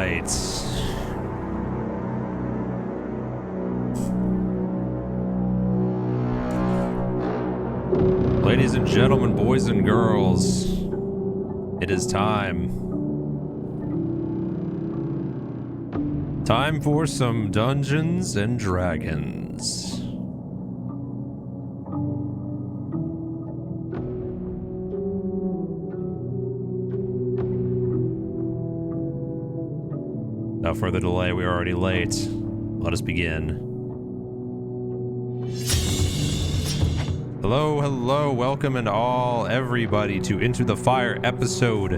right. Ladies and gentlemen, boys and girls, it is time. Time for some Dungeons and Dragons. Without further delay, we are already late. Let us begin. Hello, hello, welcome and all, everybody, to Into the Fire episode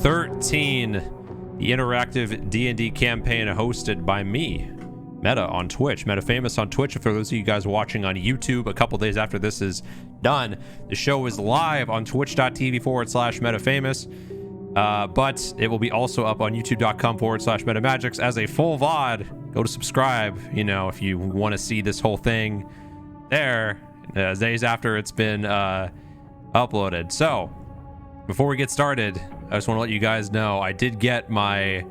13, the interactive D&D campaign hosted by me, Meta on Twitch, Metafamous on Twitch. For those of you guys watching on YouTube, a couple days after this is done, the show is live on twitch.tv/Metafamous. But it will be also up on youtube.com/Metamagix as a full VOD. Go to subscribe, you know, if you want to see this whole thing there, days after it's been uploaded. So, before we get started, I just want to let you guys know I did get my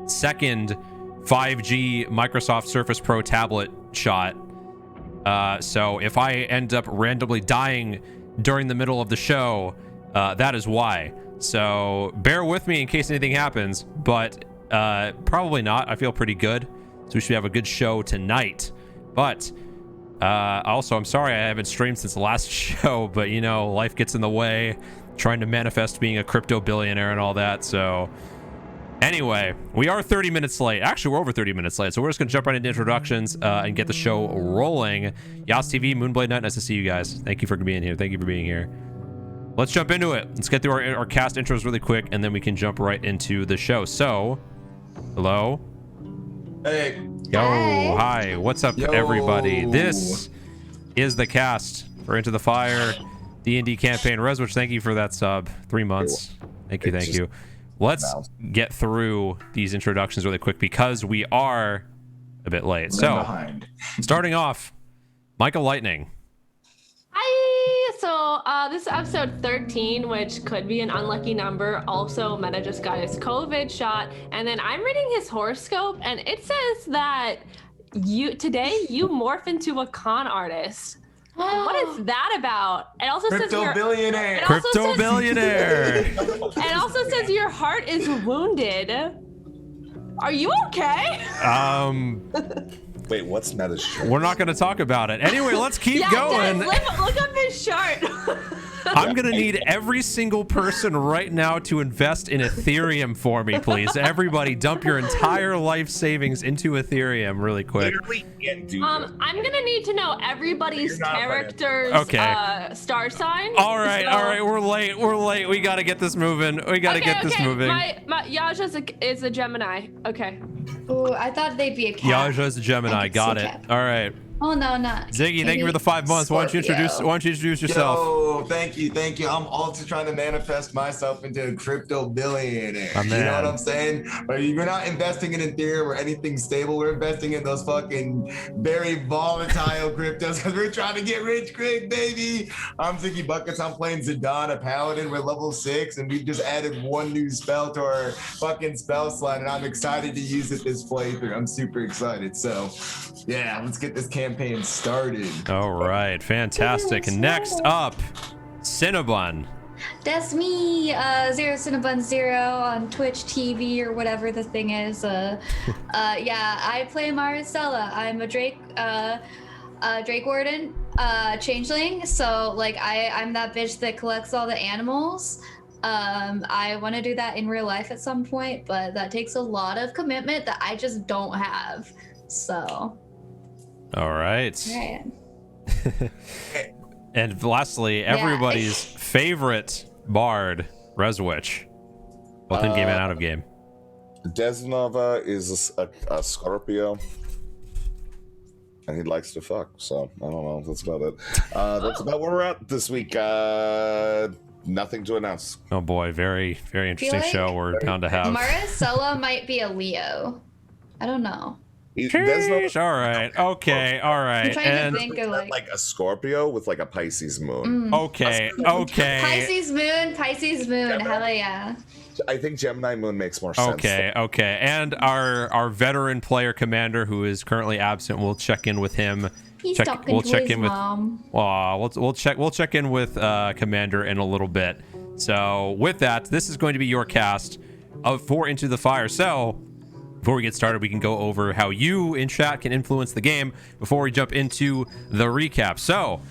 second 5G Microsoft Surface Pro tablet shot. So, if I end up randomly dying during the middle of the show, that is why. So bear with me in case anything happens, but probably not. I feel pretty good, so we should have a good show tonight. But also, I'm sorry I haven't streamed since the last show, but you know, life gets in the way, trying to manifest being a crypto billionaire and all that. So anyway, we are 30 minutes late. Actually, we're over 30 minutes late, so we're just gonna jump right into introductions and get the show rolling. Yas TV, Moonblade Knight, nice to see you guys. Thank you for being here. Thank you for being here. Let's jump into it. Let's get through our cast intros really quick, and then we can jump right into the show. So, hello. Hey. Yo, hi. What's up, everybody? This is the cast for Into the Fire D&D campaign. Reswitch, thank you for that sub. 3 months. Thank you. Let's get through these introductions really quick because we are a bit late. So, starting off, Michael Lightning. Hi! So this is episode 13, which could be an unlucky number. Also, Meta just got his COVID shot. And then I'm reading his horoscope, and it says that today you morph into a con artist. What is that about? It also says billionaire. Crypto billionaire. It also says your heart is wounded. Are you okay? Wait, what's Meta's shirt? We're not going to talk about it. Anyway, let's keep going. Look up his chart. I'm going to need every single person right now to invest in Ethereum for me, please. Everybody, dump your entire life savings into Ethereum really quick. I'm going to need to know everybody's character's star sign. All right. We're late. We got to get this moving. Get this moving. My Yaja is a Gemini. Okay. Oh, I thought they'd be a cat. Yaja's a Gemini. Got it. All right. Oh no, not Ziggy. Thank you for the 5 months. Why don't you introduce yourself? Yo, thank you. I'm also trying to manifest myself into a crypto billionaire. You know what I'm saying? But you're not investing in Ethereum or anything stable. We're investing in those fucking very volatile cryptos because we're trying to get rich quick, baby. I'm Ziggy Buckets. I'm playing Zidane, a paladin. We're level 6, and we just added one new spell to our fucking spell slot, and I'm excited to use it this playthrough. I'm super excited. So, yeah, let's get this campaign started. All right, fantastic. Next up, Cinnabon. That's me, Zero Cinnabon Zero on Twitch TV or whatever the thing is. Yeah, I play Maricela. I'm a Drake Warden, changeling. So like I'm that bitch that collects all the animals. I want to do that in real life at some point, but that takes a lot of commitment that I just don't have. So. All right. And lastly, everybody's favorite bard, Reswitch, both in game and out of game. Desnova is a Scorpio, and he likes to fuck. So I don't know. That's about it. That's about where we're at this week. Nothing to announce. Oh boy, very interesting show we're bound to have. Maricela might be a Leo. I don't know. All right. Okay. All right. I'm trying to think of like a Scorpio with like a Pisces moon. Okay. Pisces moon. Hell yeah. I think Gemini Moon makes more sense. Okay. And our veteran player commander, who is currently absent, we'll check in with him. He's talking to his mom. We'll check in with Commander in a little bit. So with that, this is going to be your cast of 4 Into the Fire. So before we get started, we can go over how you in chat can influence the game before we jump into the recap. So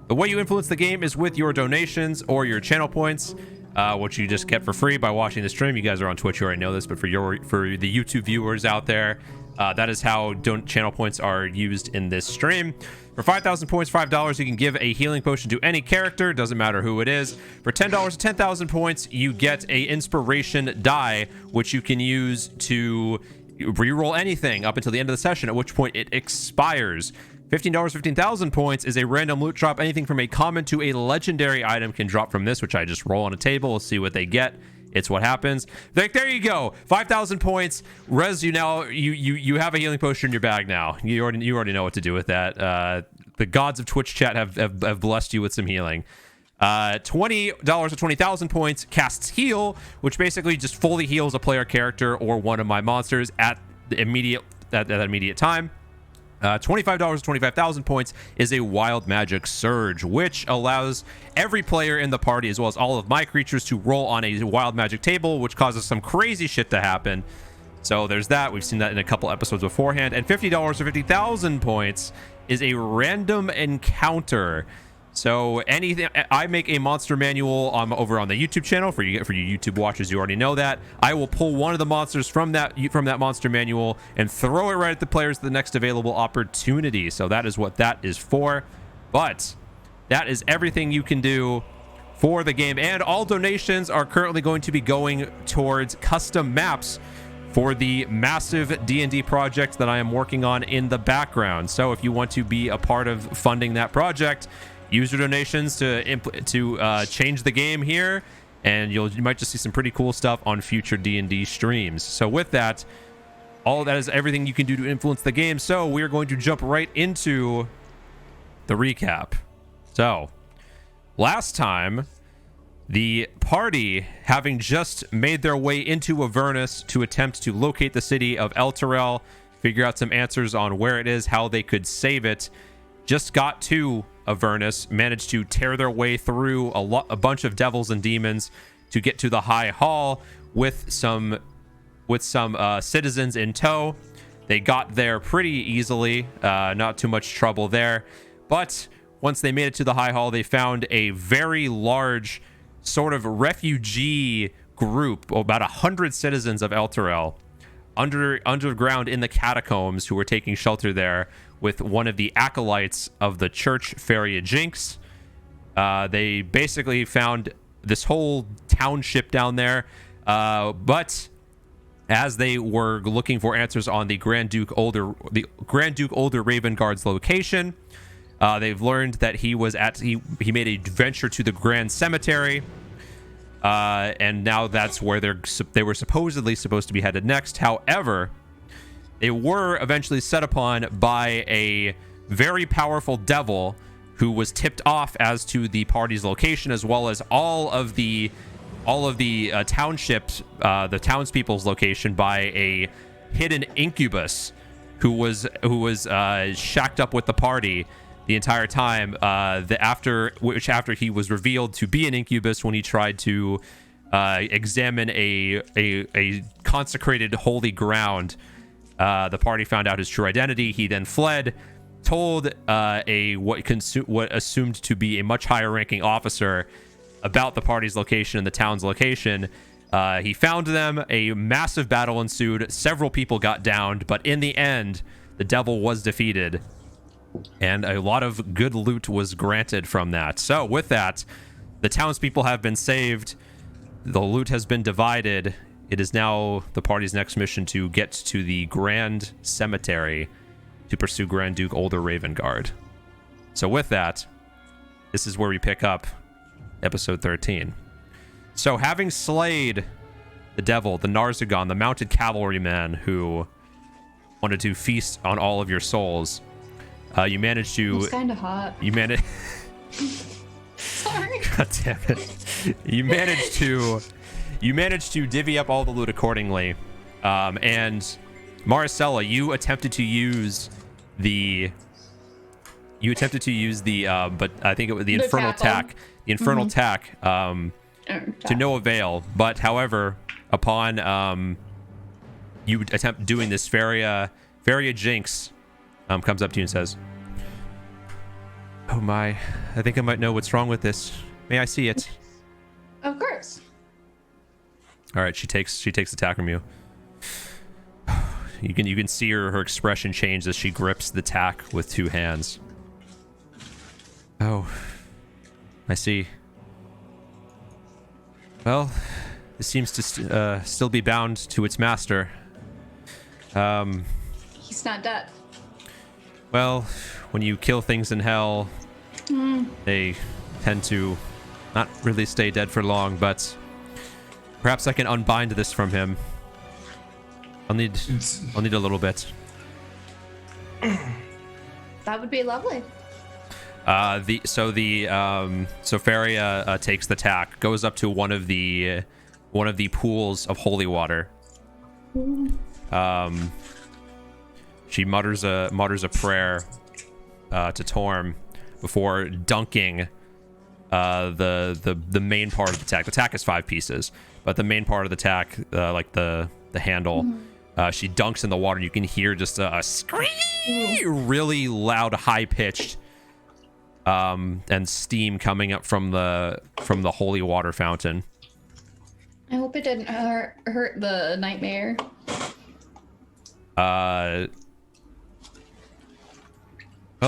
the way you influence the game is with your donations or your channel points, which you just get for free by watching the stream. You guys are on Twitch, you already know this, but for the YouTube viewers out there, that is how channel points are used in this stream. For 5,000 points, $5, you can give a healing potion to any character, doesn't matter who it is. For $10 to 10,000 points, you get a inspiration die, which you can use to reroll anything up until the end of the session, at which point it expires. $15, 15,000 points is a random loot drop. Anything from a common to a legendary item can drop from this, which I just roll on a table. We'll see what they get. It's what happens. There you go. 5,000 points. Rez, you have a healing potion in your bag now. You already know what to do with that. The gods of Twitch chat have blessed you with some healing. $20 to 20,000 points casts heal, which basically just fully heals a player character or one of my monsters at the immediate time. $25 to 25,000 points is a wild magic surge, which allows every player in the party, as well as all of my creatures, to roll on a wild magic table, which causes some crazy shit to happen. So there's that. We've seen that in a couple episodes beforehand. And $50 to 50,000 points is a random encounter. So anything, I make a monster manual over on the YouTube channel for you YouTube watchers. You already know that. I will pull one of the monsters from that monster manual and throw it right at the players the next available opportunity. So that is what that is for. But that is everything you can do for the game, and all donations are currently going to be going towards custom maps for the massive D&D project that I am working on in the background. So if you want to be a part of funding that project, use your donations to change the game here, and you might just see some pretty cool stuff on future D&D streams. So with that, all of that is everything you can do to influence the game. So we are going to jump right into the recap. So last time, the party, having just made their way into Avernus to attempt to locate the city of Elturel, figure out some answers on where it is, how they could save it, just got to Avernus, managed to tear their way through a bunch of devils and demons to get to the High Hall with some citizens in tow. They got there pretty easily, not too much trouble there. But once they made it to the High Hall, they found a very large sort of refugee group, about 100 citizens of Elturel, underground in the catacombs, who were taking shelter there with one of the acolytes of the church, Feria Jinx. They basically found this whole township down there, but as they were looking for answers on the Grand Duke Older Ravenguard's location, they've learned that he made a venture to the Grand Cemetery, and now that's where they were supposedly supposed to be headed next. However, they were eventually set upon by a very powerful devil who was tipped off as to the party's location, as well as all of the townships, the townspeople's location, by a hidden incubus who was shacked up with the party the entire time. After he was revealed to be an incubus when he tried to examine a consecrated holy ground. The party found out his true identity. He then fled, told what assumed to be a much higher ranking officer about the party's location and the town's location. He found them. A massive battle ensued. Several people got downed, but in the end, the devil was defeated, and a lot of good loot was granted from that. So with that, the townspeople have been saved. The loot has been divided. It is now the party's next mission to get to the Grand Cemetery to pursue Grand Duke Older Ravenguard. So with that, this is where we pick up episode 13. So having slayed the devil, the Narzagon, the mounted cavalryman who wanted to feast on all of your souls, you managed to... It's kind of hot. You managed... Sorry. God damn it. You You managed to divvy up all the loot accordingly. And Maricela, you attempted to use the but I think it was the infernal attack. The infernal attack to no avail. But however, upon you attempt doing this, Faria Jinx comes up to you and says, "Oh my, I think I might know what's wrong with this. May I see it?" Of course. All right, she takes the attack from you. You can see her expression change as she grips the tack with two hands. Oh, I see. Well, it seems to still be bound to its master. He's not dead. Well, when you kill things in hell, they tend to not really stay dead for long, but perhaps I can unbind this from him. I'll need a little bit. That would be lovely. So Faria takes the tack, goes up to one of the pools of holy water. She mutters a prayer to Torm before dunking the main part of the tack. The tack is 5 pieces, but the main part of the tack, like the handle, she dunks in the water. And you can hear just a scream, really loud, high pitched, and steam coming up from the holy water fountain. I hope it didn't hurt the nightmare. Well,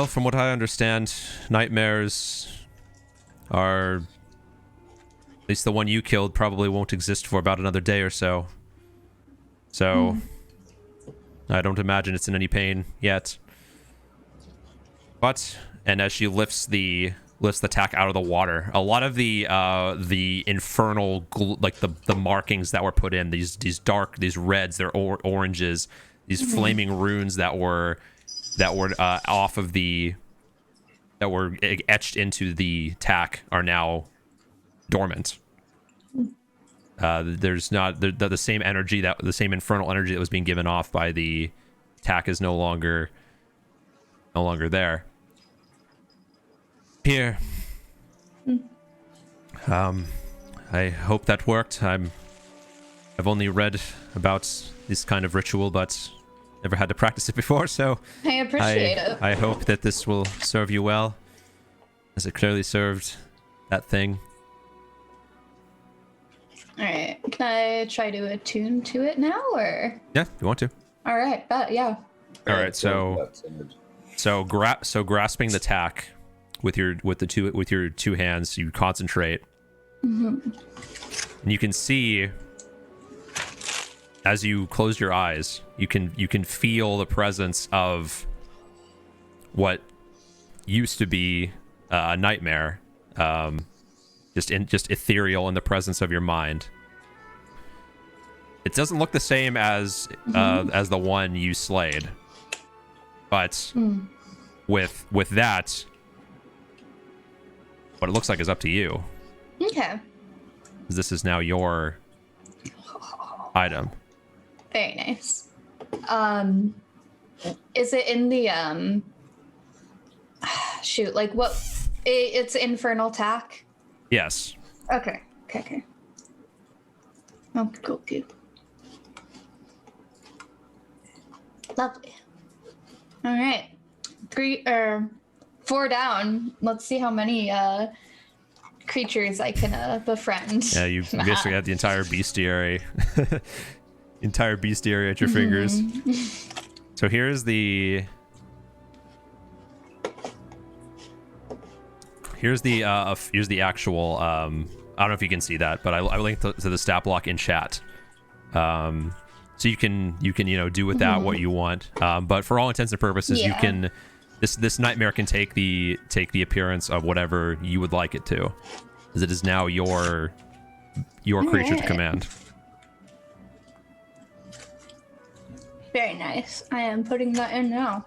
from what I understand, nightmares are, at least the one you killed, probably won't exist for about another day or so. So, I don't imagine it's in any pain yet. But, and as she lifts the tack out of the water, a lot of the infernal, like the markings that were put in, these reds, they're oranges, these flaming runes that were off of that were etched into the tack are now dormant. There's not the same energy, the same infernal energy that was being given off by the tack is no longer there. Here. I hope that worked. I've only read about this kind of ritual, but never had to practice it before, so I appreciate it. I hope that this will serve you well, as it clearly served that thing. All right, can I try to attune to it now, or? Yeah, if you want to. All right, yeah. All right, so grasping the tack with your two hands, you concentrate, and you can see, as you close your eyes, you can feel the presence of what used to be a nightmare, just ethereal in the presence of your mind. It doesn't look the same as the one you slayed, but with that, what it looks like is up to you. Okay. This is now your item. Very nice. Is it in the shoot, like what? It's infernal tack? Yes. Okay. Okay. Lovely. All right. 4 down. Let's see how many creatures I can befriend. Yeah, you basically have the entire bestiary. At your fingers. So here's the actual I don't know if you can see that, but I linked to the stat block in chat. So you can do with that what you want. But for all intents and purposes, you can this nightmare can take the appearance of whatever you would like it to, as it is now your creature to command. Very nice. I am putting that in now.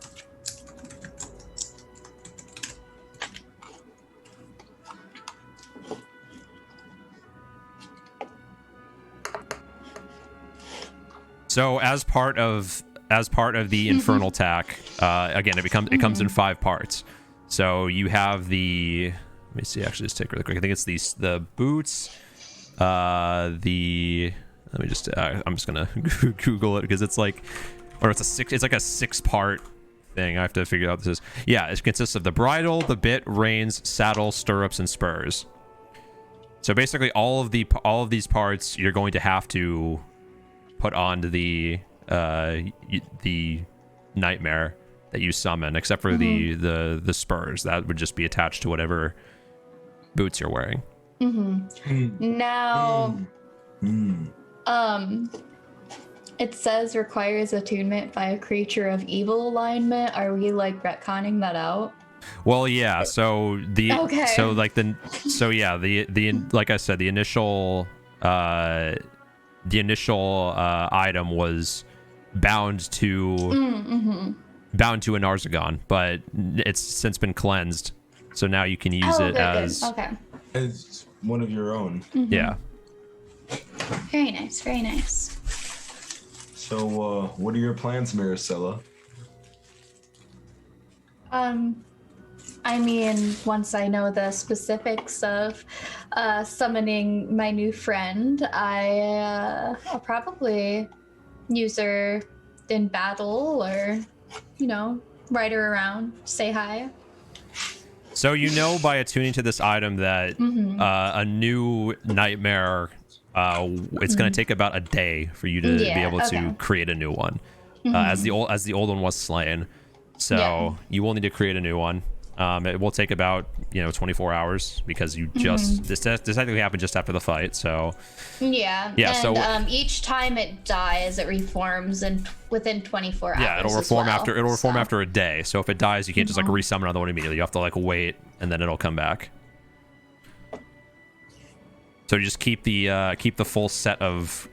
So as part of the infernal attack, again, it comes in 5 parts. So you have the, let me see, actually just take really quick. I think it's the boots, I'm just gonna Google it because it's like, or it's like a 6-part thing. I have to figure out what this is. Yeah, it consists of the bridle, the bit, reins, saddle, stirrups, and spurs. So basically all of these parts you're going to have to put on the nightmare that you summon, except for the spurs. That would just be attached to whatever boots you're wearing. Now, it says requires attunement by a creature of evil alignment. Are we like retconning that out? Well, yeah. So like I said, the initial item was bound to an Arzagon, but it's since been cleansed. So now you can use it as as one of your own. Yeah. Very nice. Very nice. So, what are your plans, Maricela? I mean, once I know the specifics of summoning my new friend, I'll probably use her in battle or, ride her around, say hi. So by attuning to this item that a new nightmare, it's going to take about a day for you to be able to create a new one, as the old one was slain. So you will need to create a new one. It will take about 24 hours because you just this technically happened just after the fight. So yeah. And, so each time it dies, it reforms within 24 hours. Yeah, it'll reform after a day. So if it dies, you can't just like resummon another one immediately. You have to like wait, and then it'll come back. So just keep the full set of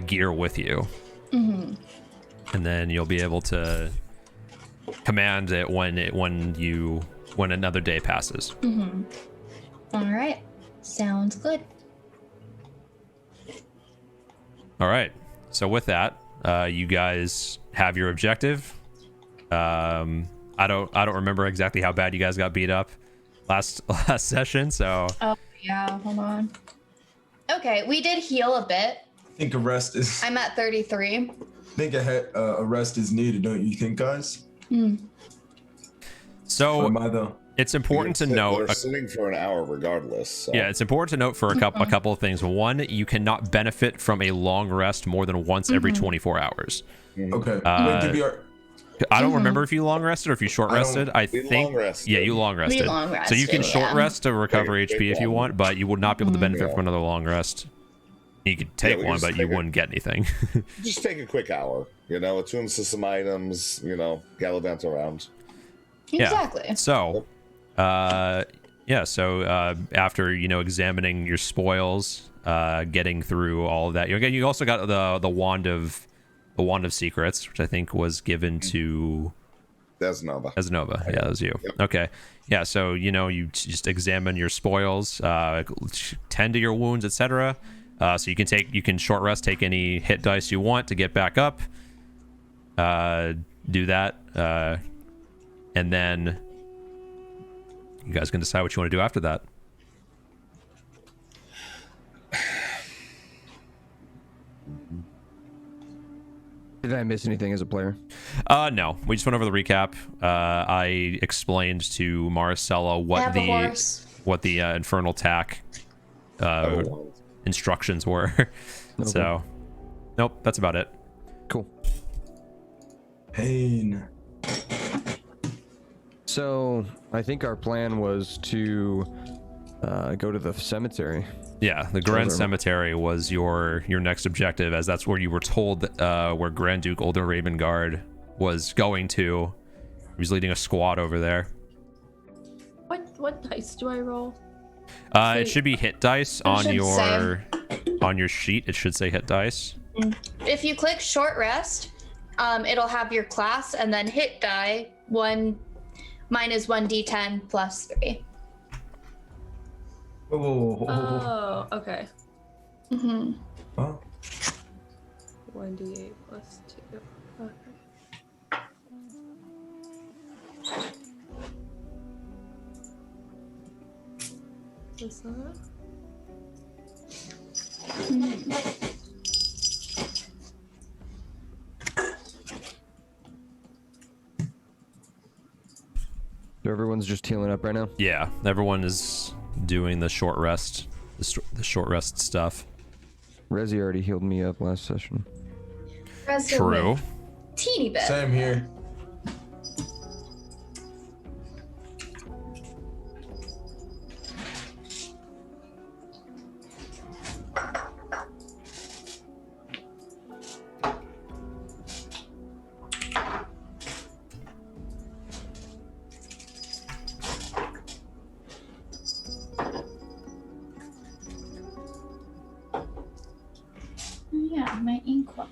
gear with you, and then you'll be able to command it when another day passes. All right, sounds good. All right, so with that, you guys have your objective. I don't remember exactly how bad you guys got beat up last session, so yeah, hold on. Okay, we did heal a bit. I think a rest is. I'm at 33. I think a rest is needed, don't you think, guys? So it's important to note we're sitting for an hour regardless. So. Yeah, it's important to note for a couple of things. One, you cannot benefit from a long rest more than once every 24 hours. Okay. I don't remember if you long rested or if you short rested. I think you long rested. So you can short rest to recover HP if you want, but you would not be able to benefit from another long rest. You could take one, but you wouldn't get anything. Just take a quick hour, attune to some items, gallivant around. Exactly. Yeah. So, after examining your spoils, getting through all of that, you also got the wand of secrets, which I think was given to Desnova. Yeah, that was you. Yep. Okay. Yeah. So you just examine your spoils, tend to your wounds, etc. So you can short rest, take any hit dice you want to get back up. Do that, and then you guys can decide what you want to do after that. Did I miss anything as a player? No, we just went over the recap. I explained to Maricela what the infernal attack instructions were. Okay. So, nope, that's about it. Cool. Pain. So I think our plan was to go to the cemetery. Yeah, the Grand Cemetery was your next objective, as that's where you were told where Grand Duke Older Ravengard was going to. He was leading a squad over there. What dice do I roll? It should be hit dice on your sheet. It should say hit dice. If you click short rest, it'll have your class and then hit die. Mine is 1d10 plus 3. Oh, okay. Huh? 1d8 plus 2. Okay. What's that? So everyone's just healing up right now? Yeah, everyone is doing the short rest, the short rest stuff. Rezi already healed me up last session. True. Teeny bit. Same here. Yeah, my inkwell.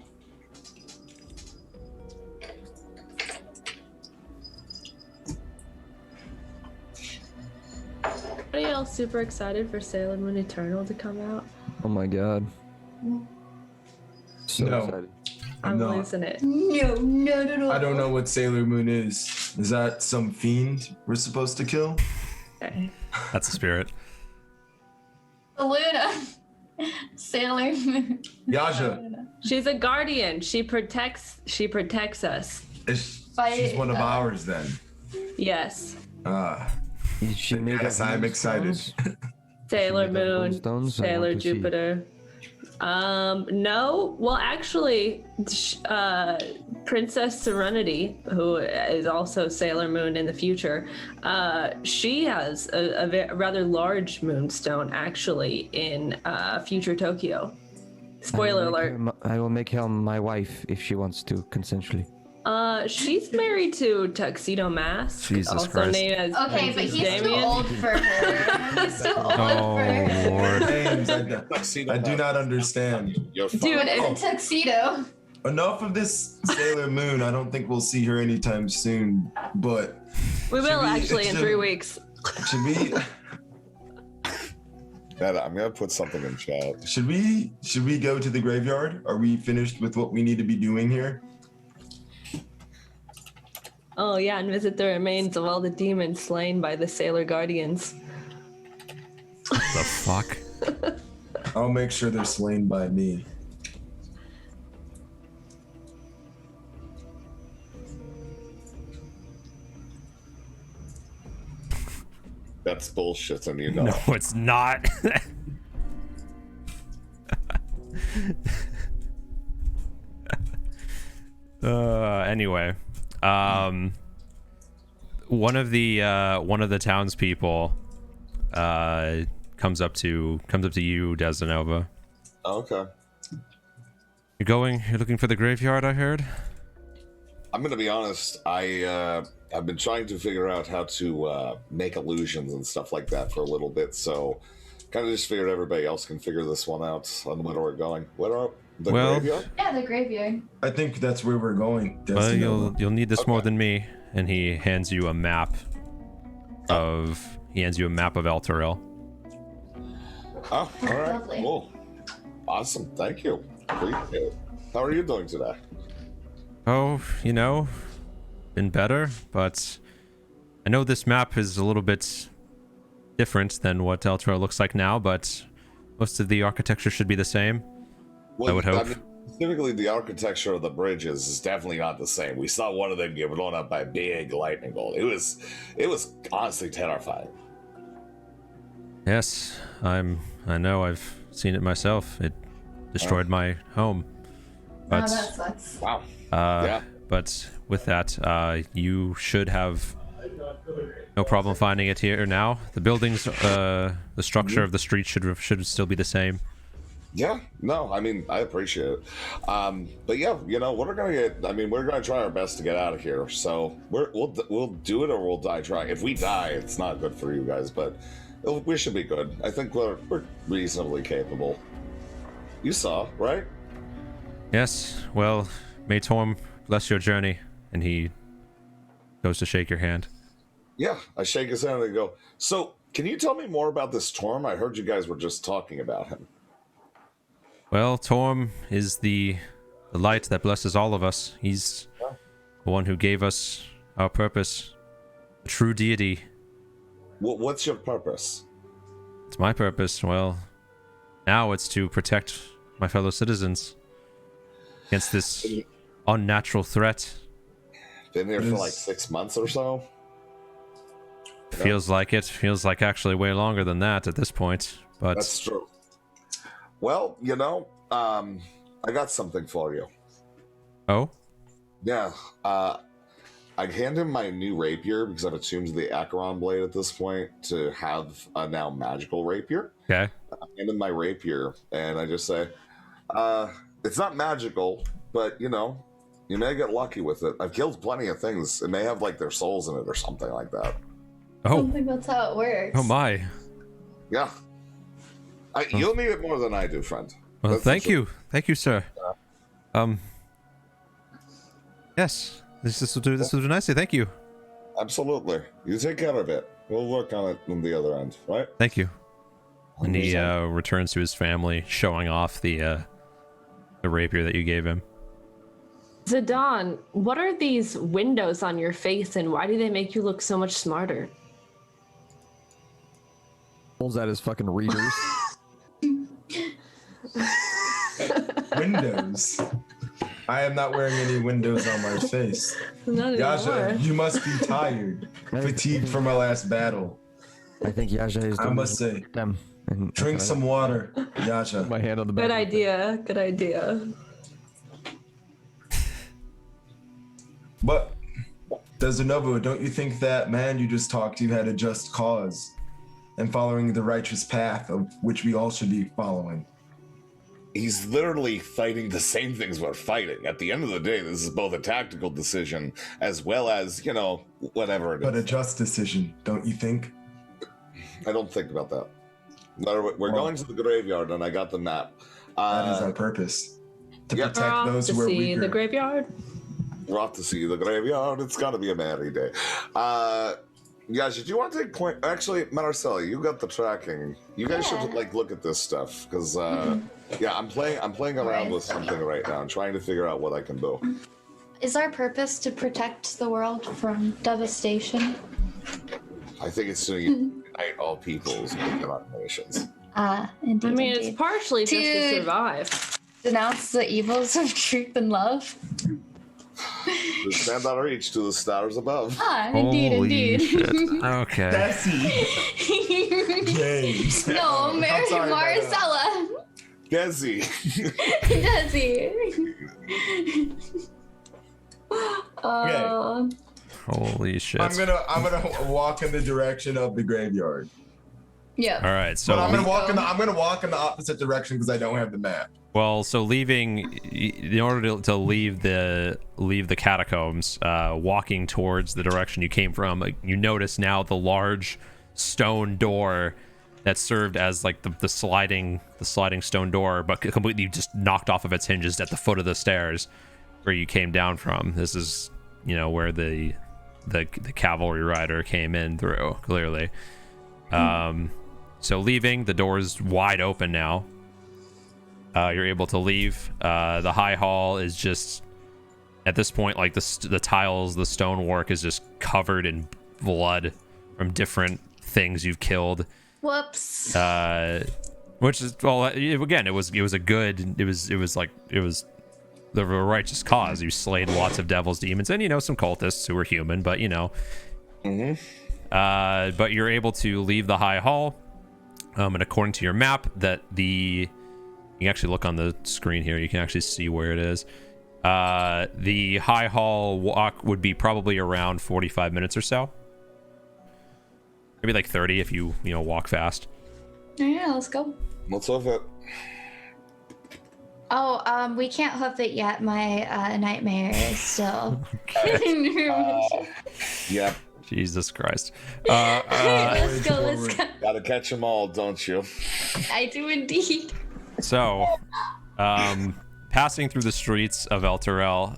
Anybody else super excited for Sailor Moon Eternal to come out? Oh my god. So No. excited. I'm not. losing it. No. I don't know what Sailor Moon is. Is that some fiend we're supposed to kill? Okay. That's the spirit. Luna. Sailor Moon. Yaja. She's a guardian. She protects us. She's one of ours then. Yes. She made Yes, of I'm excited. moonstones? Sailor made of Moon, moonstones? I Sailor want to see. Jupiter. No. Well, actually, Princess Serenity, who is also Sailor Moon in the future, she has a rather large moonstone actually in future Tokyo. Spoiler alert. I will make her my wife if she wants to consensually. She's married to Tuxedo Mask, Jesus also Christ. named as Okay, but Princess he's too Damien. old for her. He's too old Oh for her. Lord. James, I do not understand. You're Dude, fine. But it's a tuxedo. Enough of this Sailor Moon. I don't think we'll see her anytime soon. But We will we- actually in should- 3 weeks. should we I'm gonna put something in chat. should we go to the graveyard? Are we finished with what we need to be doing here? Oh yeah, and visit the remains of all the demons slain by the Sailor Guardians. The fuck? I'll make sure they're slain by me. That's bullshit, and you know. No, it's not. Anyway, one of the townspeople comes up to you, Desanova. Okay. You're looking for the graveyard, I heard? I'm gonna be honest. I've been trying to figure out how to make illusions and stuff like that for a little bit. So, kind of just figured everybody else can figure this one out on where we're going. The Well- graveyard? Yeah, the graveyard. I think that's where we're going. Well, Destinova. you'll need this more Okay. than me. And he hands you a map of Elturel. Oh, all right. Lovely. Cool. Awesome. Thank you. Appreciate it. How are you doing today? Oh, been better, but I know this map is a little bit different than what Elturel looks like now, but most of the architecture should be the same. I would hope. Specifically, the architecture of the bridges is definitely not the same. We saw one of them get blown up by a big lightning bolt. It was honestly terrifying. Yes, I know, I've seen it myself. It destroyed my home. But Oh, that sucks. Wow. Yeah. but with that, you should have no problem finding it here now. The buildings, the structure of the street should still be the same. Yeah, no, I mean, I appreciate it. But yeah, we're gonna try our best to get out of here. So we'll do it or we'll die trying. If we die, it's not good for you guys, but we should be good. I think we're reasonably capable. You saw, right? Yes, well, may Torm bless your journey. And he goes to shake your hand. Yeah, I shake his hand and go, so can you tell me more about this Torm? I heard you guys were just talking about him. Well, Torm is the the light that blesses all of us. He's the one who gave us our purpose. The true deity. What's your purpose? It's my purpose. Well, now it's to protect my fellow citizens against this unnatural threat. Been here for like 6 months or so. Feels like it. Feels like actually way longer than that at this point. But that's true. Well, you know, I got something for you. Oh? Yeah. I hand him my new rapier because I've attuned the Acheron blade at this point to have a now magical rapier. Okay. I hand him my rapier and I just say, it's not magical, but you know, you may get lucky with it. I've killed plenty of things. It may have like their souls in it or something like that. I don't think that's how it works. Oh my. Yeah. You'll need it more than I do, friend. Well, That's thank you. Thank you, sir. Yes. This will do nicely. Thank you. Absolutely. You take care of it. We'll work on it on the other end, right? Thank you. And he returns to his family, showing off the rapier that you gave him. Zidane, what are these windows on your face and why do they make you look so much smarter? Pulls out his fucking readers. Windows. I am not wearing any windows on my face. Not Yasha, anymore. you must be tired, fatigued from our last battle. I think Yaja is. I must say, them. And drink some water, Yasha. my hand on the back. Good idea. Good idea. But, Dezanovo, don't you think that man you just talked to had a just cause and following the righteous path of which we all should be following? He's literally fighting the same things we're fighting. At the end of the day, this is both a tactical decision as well as, you know, whatever it is. But a just decision, don't you think? I don't think about that. We're going to the graveyard, and I got the map. That is our purpose. To yeah. protect those who are see weaker. the graveyard. We're off to see the graveyard. It's got to be a merry day. Guys, do you want to take point? Actually, Maricela, you got the tracking. You guys should like look at this stuff because, yeah, I'm playing around with something right now. I'm trying to figure out what I can do. Is our purpose to protect the world from devastation? I think it's to unite all peoples and not nations. Indeed. I mean, indeed. it's partially just to survive. Denounce the evils of truth and love. We stand out of reach to the stars above. Indeed, Holy indeed. shit. Okay. Bessie. James. No, I'm sorry, Maricela. Desi. Desi. Holy shit. I'm gonna walk in the direction of the graveyard. Yeah. All right. So But I'm gonna walk in the opposite direction because I don't have the map. well, so leaving in order to leave the catacombs, walking towards the direction you came from, you notice now the large stone door that served as like the sliding stone door, but completely just knocked off of its hinges at the foot of the stairs where you came down from. This is, you know, where the cavalry rider came in through, clearly. So leaving, the door's wide open now. You're able to leave. The high hall is just, at this point, like the tiles, the stonework is just covered in blood from different things you've killed. Whoops. Which is, well, again, it was the righteous cause. You slayed lots of devils, demons, and, you know, some cultists who were human, but, you know. But you're able to leave the high hall. And according to your map, you can actually look on the screen here. You can actually see where it is. The high hall walk would be probably around 45 minutes or so. Maybe like 30 if you walk fast. Yeah, let's go. Let's hoof it. Oh, we can't hoof it yet. My nightmare is still. Yep. Jesus Christ. Let's go. Let's go. Gotta catch them all, don't you? I do indeed. So, passing through the streets of El Terrell,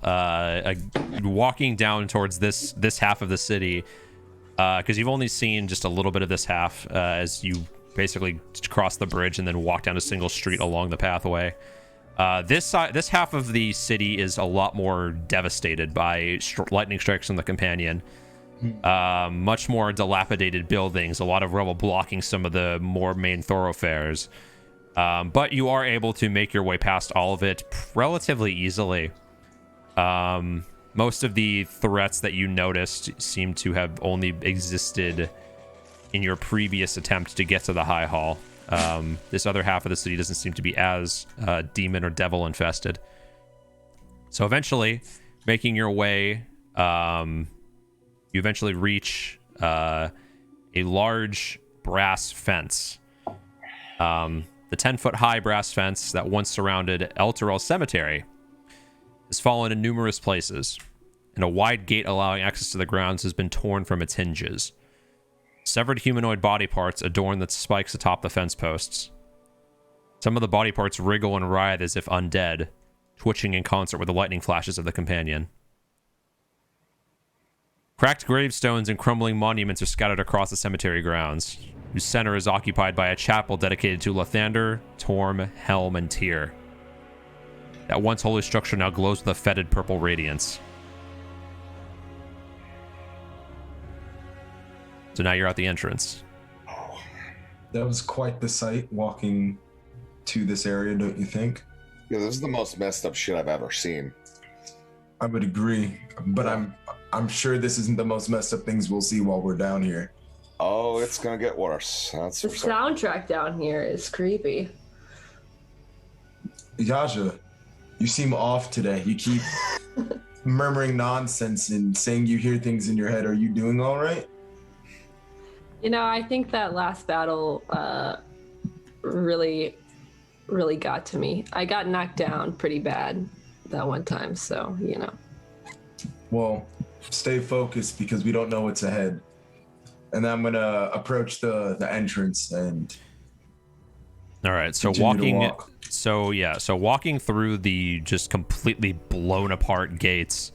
walking down towards this half of the city, because you've only seen just a little bit of this half as you basically cross the bridge and then walk down a single street along the pathway. This half of the city is a lot more devastated by lightning strikes from the companion. Much more dilapidated buildings, a lot of rubble blocking some of the more main thoroughfares. But you are able to make your way past all of it relatively easily. Most of the threats that you noticed seem to have only existed in your previous attempt to get to the High Hall. This other half of the city doesn't seem to be as demon or devil infested. So eventually, making your way, you eventually reach a large brass fence. The 10-foot high brass fence that once surrounded El Terrell Cemetery has fallen in numerous places, and a wide gate allowing access to the grounds has been torn from its hinges. Severed humanoid body parts adorn the spikes atop the fence posts. Some of the body parts wriggle and writhe as if undead, twitching in concert with the lightning flashes of the companion. Cracked gravestones and crumbling monuments are scattered across the cemetery grounds, whose center is occupied by a chapel dedicated to Lathander, Torm, Helm, and Tyr. That once holy structure now glows with a fetid purple radiance. So now you're at the entrance. That was quite the sight walking to this area, don't you think? Yeah, this is the most messed up shit I've ever seen. I would agree, but I'm sure this isn't the most messed up things we'll see while we're down here. Oh, it's gonna get worse. That's The for certain. soundtrack down here is creepy. Yaja, you seem off today. You keep murmuring nonsense and saying you hear things in your head. Are you doing all right? You know, I think that last battle really got to me. I got knocked down pretty bad that one time, so, you know. Well, stay focused because we don't know what's ahead. And then I'm going to approach the entrance and... All right, so walking through the just completely blown apart gates,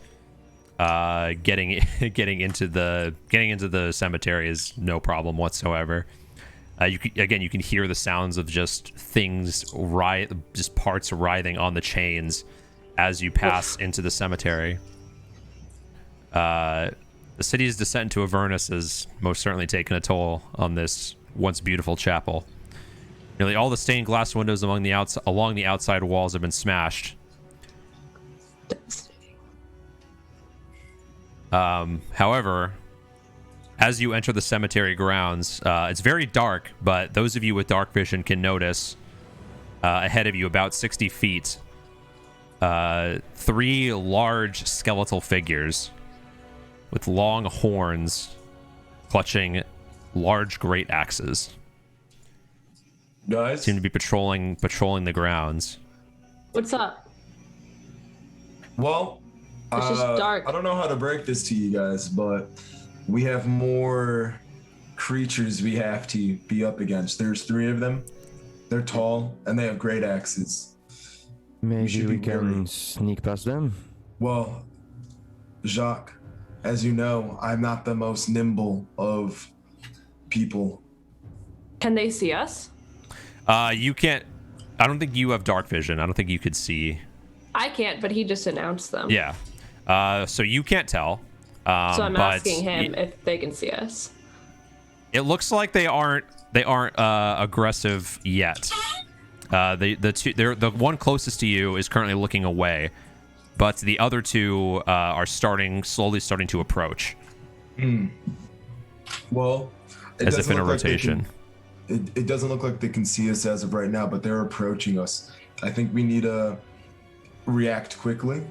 getting into the cemetery is no problem whatsoever. You can hear the sounds of just things just parts writhing on the chains as you pass into the cemetery. The city's descent into Avernus has most certainly taken a toll on this once beautiful chapel. Nearly all the stained glass windows along the outside walls have been smashed. However, as you enter the cemetery grounds, it's very dark, but those of you with dark vision can notice ahead of you, about 60 feet, 3 large skeletal figures with long horns clutching large great axes. Guys? Seem to be patrolling the grounds. What's up? Well, It's just dark. I don't know how to break this to you guys, but we have more creatures we have to be up against. There's 3 of them. They're tall, and they have great axes. Maybe we can sneak past them. Well, Jacques, as you know, I'm not the most nimble of people. Can they see us? You can't. I don't think you have dark vision. I don't think you could see. I can't, but he just announced them. Yeah. So you can't tell. So I'm but asking him if they can see us. It looks like they aren't aggressive yet. The one closest to you is currently looking away, but the other 2 are slowly starting to approach. Well, as if in a rotation. It doesn't look like they can see us as of right now, but they're approaching us. I think we need to react quickly,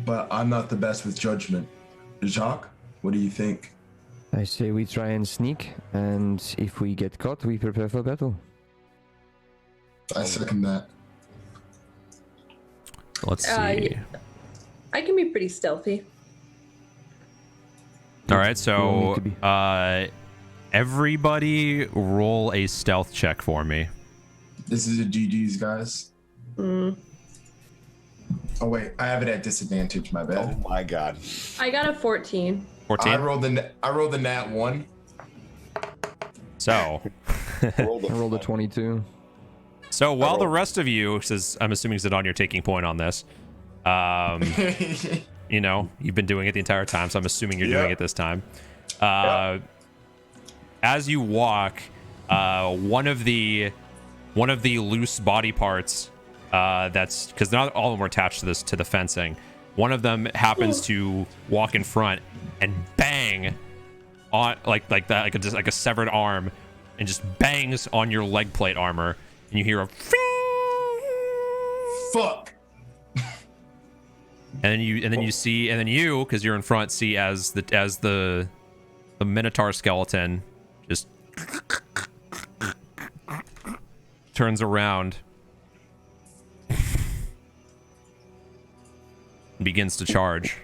but I'm not the best with judgment. Jacques, what do you think? I say we try and sneak, and if we get caught, we prepare for battle. I second that. Let's see. Yeah. I can be pretty stealthy. All right, so everybody roll a stealth check for me. This is a GG's, guys. Mm. Oh wait, I have it at disadvantage. My bad. Oh my god. I got a 14. 14. I rolled the nat 1. So I I rolled a 22. So while the rest of you, says, I'm assuming Zidane, you're taking point on this. You know, you've been doing it the entire time, so I'm assuming you're doing it this time. As you walk, one of the loose body parts, that's because not all of them are attached to the fencing. One of them happens to walk in front and bang on like a severed arm, and just bangs on your leg plate armor, and you hear a fuck. And then you, because you're in front, see as the Minotaur skeleton just turns around and begins to charge.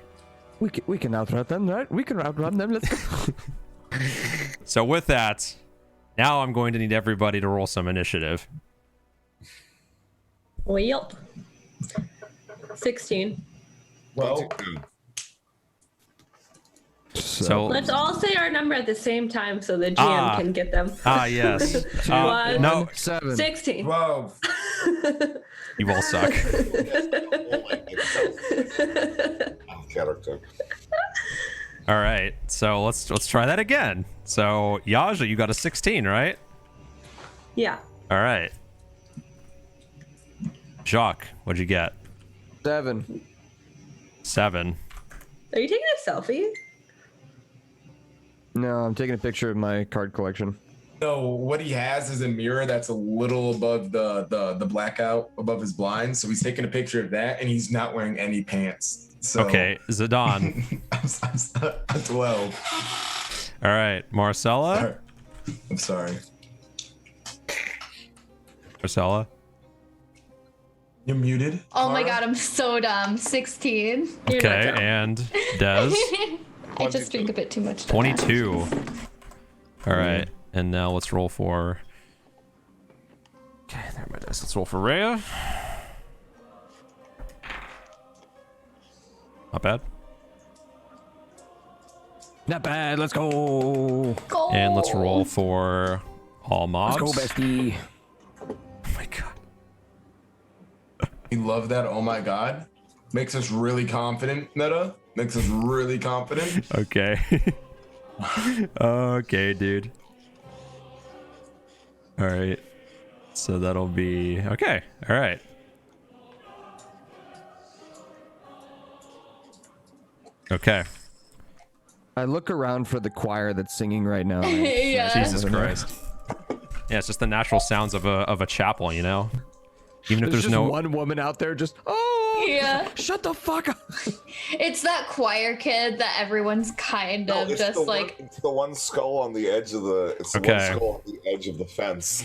We can outrun them, right? We can outrun them. Let's go. So with that, now I'm going to need everybody to roll some initiative. Well, 16. Well, So Let's all say our number at the same time so the GM can get them. Yes. One, No, 7. 16. 12. you all suck. Character. All right, so let's try that again. So Yaja, you got a 16, right? Yeah. All right. Jacques, what'd you get? 7. 7. Are you taking a selfie? No, I'm taking a picture of my card collection. No, what he has is a mirror that's a little above the blackout above his blind. So he's taking a picture of that, and he's not wearing any pants. So Okay, Zidane. I'm 12. All right, Maricela. I'm sorry. Maricela. You're muted. Oh my Mara? god, I'm so dumb. 16. You're not Okay, dumb. and Dez. I just drink a bit too much. 22. All right, and now let's roll for. Okay, there my dice. Let's roll for Rhea. Not bad. Not bad. Let's go. Go. And let's roll for all mobs. Let's go, bestie. Oh my god. You love that. Oh my god. Makes us really confident, Meta. Makes us really confident. Okay. Okay, dude. All right. So that'll be okay. All right. Okay. I look around for the choir that's singing right now. Yeah. Jesus Christ. Yeah, it's just the natural sounds of a chapel, you know. Even if There's there's just no one woman out there just, Yeah. shut the fuck up. It's that choir kid that everyone's kind of it's just the like. it's the one skull on the edge of the. It's the Okay. one skull on the edge of the fence.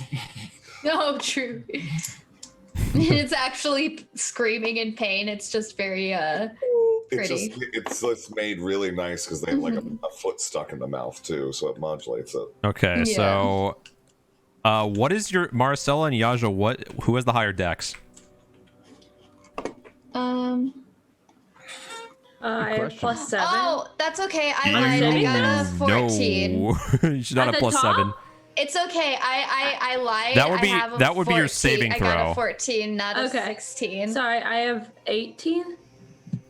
No, true. It's actually screaming in pain. It's just very pretty. It's just made really nice because they have like a foot stuck in the mouth too, so it modulates it. Okay, Yeah. so what is your Maricela and Yaja, who has the higher dex? I have question. plus 7. Oh, that's okay. I lied. I got a 14. No. You should not At have the plus top? 7. It's okay. I lied. That would be- I have a that would be your 14. saving I got throw. a 14, not a Okay. 16. Sorry, I have 18.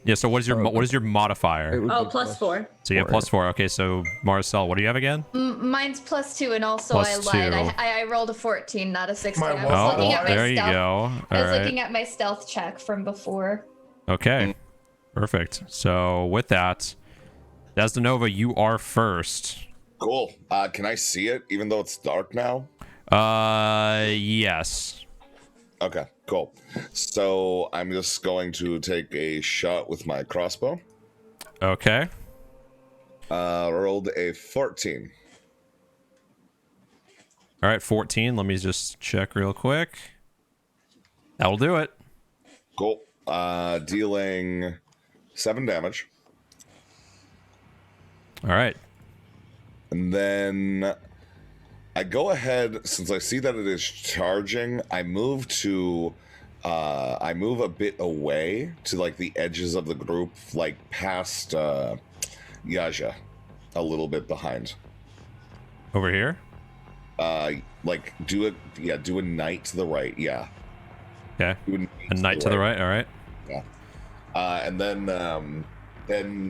Yeah, so what is your modifier? Oh, plus 4. So you have plus 4. Okay, so Maricela, what do you have again? Mine's plus 2, and also Plus I lied. 2. I rolled a 14, not a 16. I was Oh, looking at my there you stealth. go. I was All right. looking at my stealth check from before. Okay. Perfect. So with that, Desdenova, you are first. Cool. Can I see it even though it's dark now? Yes. Okay, cool. So I'm just going to take a shot with my crossbow. Okay. Rolled a 14. All right, 14. Let me just check real quick. That'll do it. Cool. Dealing 7 damage. All right. And then I go ahead, since I see that it is charging, I move a bit away to like the edges of the group, like past Yaja, a little bit behind. Over here. Like do a knight to the right. Yeah. Okay. A knight to the right. All right. Yeah. And then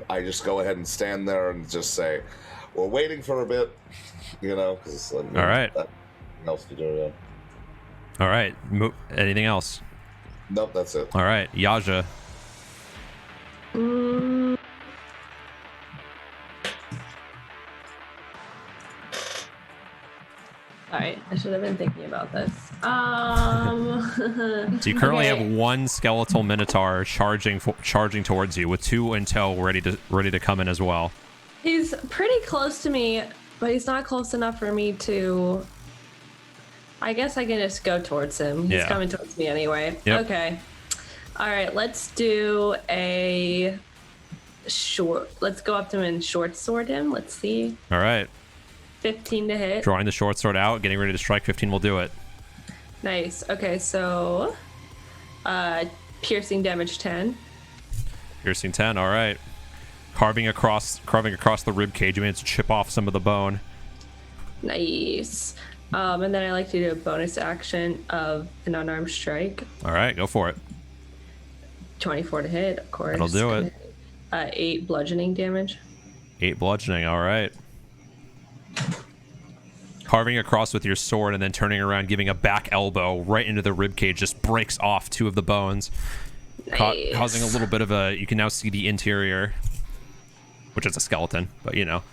I just go ahead and stand there and just say, "We're waiting for a bit," because all right. Nothing else to do. Yeah. All right. Anything else? Nope, that's it. All right, Yaja. Alright, I should have been thinking about this. So you currently have one skeletal Minotaur charging towards you with 2 in tow, ready to come in as well. He's pretty close to me, but he's not close enough for me to... I guess I can just go towards him. He's coming towards me anyway. Yep. Okay. Alright, let's do a short... Let's go up to him and short sword him. Let's see. All right. 15 to hit. Drawing the short sword out, getting ready to strike. 15 will do it. Nice. Okay, so piercing damage 10. Piercing 10. All right. Carving across the rib cage. You managed to chip off some of the bone. Nice. And then I like to do a bonus action of an unarmed strike. All right, go for it. 24 to hit, of course. That'll do it. 8 bludgeoning damage. 8 bludgeoning. All right. Carving across with your sword and then turning around, giving a back elbow right into the rib cage, just breaks off 2 of the bones, Nice. causing a little bit of a. You can now see the interior, which is a skeleton, but All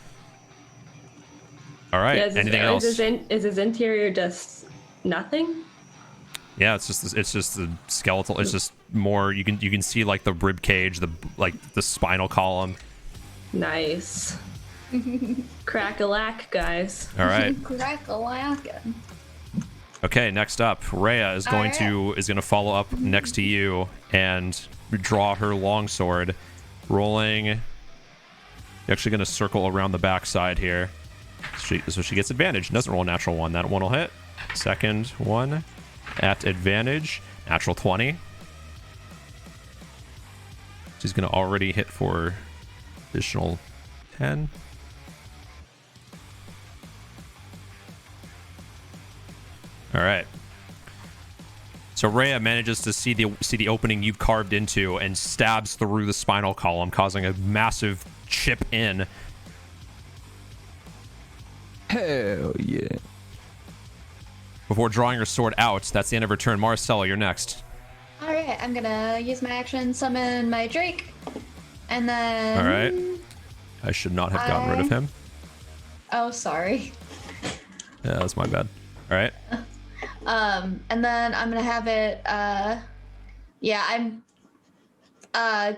right. Yeah, Anything else? Is his interior just nothing? Yeah, it's just the skeletal. It's just more. You can see like the rib cage, the spinal column. Nice. Crack-a-lack, guys. All right. Crack-a-lack. Okay, next up, Rhea is going to follow up next to you and draw her longsword, rolling. You're actually going to circle around the backside here, so she gets advantage. Doesn't roll a natural 1. That one will hit. Second one at advantage, natural 20. She's going to already hit for additional 10. All right. So Rhea manages to see the opening you've carved into and stabs through the spinal column, causing a massive chip in. Hell yeah. Before drawing her sword out, that's the end of her turn. Maricela, you're next. All right, I'm gonna use my action, summon my Drake, and then. All right. I should not have gotten rid of him. Oh, sorry. Yeah, that's my bad. All right. And then I'm gonna have it. Yeah, I'm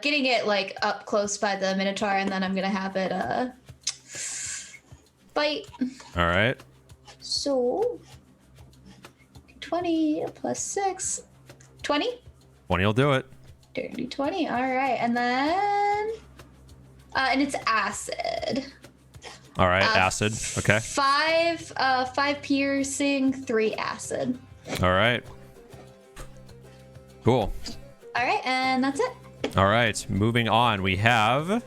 getting it like up close by the Minotaur, and then I'm gonna have it bite. All right. So 20 plus 6, 20. 20 will do it. Dirty 20. All right, and then and it's acid. All right, acid. Okay. 5 piercing, 3 acid. All right. Cool. All right, and that's it. All right, moving on. We have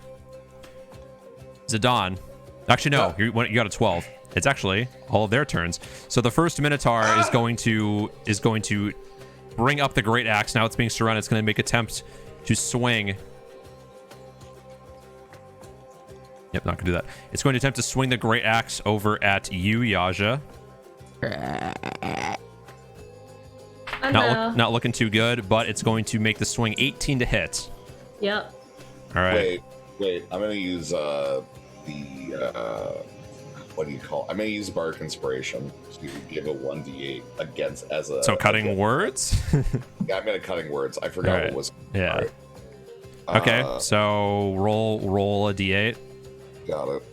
Zidane. Actually, no, you got a 12. It's actually all of their turns. So the first Minotaur is going to bring up the great axe. Now it's being surrounded. It's going to make attempt to swing. Yep, not gonna do that. It's going to attempt to swing the great axe over at you, Yaja. Not looking too good, but it's going to make the swing 18 to hit. Yep. All right. Wait. I'm gonna use what do you call it? I'm gonna use Bardic Inspiration to give a 1d8 against as a. So cutting words. Yeah, I'm gonna cutting words. I forgot what was. Yeah. Right. Okay, so roll a d8. Got it.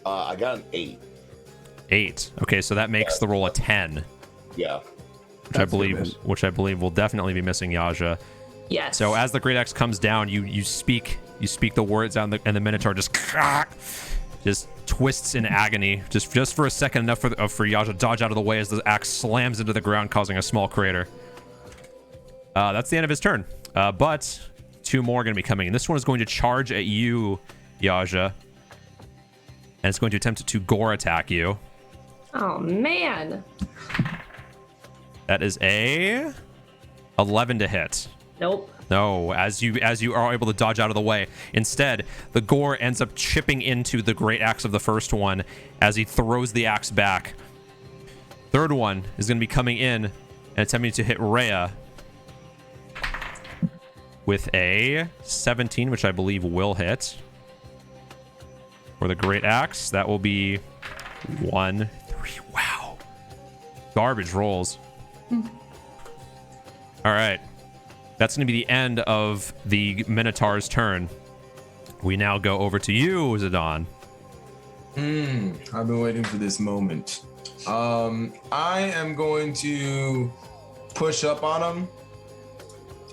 I got an 8. 8. Okay, so that makes the roll a 10. Yeah. Which I believe will definitely be missing Yaja. Yes. So as the great axe comes down, you speak the words out, and the Minotaur just twists in agony, just for a second, enough for Yaja to dodge out of the way as the axe slams into the ground, causing a small crater. That's the end of his turn. But 2 more are going to be coming, and this one is going to charge at you, Yaja. and it's going to attempt to gore attack you. Oh man. That is a 11 to hit. Nope. No, as you are able to dodge out of the way. Instead, the gore ends up chipping into the great axe of the first one as he throws the axe back. Third one is going to be coming in and attempting to hit Rhea with a 17, which I believe will hit. For the great axe, that will be 1, 3. Wow. Garbage rolls. All right. That's going to be the end of the Minotaur's turn. We now go over to you, Zidane. I've been waiting for this moment. I am going to push up on him,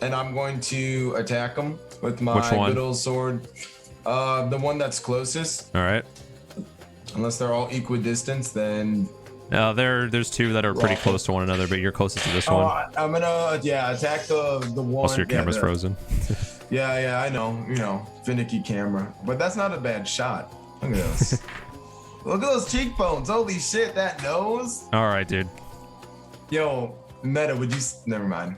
and I'm going to attack him with my good old sword. The one that's closest. All right. Unless they're all equidistant, then... there's two that are pretty close to one another, but you're closest to this one. I'm gonna attack the one. Also, your camera's frozen. Yeah, I know. Finicky camera, but that's not a bad shot. Look at those. Look at those cheekbones. Holy shit, that nose. All right, dude. Yo, Meta, would you? Never mind.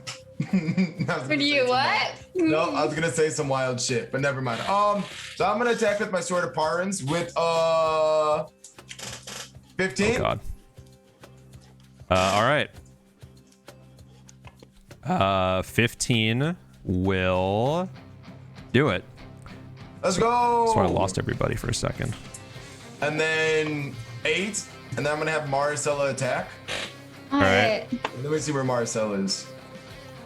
Would you what? No, I was gonna say some wild shit, but never mind. So I'm gonna attack with my sword of Parins with 15. Oh god. All right. 15 will do it. Let's go. So I lost everybody for a second. And then 8, and then I'm gonna have Maricela attack. All right. Let me see where Maricela is.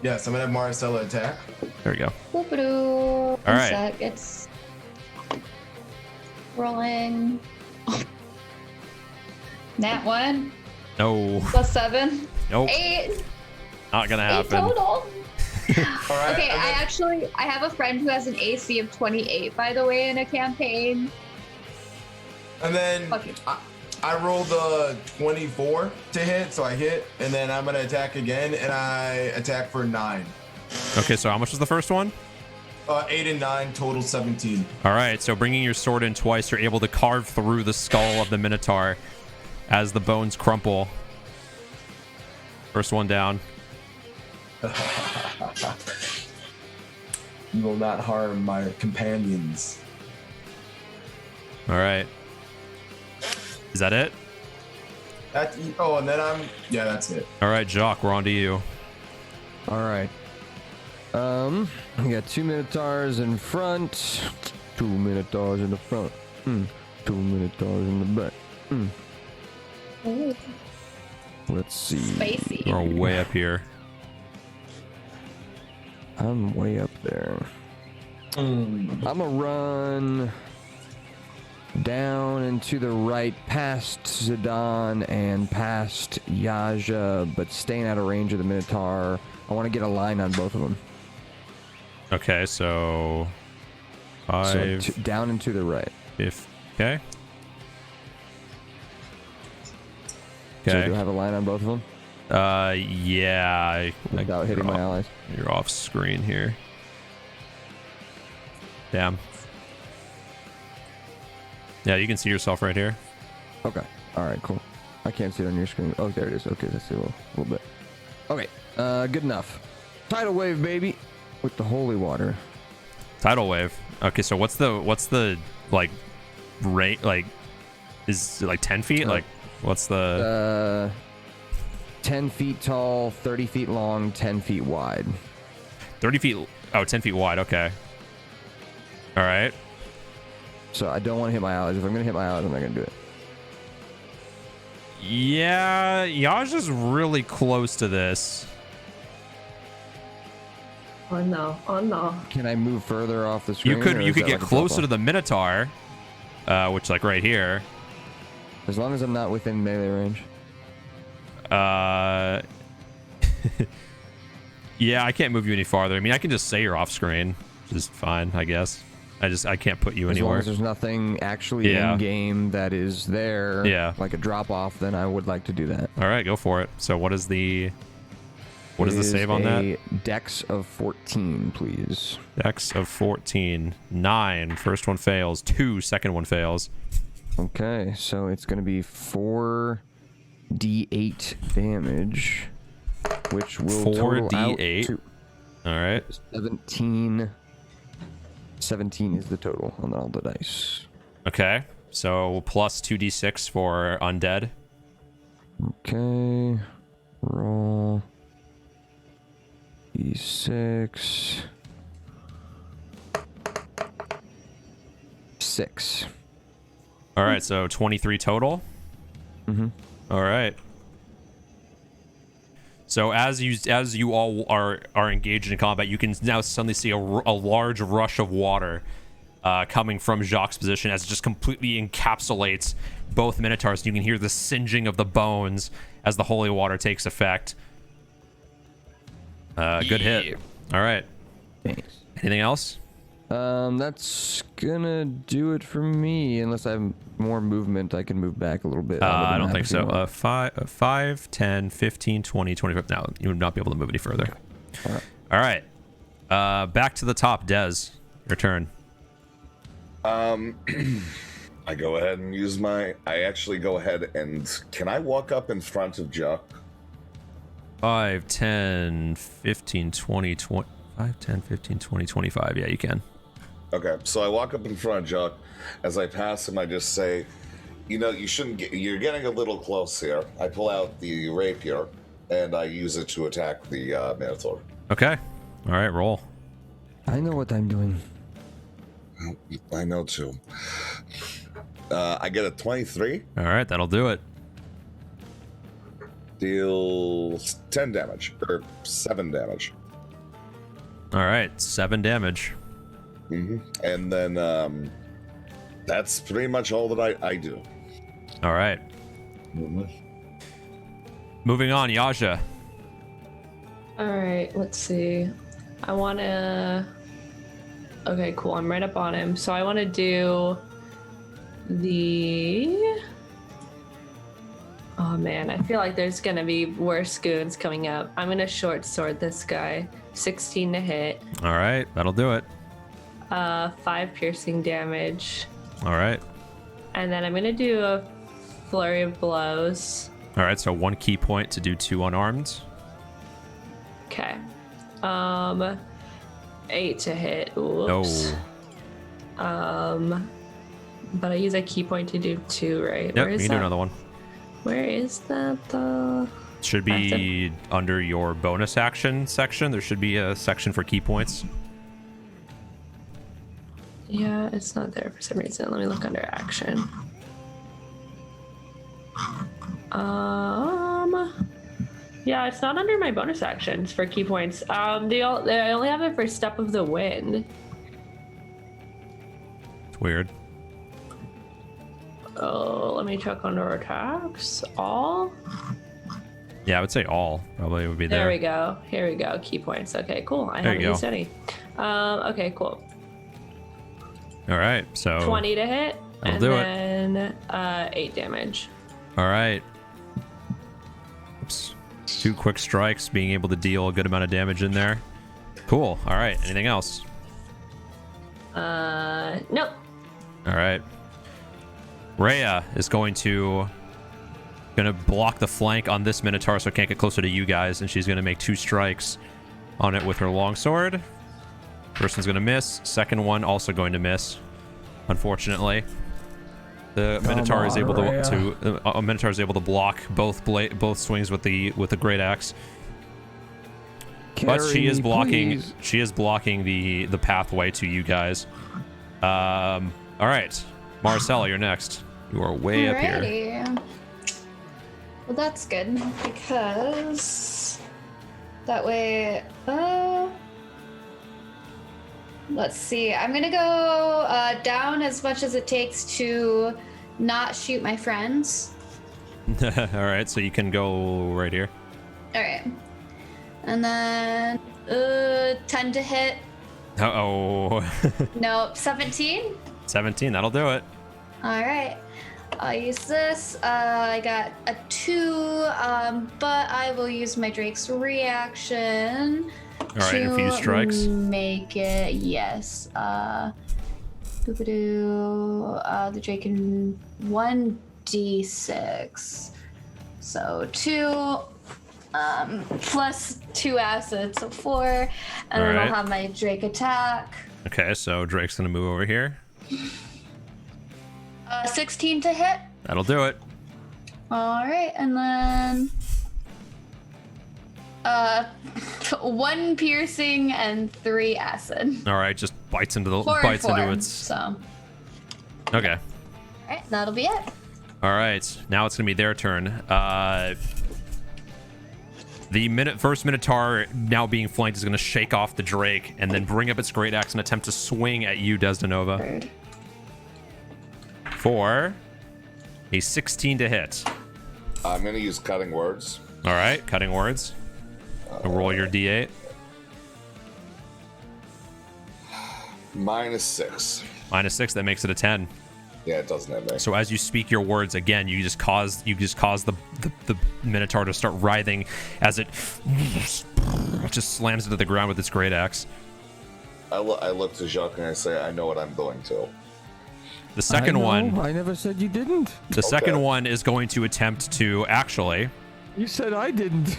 Yes, I'm gonna have Maricela attack. There we go. All right. It's rolling. Nat 1. No. +7. Nope. 8. Not gonna 8 happen. total. All right. Okay, I have a friend who has an AC of 28, by the way, in a campaign. And then I rolled a 24 to hit, so I hit, and then I'm gonna attack again, and I attack for 9. Okay, so how much was the first one? 8 and 9, total 17. All right, so bringing your sword in twice, you're able to carve through the skull of the Minotaur as the bones crumple. First one down. You will not harm my companions. All right. Is that it? And then that's it. All right, Jock, we're on to you. All right. We got 2 Minotaurs in front, 2 Minotaurs in the front, 2 Minotaurs in the back. Ooh. Let's see. Spicy. We're way up here. I'm way up there. I'm gonna run down and to the right past Zidane and past Yaja, but staying out of range of the Minotaur. I want to get a line on both of them. Okay, so 5. So down and to the right. Okay. So do I have a line on both of them? Yeah. Without hitting my allies. You're off screen here. Damn. Yeah, you can see yourself right here. Okay. All right, cool. I can't see it on your screen. Oh, there it is. Okay, let's see a little bit. Okay, good enough. Tidal wave, baby, with the holy water. Tidal wave. Okay, so what's the like rate? Like, is it like 10 feet? Like, what's the 10 feet tall, 30 feet long, 10 feet wide. 30 feet. Oh, 10 feet wide. Okay. All right. So I don't want to hit my allies. If I'm going to hit my allies, I'm not going to do it. Yeah, Yaja's really close to this. Oh no. Can I move further off the screen? You could get closer to the Minotaur, which like right here. As long as I'm not within melee range. Yeah, I can't move you any farther. I mean, I can just say you're off screen, which is fine, I guess. I can't put you anywhere. As long as there's nothing actually in game that is there, like a drop off, then I would like to do that. All right, go for it. So what is the save on that? Dex of 14, please. Dex of 14. 9. First one fails. 2. Second one fails. Okay, so it's going to be 4d8 damage, which will total out 4d8. to All right. 17. 17 is the total on all the dice. Okay. So plus 2d6 for undead. Okay. Roll. D6. 6. All right. So 23 total. Mm-hmm. All right. So as you all are engaged in combat, you can now suddenly see a large rush of water coming from Jacques' position as it just completely encapsulates both Minotaurs. You can hear the singeing of the bones as the holy water takes effect. Good hit. All right. Thanks. Anything else? That's gonna do it for me. Unless I have more movement, I can move back a little bit. I don't think so. 5, 10, 15, 20, 25. No, you would not be able to move any further. Okay. All right. Back to the top. Des, your turn. I go ahead and use my. I actually go ahead and. Can I walk up in front of Juck? 5, 10, 15, 20, 5, 10, 15, 20, 25. Yeah, you can. Okay, so I walk up in front of Juck. As I pass him, I just say, "You know, you shouldn't get. You're getting a little close here." I pull out the rapier and I use it to attack the Minotaur. Okay. All right. Roll. I know what I'm doing. I know too. I get a 23. All right. That'll do it. Deals 10 damage or 7 damage. All right. 7 damage. And then that's pretty much all that I do. All right. Moving on, Yaja. All right, let's see. I want to... Okay, cool. I'm right up on him. So I want to do the... Oh, man. I feel like there's going to be worse goons coming up. I'm going to short sword this guy. 16 to hit. All right. That'll do it. 5 piercing damage. All right. And then I'm going to do a flurry of blows. All right. So 1 key point to do 2 unarmed. Okay. 8 to hit. Oops. No. But I use a key point to do 2, right? Yep. You can do another one. Where is that? Should be under your bonus action section. There should be a section for key points. Yeah, it's not there for some reason. Let me look under action. Yeah, it's not under my bonus actions for key points. I only have it for Step of the Wind. It's weird. Oh, let me check under attacks. All? Yeah, I would say all probably would be there. There we go. Here we go. Key points. Okay, cool. I haven't used any. Okay, cool. All right, so 20 to hit. That'll and do it. then 8 damage. All right. Oops. 2 quick strikes, being able to deal a good amount of damage in there. Cool. All right. Anything else? Nope. All right. Rhea is going to block the flank on this Minotaur so it can't get closer to you guys, and she's going to make 2 strikes on it with her longsword. First one's going to miss. Second one also going to miss, unfortunately. The Minotaur is able Minotaur is able to block both swings with the great axe. But she is blocking. Please. She is blocking the pathway to you guys. All right, Maricela, you're next. You are way up here. Alrighty. Well, that's good because that way. Let's see. I'm gonna go down as much as it takes to not shoot my friends. All right, so you can go right here. All right, and then 10 to hit. Uh-oh. Nope. 17. 17, that'll do it. All right. I'll use this. I got a 2, but I will use my Drake's reaction. All right, and a few strikes. Make it, yes. the Drake can 1d6. So 2 plus 2 acid, so 4. And then Alright. I'll have my Drake attack. Okay, so Drake's gonna move over here. 16 to hit. That'll do it. All right, and then 1 piercing and 3 acid. All right, just bites into the 4 and bites 4, into its. So, Okay. all right, that'll be it. All right, now it's gonna be their turn. The first Minotaur, now being flanked, is gonna shake off the Drake and then bring up its great axe and attempt to swing at you, Desdenova. Third. For a 16 to hit. I'm gonna use cutting words. All right, cutting words. Roll your d8. -6. -6, that makes it a 10. Yeah, it doesn't hit me. So as you speak your words again, you just cause the Minotaur to start writhing as it just slams into the ground with its great axe. I look to Jacques and I say, I know what I'm doing to. The second one, I never said you didn't. the second one is going to attempt to actually. You said I didn't.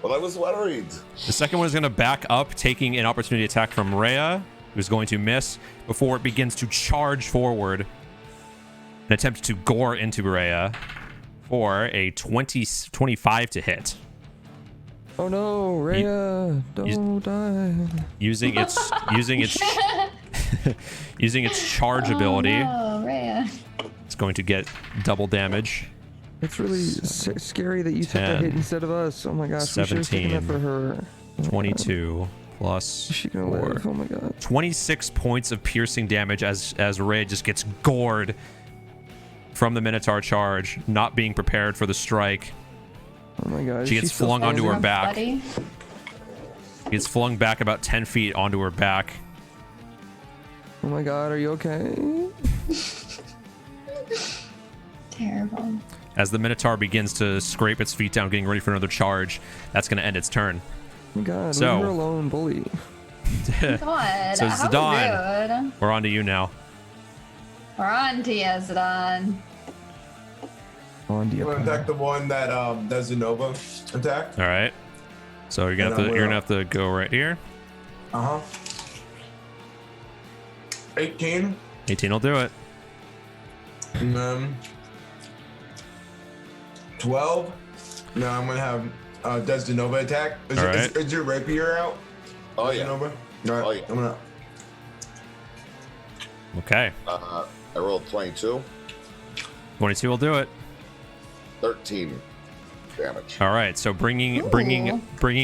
Well, I was worried. The second one is going to back up, taking an opportunity attack from Rhea, who's going to miss before it begins to charge forward and attempt to gore into Rhea for a 25 to hit. Oh no, Rhea, don't die. Using its using its charge ability, Oh, Rhea. it's going to get double damage. It's really scary that you took that 10, hit instead of us. Oh my gosh, we should have taken that 17, for her. 22 plus Is she gonna 4. live? Oh my god. 26 points of piercing damage as Rhea just gets gored from the Minotaur charge, not being prepared for the strike. Oh my god. She is gets still flung onto her standing? back. Buddy. She gets flung back about 10 feet onto her back. Oh my god, are you okay? Terrible. As the Minotaur begins to scrape its feet down, getting ready for another charge, that's going to end its turn. Oh my god, So- leave her alone, bully. God, So it's how Zidane. rude. We're on to you now. We're on to you, Zidane. On to You want to attack the one that Desdenova attacked? All right. So you're gonna have to go right here. Uh huh. 18. 18 will do it. And then 12. Now I'm gonna have Desdenova attack. All right. Is your rapier out? Oh, yeah. Desdenova? All right. Oh, yeah. I'm gonna. Okay. I rolled 22. 22 will do it. 13 damage. All right. So bringing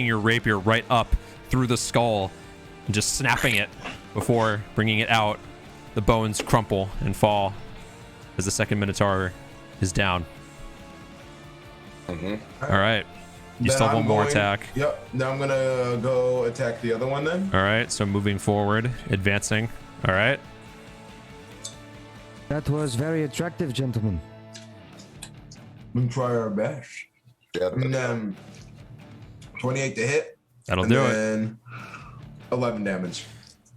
your rapier right up through the skull and just snapping it before bringing it out. The bones crumple and fall as the second Minotaur is down. Mm-hmm. All right. You Then still have I'm one more going- attack. Yep. Now I'm gonna go attack the other one then. All right. So moving forward, advancing. All right. That was very attractive, gentlemen. We can try our best. Yeah, And then 28 to hit. That'll and do it. then 11 damage.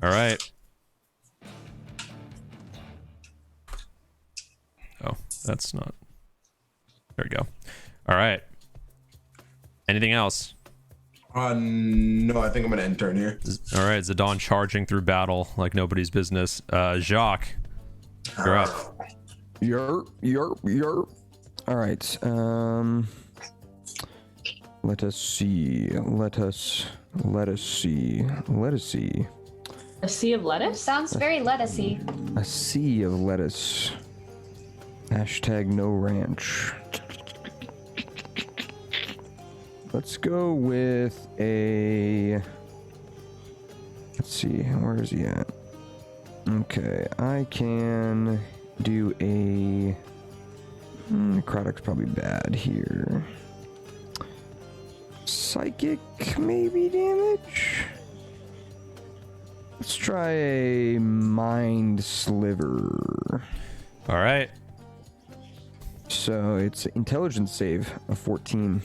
All right. Oh, that's not. There we go. All right. Anything else? No, I think I'm gonna end turn here. All right. Zidane charging through battle like nobody's business. Jacques, you're up. Yerp. All right. Let us see. A sea of lettuce? Sounds very lettucey. A sea of lettuce. Hashtag no ranch. Let's go with a. Let's see. Where is he at? Okay, I can do a. Necrotic's probably bad here. Psychic, maybe damage? Let's try a Mind Sliver. All right. So it's intelligence save of 14.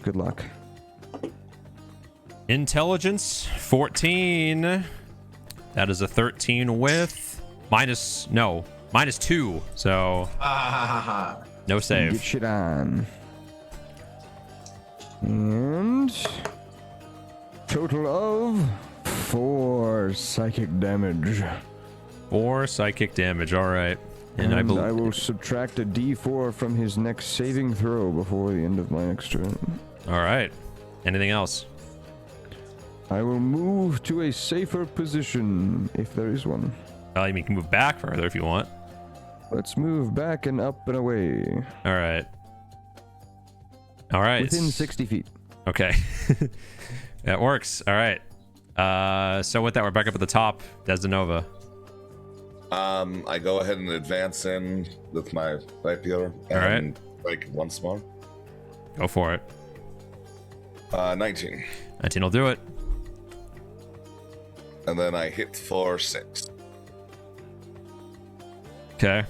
Good luck. Intelligence 14. That is a 13 with minus. No. -2, so no save. Get shit on. And total of 4 psychic damage. 4 psychic damage. All right. And I will subtract a d4 from his next saving throw before the end of my next turn. All right. Anything else? I will move to a safer position, if there is one. Well, you can move back further if you want. Let's move back and up and away. All right. All right. Within 60 feet. Okay. That works. All right. So with that, we're back up at the top. Desdenova. I go ahead and advance in with my rapier and strike once more. Go for it. 19. 19 will do it. And then I hit for 6. Okay.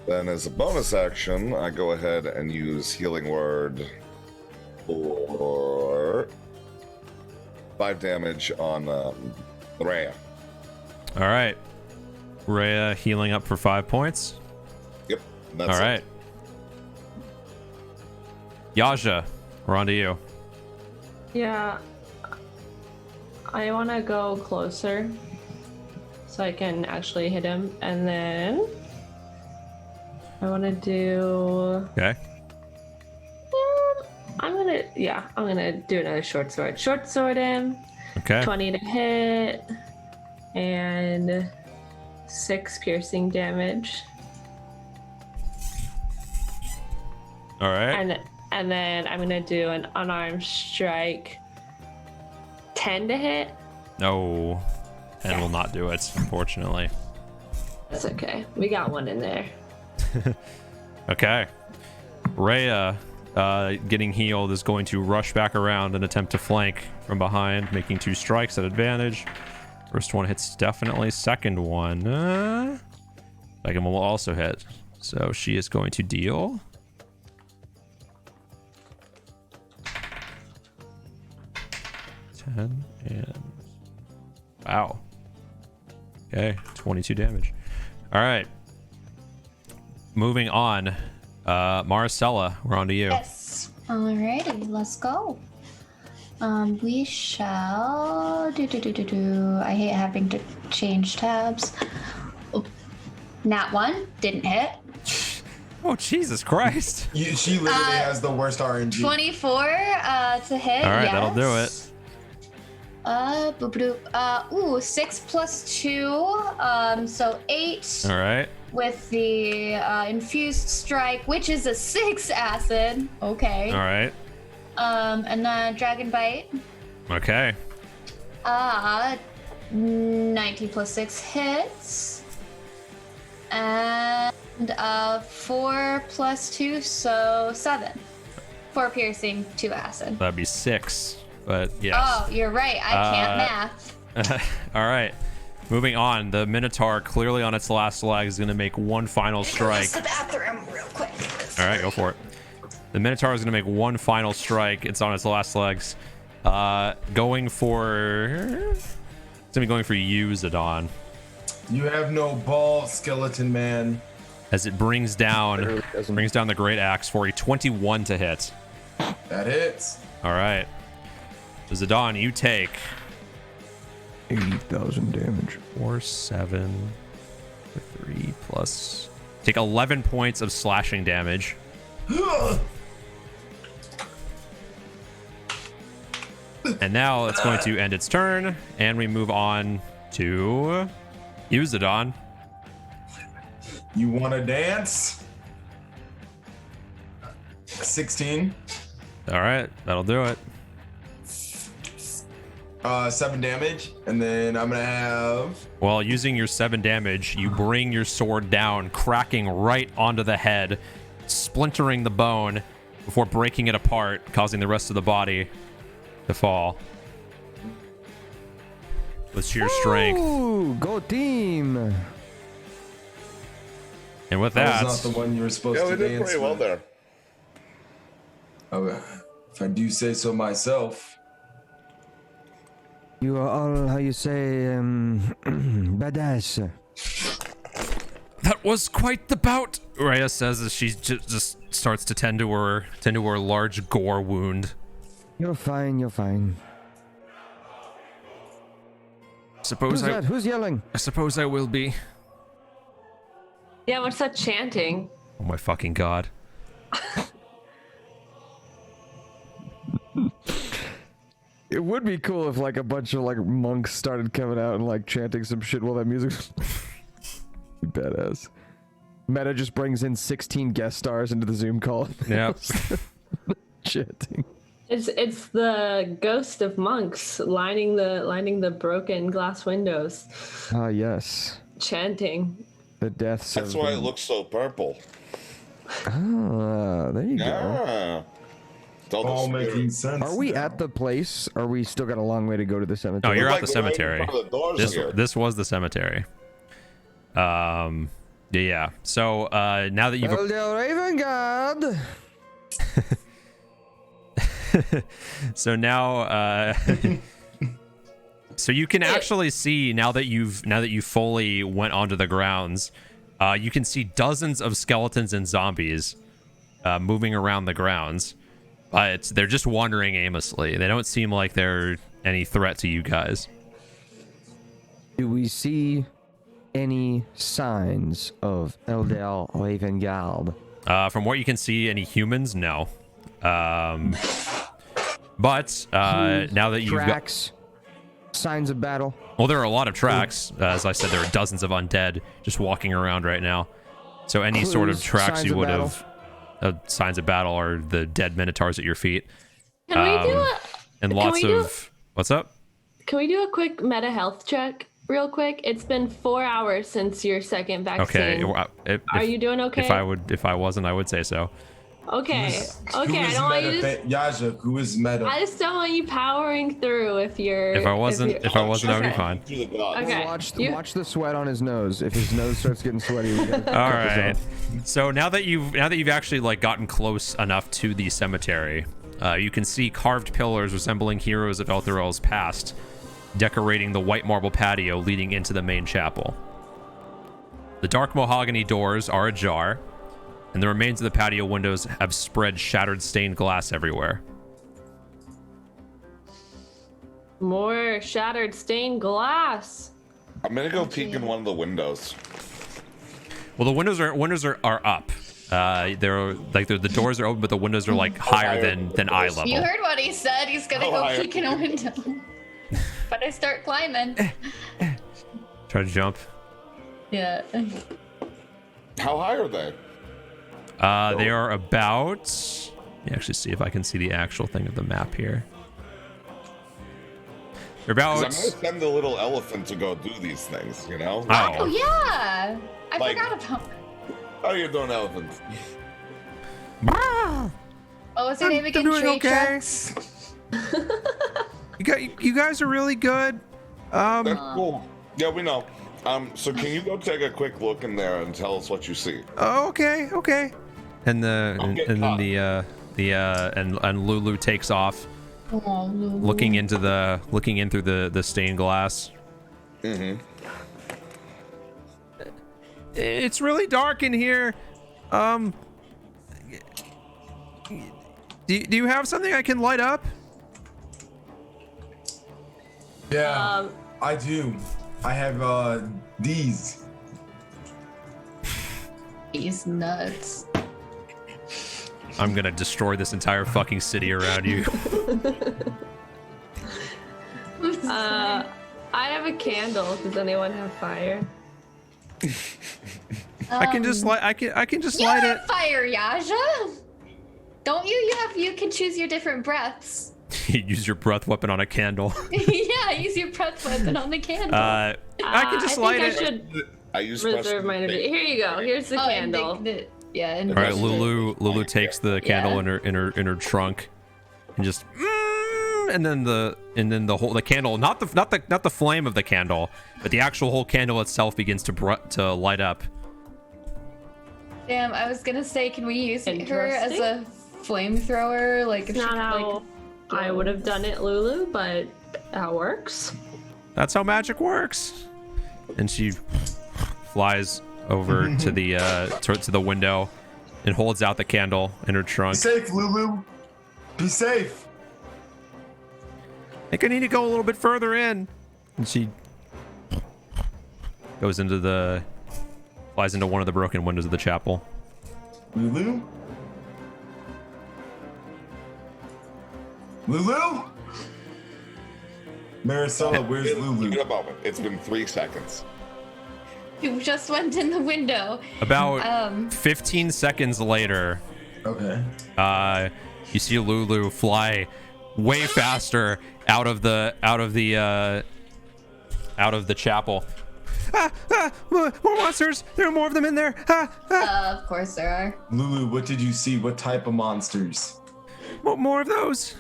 Then as a bonus action, I go ahead and use Healing Word for 5 damage on Rhea. All right. Rhea healing up for 5 points. Yep. That's all right. Yaja, we're on to you. Yeah. I want to go closer so I can actually hit him. And then I want to do... Okay. I'm going to do another short sword. Short sword him. Okay. 20 to hit. And 6 piercing damage. All right. And then I'm going to do an unarmed strike. 10 to hit. No. And will not do it, unfortunately. That's okay. We got one in there. Okay. Rhea, getting healed, is going to rush back around and attempt to flank from behind, making 2 strikes at advantage. First one hits definitely. Second one, second one will also hit. So she is going to deal 10 and wow. Okay, 22 damage. All right. Moving on. Maricela, we're on to you. Yes. Alrighty, let's go. We shall do. I hate having to change tabs. Oh, nat 1 didn't hit. Oh, Jesus Christ. She literally has the worst RNG. 24 to hit. All right, yes. that'll do it. Ooh, 6 plus 2, so 8. All right. With the infused strike, which is a 6 acid. Okay. All right. And then dragon bite. Okay. 19 plus 6 hits. And 4 plus 2, so 7. 4 piercing, 2 acid. That'd be 6, but yes. Oh, you're right. I can't math. All right. Moving on, the Minotaur, clearly on its last leg, is going to make one final strike. Use the bathroom real quick. All right, go for it. The Minotaur is going to make one final strike. It's on its last legs. Going for... It's going to be going for you, Zidane. You have no ball, skeleton man. As it brings down the Great Axe for a 21 to hit. That hits. All right. So Zidane, you take... 80,000 damage. 4, 7, 3 plus... Take 11 points of slashing damage. And now it's going to end its turn, and we move on to Uzadon. You want to dance? 16. All right, that'll do it. 7 damage, and then I'm gonna have... Well, using your 7 damage, you bring your sword down, cracking right onto the head, splintering the bone before breaking it apart, causing the rest of the body to fall. With sheer strength. Ooh, go team! And with That that... was not the one you were supposed Yeah, to we did dance pretty well with. there. Oh, if I do say so myself. You are all, how you say, badass. That was quite the bout, Rhea says as she just starts to tend to her large gore wound. You're fine, you're fine. Suppose Who's that? Who's yelling? I suppose I will be. Yeah, what's that chanting? Oh my fucking god. It would be cool if like a bunch of like monks started coming out and like chanting some shit while that music. Badass. Meta just brings in 16 guest stars into the Zoom call. Yep. Chanting. It's the ghost of monks lining the broken glass windows. Ah, yes. Chanting. The deaths. That's why it looks so purple. Ah, there you go. Yeah. All making sense. Are we now. at the place? Or we still got a long way to go to the cemetery? No, you're Like at the we're right in cemetery. front of the doors This was the cemetery. Yeah. So now that you've Raven God. so now so you can actually see now that you fully went onto the grounds, you can see dozens of skeletons and zombies moving around the grounds. They're just wandering aimlessly. They don't seem like they're any threat to you guys. Do we see any signs of Elder Raven God? From what you can see, any humans? No. But now that you've got... Tracks? Signs of battle? Well, there are a lot of tracks. As I said, there are dozens of undead just walking around right now. So any sort of Clues, tracks signs you of would battle. have... signs of battle are the dead minotaurs at your feet. Can we do a And can lots we do- of... What's up? Can we do a quick meta health check real quick? It's been 4 hours since your second vaccine. Okay. Are you doing okay? If I wasn't, I would say so. Okay. Who Okay. I is don't want you to. Yaja, who is meta? I just don't want you powering through if you're. If I wasn't, I would be Okay. fine. To the gods. Okay. Watch the sweat on his nose. If his nose starts getting sweaty, we gotta All cut this right. off. So now that you've actually like gotten close enough to the cemetery, you can see carved pillars resembling heroes of Eltharel's past, decorating the white marble patio leading into the main chapel. The dark mahogany doors are ajar, and the remains of the patio windows have spread shattered stained glass everywhere. More shattered stained glass. I'm gonna go peek in one of the windows. Well, the windows are up. They're like the doors are open, but the windows are like higher than eye level. You heard what he said. He's gonna Oh, go I- peek in a window. But I start climbing. Try to jump. Yeah. How high are they? They are about. Let me actually see if I can see the actual thing of the map here. They're 'Cause about. I'm gonna send the little elephant to go do these things, you know? Oh Oh, yeah. I Like- forgot about. How you doing, elephant? Oh, is your name again? doing Tree okay. Trucks? you guys are really good. That's cool. Yeah, we know. So can you go take a quick look in there and tell us what you see? Oh, okay. And Don't get then caught. and Lulu takes off, Oh, Lulu. looking in through the stained glass. Mm-hmm. It's really dark in here. Do you have something I can light up? Yeah, I do. I have these. He's nuts. I'm gonna destroy this entire fucking city around you. I have a candle. Does anyone have fire? I can just light. I can just You light have it. fire, Yaja. Don't you? You can choose your different breaths. Use your breath weapon on a candle. Yeah, use your breath weapon on the candle. I can just light I think it. I should I use reserve my energy. Here you go. Here's the and candle. yeah. And All right, Lulu takes the candle in her trunk, and just and then the candle, not the flame of the candle, but the actual whole candle itself begins to light up. Damn, I was gonna say, can we use her as Interesting. a flamethrower? Like, if It's not she, how I would have done it, Lulu, but that works. That's how magic works. And she flies over to the window and holds out the candle in her trunk. Be safe, Lulu. Be safe. I think I need to go a little bit further in. And she flies into one of the broken windows of the chapel. Lulu? Lulu? Maricela, where's Lulu? Give it a moment. It's been 3 seconds. You just went in the window. About 15 seconds later, Okay. you see Lulu fly way faster out of the chapel. More monsters! There are more of them in there. Of course there are. Lulu, what did you see? What type of monsters? More of those.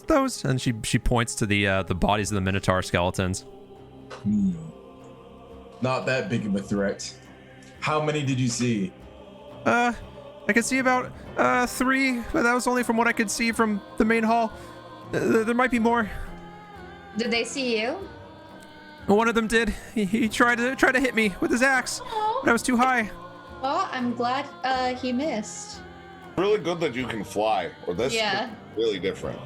Those. And she points to the bodies of the Minotaur skeletons. Not that big of a threat. How many did you see? I could see about 3, but that was only from what I could see from the main hall. There might be more. Did they see you? One of them did. He tried to hit me with his axe, but I was too high. Well, I'm glad he missed. Really good that you can fly. Or this is really different.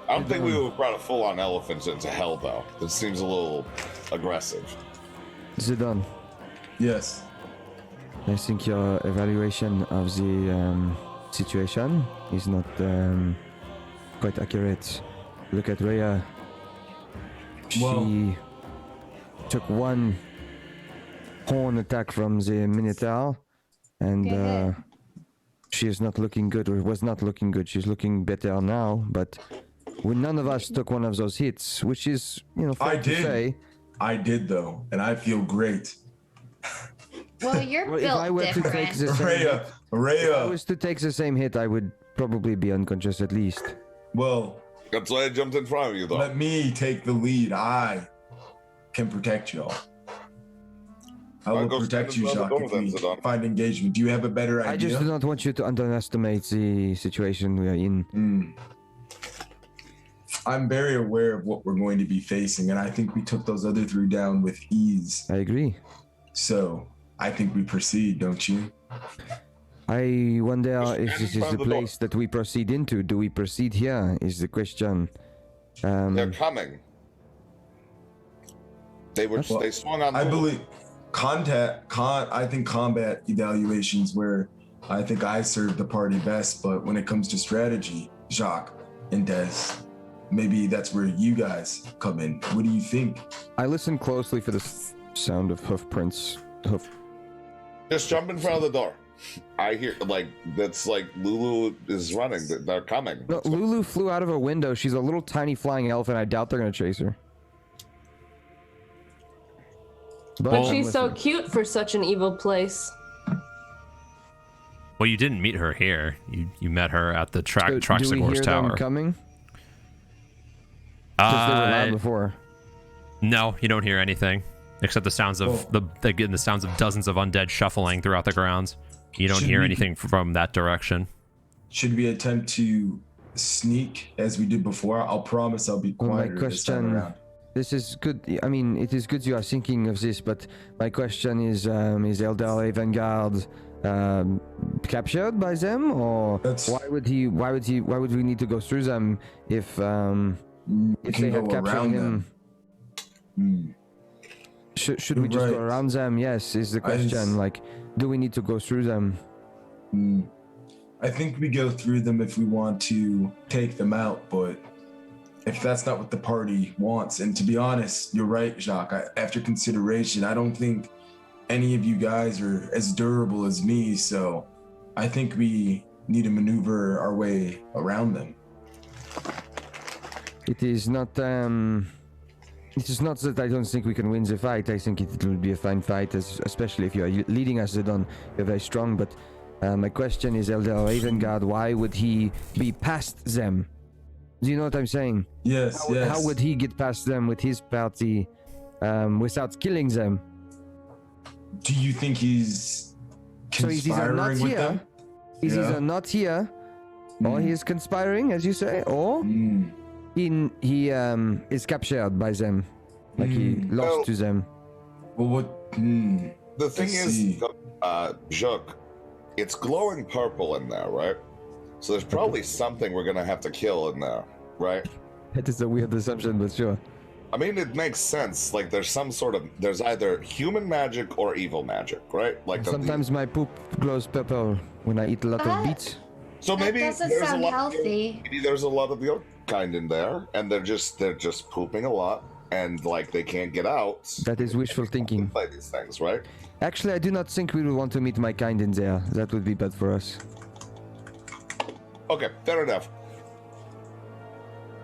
I don't think we would have brought a full-on elephant into hell, though. This seems a little aggressive. Zidane, Yes. I think your evaluation of the situation is not quite accurate. Look at Rhea. She took one horn attack from the Minotaur, and she is not looking good, or was not looking good. She's looking better now, but none of us took one of those hits, which is, fair to say. I did, though, and I feel great. Well, you're Well, if built I were to different. take the same Rhea, If I was to take the same hit, I would probably be unconscious at least. well, That's why I jumped in front of you, though. let me take the lead. I can protect y'all. I will go protect you, stand in Jacques, front of them, if we Zidane. find engagement. Do you have a better idea? I just do not want you to underestimate the situation we are in. I'm very aware of what we're going to be facing, and I think we took those other 3 down with ease. I agree. So I think we proceed, don't you? I wonder Just if stand this in is front the of the door. place that we proceed into. Do we proceed here? Is the question. They're coming. They swung on. I Lulu. believe I think combat evaluations where I think I serve the party best, but when it comes to strategy, Jacques and Des, maybe that's where you guys come in. What do you think? I listen closely for the sound of hoof prints. Just jump in front of the door. I hear that's like Lulu is running. They're coming. No, Lulu flew out of a window. She's a little tiny flying elf, and I doubt they're gonna chase her. But Well, I'm She's so listening. cute for such an evil place. Well, you didn't meet her here. You met her at the So, do we Traxigor's hear tower. them coming? Because they were loud before. No, you don't hear anything except the sounds of the sounds of dozens of undead shuffling throughout the grounds. You don't Should hear we- anything from that direction. Should we attempt to sneak as we did before? I'll promise I'll be Well, my quieter this time question- around. This is good. I mean, it is good you are thinking of this, but my question is Elder Vanguard captured by them, or That's- why would we need to go through them if We they can had go captured around him? them. Should we just go Right. around them? Yes, is the question. Like, do we need to go through them? I think we go through them if we want to take them out, but if that's not what the party wants, and to be honest, you're right, Jacques. After consideration, I don't think any of you guys are as durable as me, so I think we need to maneuver our way around them. It is not. It is not that I don't think we can win the fight. I think it will be a fine fight, especially if you are leading us, Zidane. You're very strong, but my question is, Elder Ravengard, why would he be past them? Do you know what I'm saying? Yes, yes. How would he get past them with his party without killing them? Do you think he's So he's either not conspiring with here, them? he's Yeah. either not here, or he is conspiring, as you say, or he is captured by them, like he lost Well, to them. Well, what? the thing is, Juk, it's glowing purple in there, right? So there's probably something we're gonna have to kill in there, right? That is a weird assumption, but sure. I mean, it makes sense. Like, there's either human magic or evil magic, right? Like Sometimes my poop glows purple when I eat a lot of beets. So maybe that doesn't there's sound a lot healthy. Maybe there's a lot of your kind in there, and they're just pooping a lot, and like they can't get out. That is wishful thinking. By these things, right? Actually, I do not think we would want to meet my kind in there. That would be bad for us. Okay, fair enough.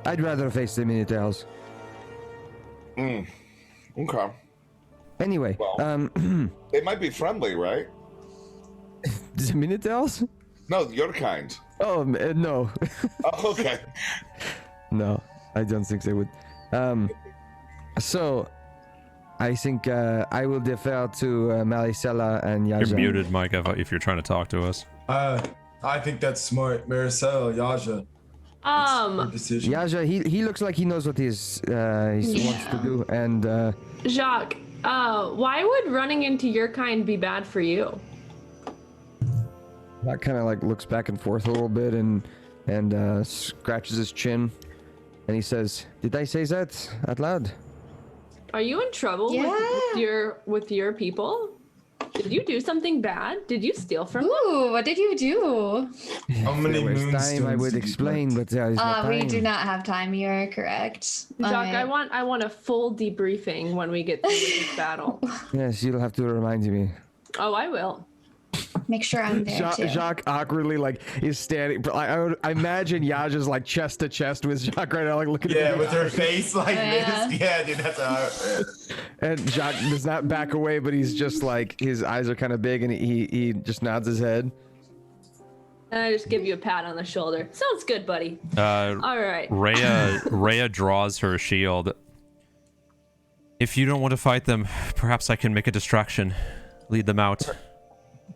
I'd rather face the Minotaurs. Okay. Anyway, Well, they might be friendly, right? the Minotaurs? No, your kind. Oh, no. Oh, okay. No, I don't think they would. So, I think I will defer to Maricela and Yaja. You're muted, Mike, if you're trying to talk to us. I think that's smart. Maricela, Yaja. Decision. Yaja, he looks like he knows what he wants to do, and Jacques, why would running into your kind be bad for you? that kind of like looks back and forth a little bit and scratches his chin, and he says, "Did I say that out loud?" Are you in trouble with your people? Did you do something bad? Did you steal from them? Ooh, what did you do? How many If there was moonstones time, I would did you explain, collect? but there is no time. We do not have time. You are correct. Jacques, I want a full debriefing when we get through this battle. Yes, you'll have to remind me. Oh, I will. Make sure I'm there too. Jacques awkwardly is standing. I imagine Yaja's like chest to chest with Jacques right now, like looking at him. With her face like Yeah. this. Yeah, dude, that's how. And Jacques does not back away, but he's just like, his eyes are kind of big, and he just nods his head. And I just give you a pat on the shoulder. Sounds good, buddy. All right. Rhea draws her shield. If you don't want to fight them, perhaps I can make a distraction. Lead them out.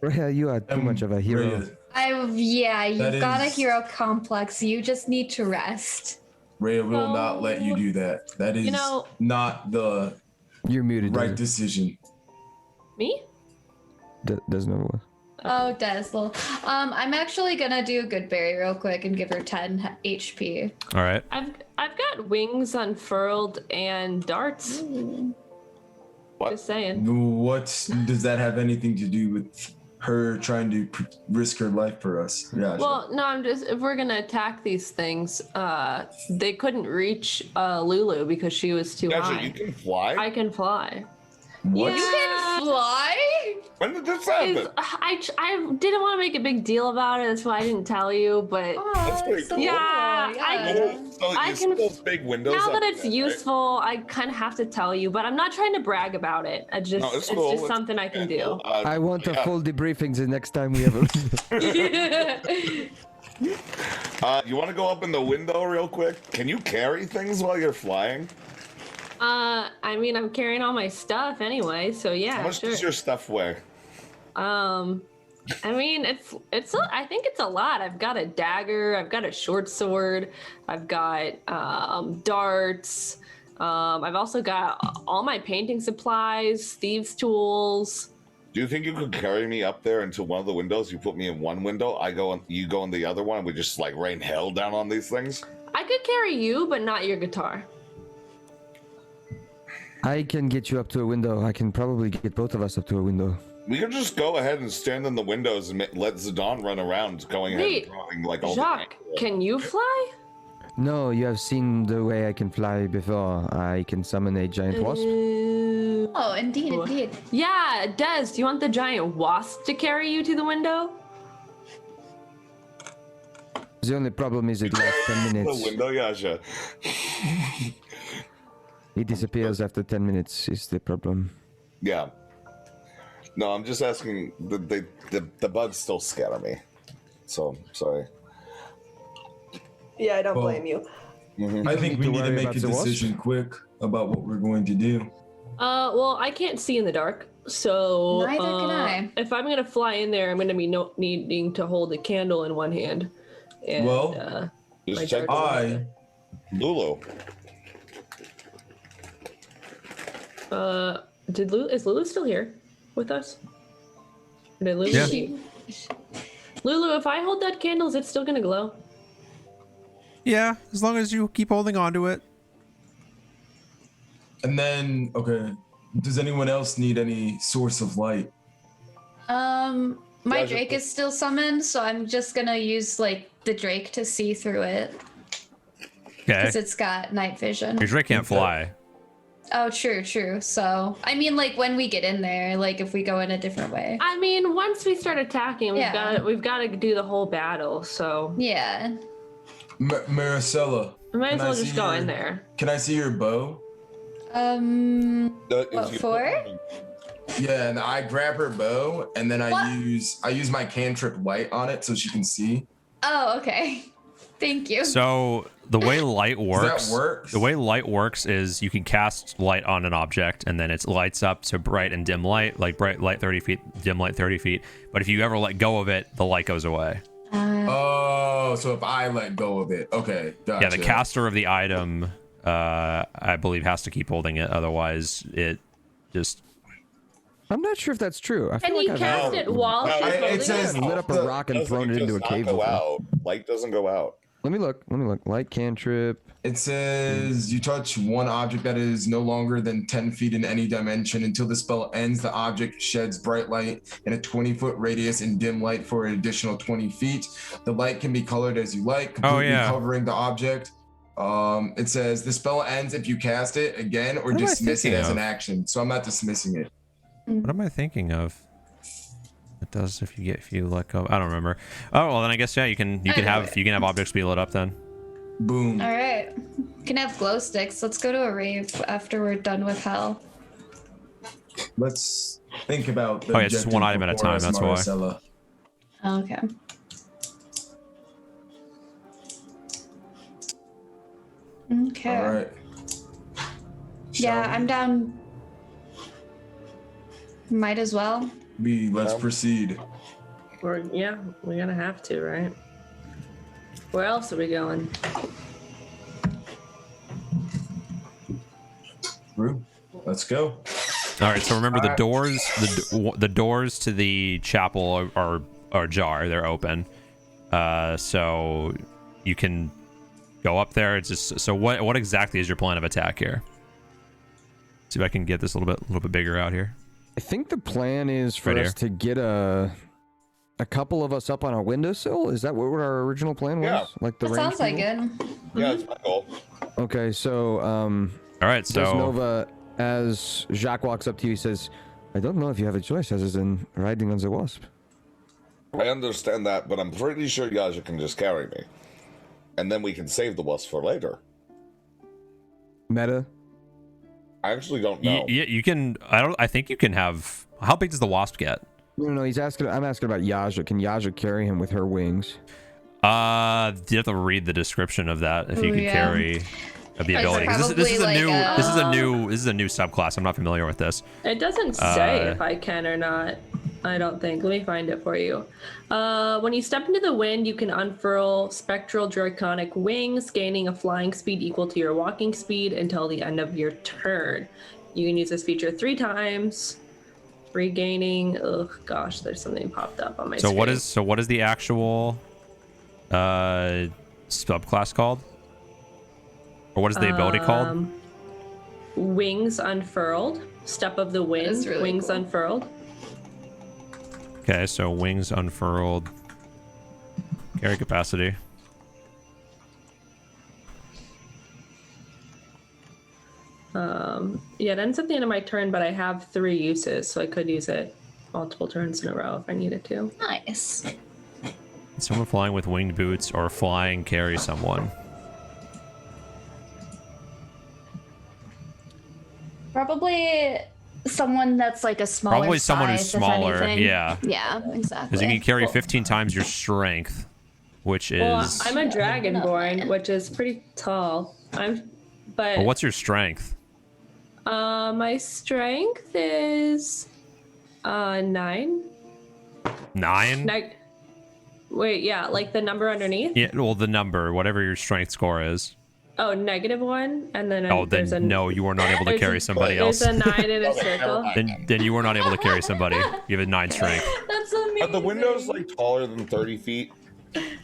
Rhea, you are too much of a hero. Rhea, You've got a is- hero complex. You just need to rest. Rhea will not let you do that. That is not the You're muted. right decision. Me? There's no one. Oh, Dazzle. I'm actually gonna do Goodberry real quick and give her 10 HP. All right. I've got wings unfurled and darts. What? Just saying. What does that have anything to do with her trying to risk her life for us? Yeah. Well, no, I'm just, if we're gonna attack these things, they couldn't reach Lulu because she was too Yaja, high. you can fly? I can fly. What? You can fly? When did this happen? I didn't want to make a big deal about it. That's why I didn't tell you. But That's pretty cool. yeah, So I you can- see those big windows now up that it's there, right? useful, I kind of have to tell you. But I'm not trying to brag about it. No, it's It's cool. just something I can do. I want a yeah. full debriefing the next time we have a... You want to go up in the window real quick? Can you carry things while you're flying? I mean, I'm carrying all my stuff anyway, so yeah, How much sure. does your stuff weigh? I mean, I think it's a lot. I've got a dagger, I've got a short sword, I've got darts. I've also got all my painting supplies, thieves' tools. Do you think you could carry me up there into one of the windows? You put me in one window, you go in the other one, and we just like rain hell down on these things? I could carry you, but not your guitar. I can get you up to a window. I can probably get both of us up to a window. We could just go ahead and stand in the windows and let Zidane run around, going ahead Wait, and drawing like all Jacques, can you fly? No, you have seen the way I can fly before. I can summon a giant wasp. Oh, indeed, indeed. Yeah, Des, do you want the giant wasp to carry you to the window? The only problem is it lasts 10 the minutes. window, Yasha. It disappears after 10 minutes is the problem. Yeah. No, I'm just asking. The bugs still scatter me. So sorry. Yeah, I don't Well, blame you. I think we To need to worry make about a the wasp? decision quick about what we're going to do. Well, I can't see in the dark, so Neither can I. If I'm gonna fly in there, I'm gonna be needing to hold a candle in one hand. And, Well, my Just check. darts- Lulu. is Lulu still here? with us? Or did Lulu Yeah. leave? Lulu, if I hold that candle, is it still gonna glow? Yeah, as long as you keep holding on to it. And then, okay, does anyone else need any source of light? My Drake is still summoned, so I'm just gonna use like the Drake to see through it Okay. because it's got night vision. Your Drake can't fly. Oh, true. So, I mean, like when we get in there, like if we go in a different way. I mean, once we start attacking, Yeah. we've got to do the whole battle. So Yeah. Maricela, we might as can I well see just go your- in there. Can I see your bow? What for? Yeah, and I grab her bow, and then I What? use my cantrip light on it so she can see. Oh, okay. Thank you. So the way light works, works? the way light works is you can cast light on an object and then it lights up to bright and dim light, like bright light 30 feet, dim light 30 feet. But if you ever let go of it, the light goes away. Oh, so if I let go of it, okay, gotcha. Yeah, the caster of the item, I believe, has to keep holding it. Otherwise, it just... I'm not sure if that's true. I feel Can like you I've cast it while she's it holding says- it? lit up a rock and thrown it into a cave Go before. out. Light doesn't go out. Let me look. Light cantrip. It says you touch one object that is no longer than 10 feet in any dimension. Until the spell ends, the object sheds bright light in a 20-foot radius and dim light for an additional 20 feet. The light can be colored as you like, completely covering the object. It says the spell ends if you cast it again or What am I dismiss it thinking as of? an action. So I'm not dismissing it. What am I thinking of? It does if you let go. I don't remember. Oh well, then I guess yeah, you can have objects be lit up then. Boom. All right. Can have glow sticks. Let's go to a rave after we're done with hell. Let's think about the Oh, yeah, it's just one objective item at a before time, us, that's why. Maricela. Okay. Okay. All right. Yeah, Shall I'm down. Might as well. let's proceed. We're gonna have to, right? Where else are we going? Through. Let's go. All right. So remember the doors. The doors to the chapel are ajar. They're open. So you can go up there. It's just so what exactly is your plan of attack here? See if I can get this a little bit bigger out here. I think the plan is for Right us to get a couple of us up on a windowsill. Is that what our original plan was? Yeah. Like the That range sounds like people? it. Yeah, it's my goal. Okay, so All right. So Nova, as Jacques walks up to you, he says, "I don't know if you have a choice other than riding on the wasp." I understand that, but I'm pretty sure Yaja can just carry me. And then we can save the wasp for later. Meta. I actually don't know. you can. I think you can have. How big does the wasp get? No, he's asking. I'm asking about Yaja. Can Yaja carry him with her wings? You have to read the description of that if you Ooh, can yeah. carry the ability. 'Cause This probably is a like new. a- This is a new subclass. I'm not familiar with this. It doesn't say if I can or not. I don't think. Let me find it for you. When you step into the wind, you can unfurl spectral draconic wings, gaining a flying speed equal to your walking speed until the end of your turn. You can use this feature 3 times, regaining. Oh gosh, there's something popped up on my screen. What is the actual subclass called? Or what is the ability called? Wings unfurled. Step of the wind. is really Wings cool. unfurled. Okay, so wings unfurled. Carry capacity. Yeah, it ends at the end of my turn, but I have 3 uses, so I could use it multiple turns in a row if I needed to. Nice. Someone flying with winged boots or flying carry someone. Probably someone that's like a smaller Probably someone who's size, if smaller. anything. Yeah. Yeah, exactly. Because you can carry Well- 15 times your strength, which is. Well, I'm a dragonborn, which is pretty tall. Well, what's your strength? My strength is 9. 9? Wait, yeah, like the number underneath. Yeah, well, the number, whatever your strength score is. Oh, -1, and then there's a no, you are not able to carry somebody else. There's a 9 in a circle. Then you are not able to carry somebody. You have a 9 strength. That's amazing. Are the windows like taller than 30 feet?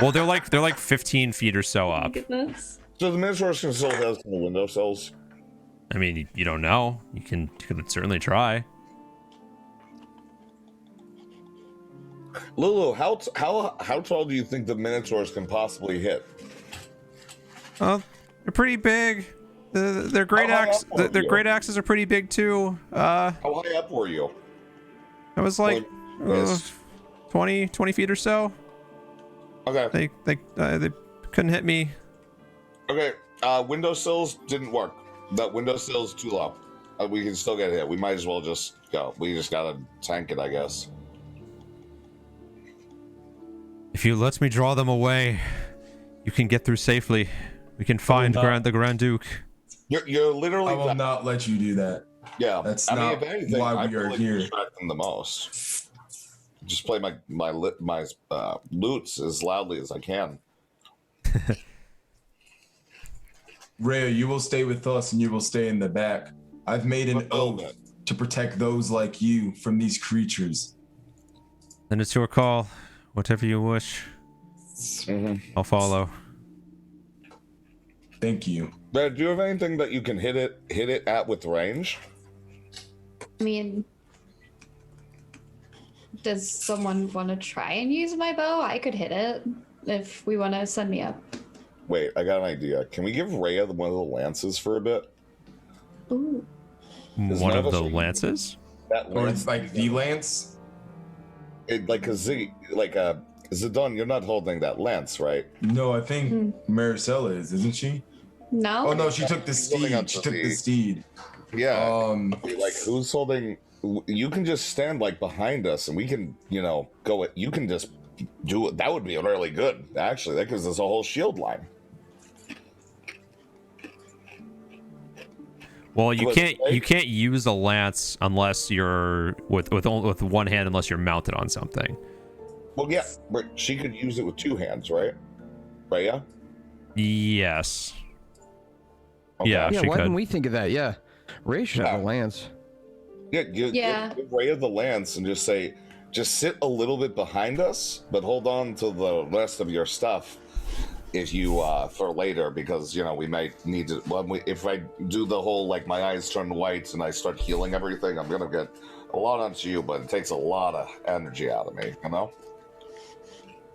Well, they're like 15 feet or so up. Goodness. So the Minotaurs can still have some window sills. I mean, you don't know. You can certainly try. Lulu, how tall do you think the Minotaurs can possibly hit? They're pretty big. Their great great axes are pretty big too. How high up were you? It was like 20 feet or so. Okay. They couldn't hit me. Okay. Windowsills didn't work. That windowsill's too low. We can still get hit. We might as well just go. We just gotta tank it, I guess. If you let me draw them away, you can get through safely. We can find the Grand Duke. You're literally. I will not let you do that. Yeah, That's I not mean, if anything, why I we are really here. distract them the most. Just play my lutes as loudly as I can. Rhea, you will stay with us and you will stay in the back. I've made an oath to protect those like you from these creatures. Then it's your call. Whatever you wish. I'll follow. Thank you. But do you have anything that you can hit it at with range? I mean, does someone want to try and use my bow? I could hit it if we want to send me up. Wait, I got an idea. Can we give Rhea one of the lances for a bit? Ooh. One of the lances? That Or lance, it's like the lance. Zidane, you're not holding that lance, right? No, I think Maricela is, isn't she? No. Oh no, she took the steed. She took the steed. Yeah. Like, who's holding? You can just stand like behind us, and we can, go. You can just do it. That would be really good, actually. That gives us a whole shield line. Well, you can't use a lance unless you're with one hand, unless you're mounted on something. Well, yeah, but she could use it with two hands, right? Right? Yeah. Yes. Okay. Yeah, Yeah, she why could. didn't we think of that? Yeah. Ray should have a lance. Yeah, give Rhea the lance and just say, just sit a little bit behind us, but hold on to the rest of your stuff if you for later, because we might need to. If I do the whole like my eyes turn white and I start healing everything, I'm gonna get a lot onto you, but it takes a lot of energy out of me,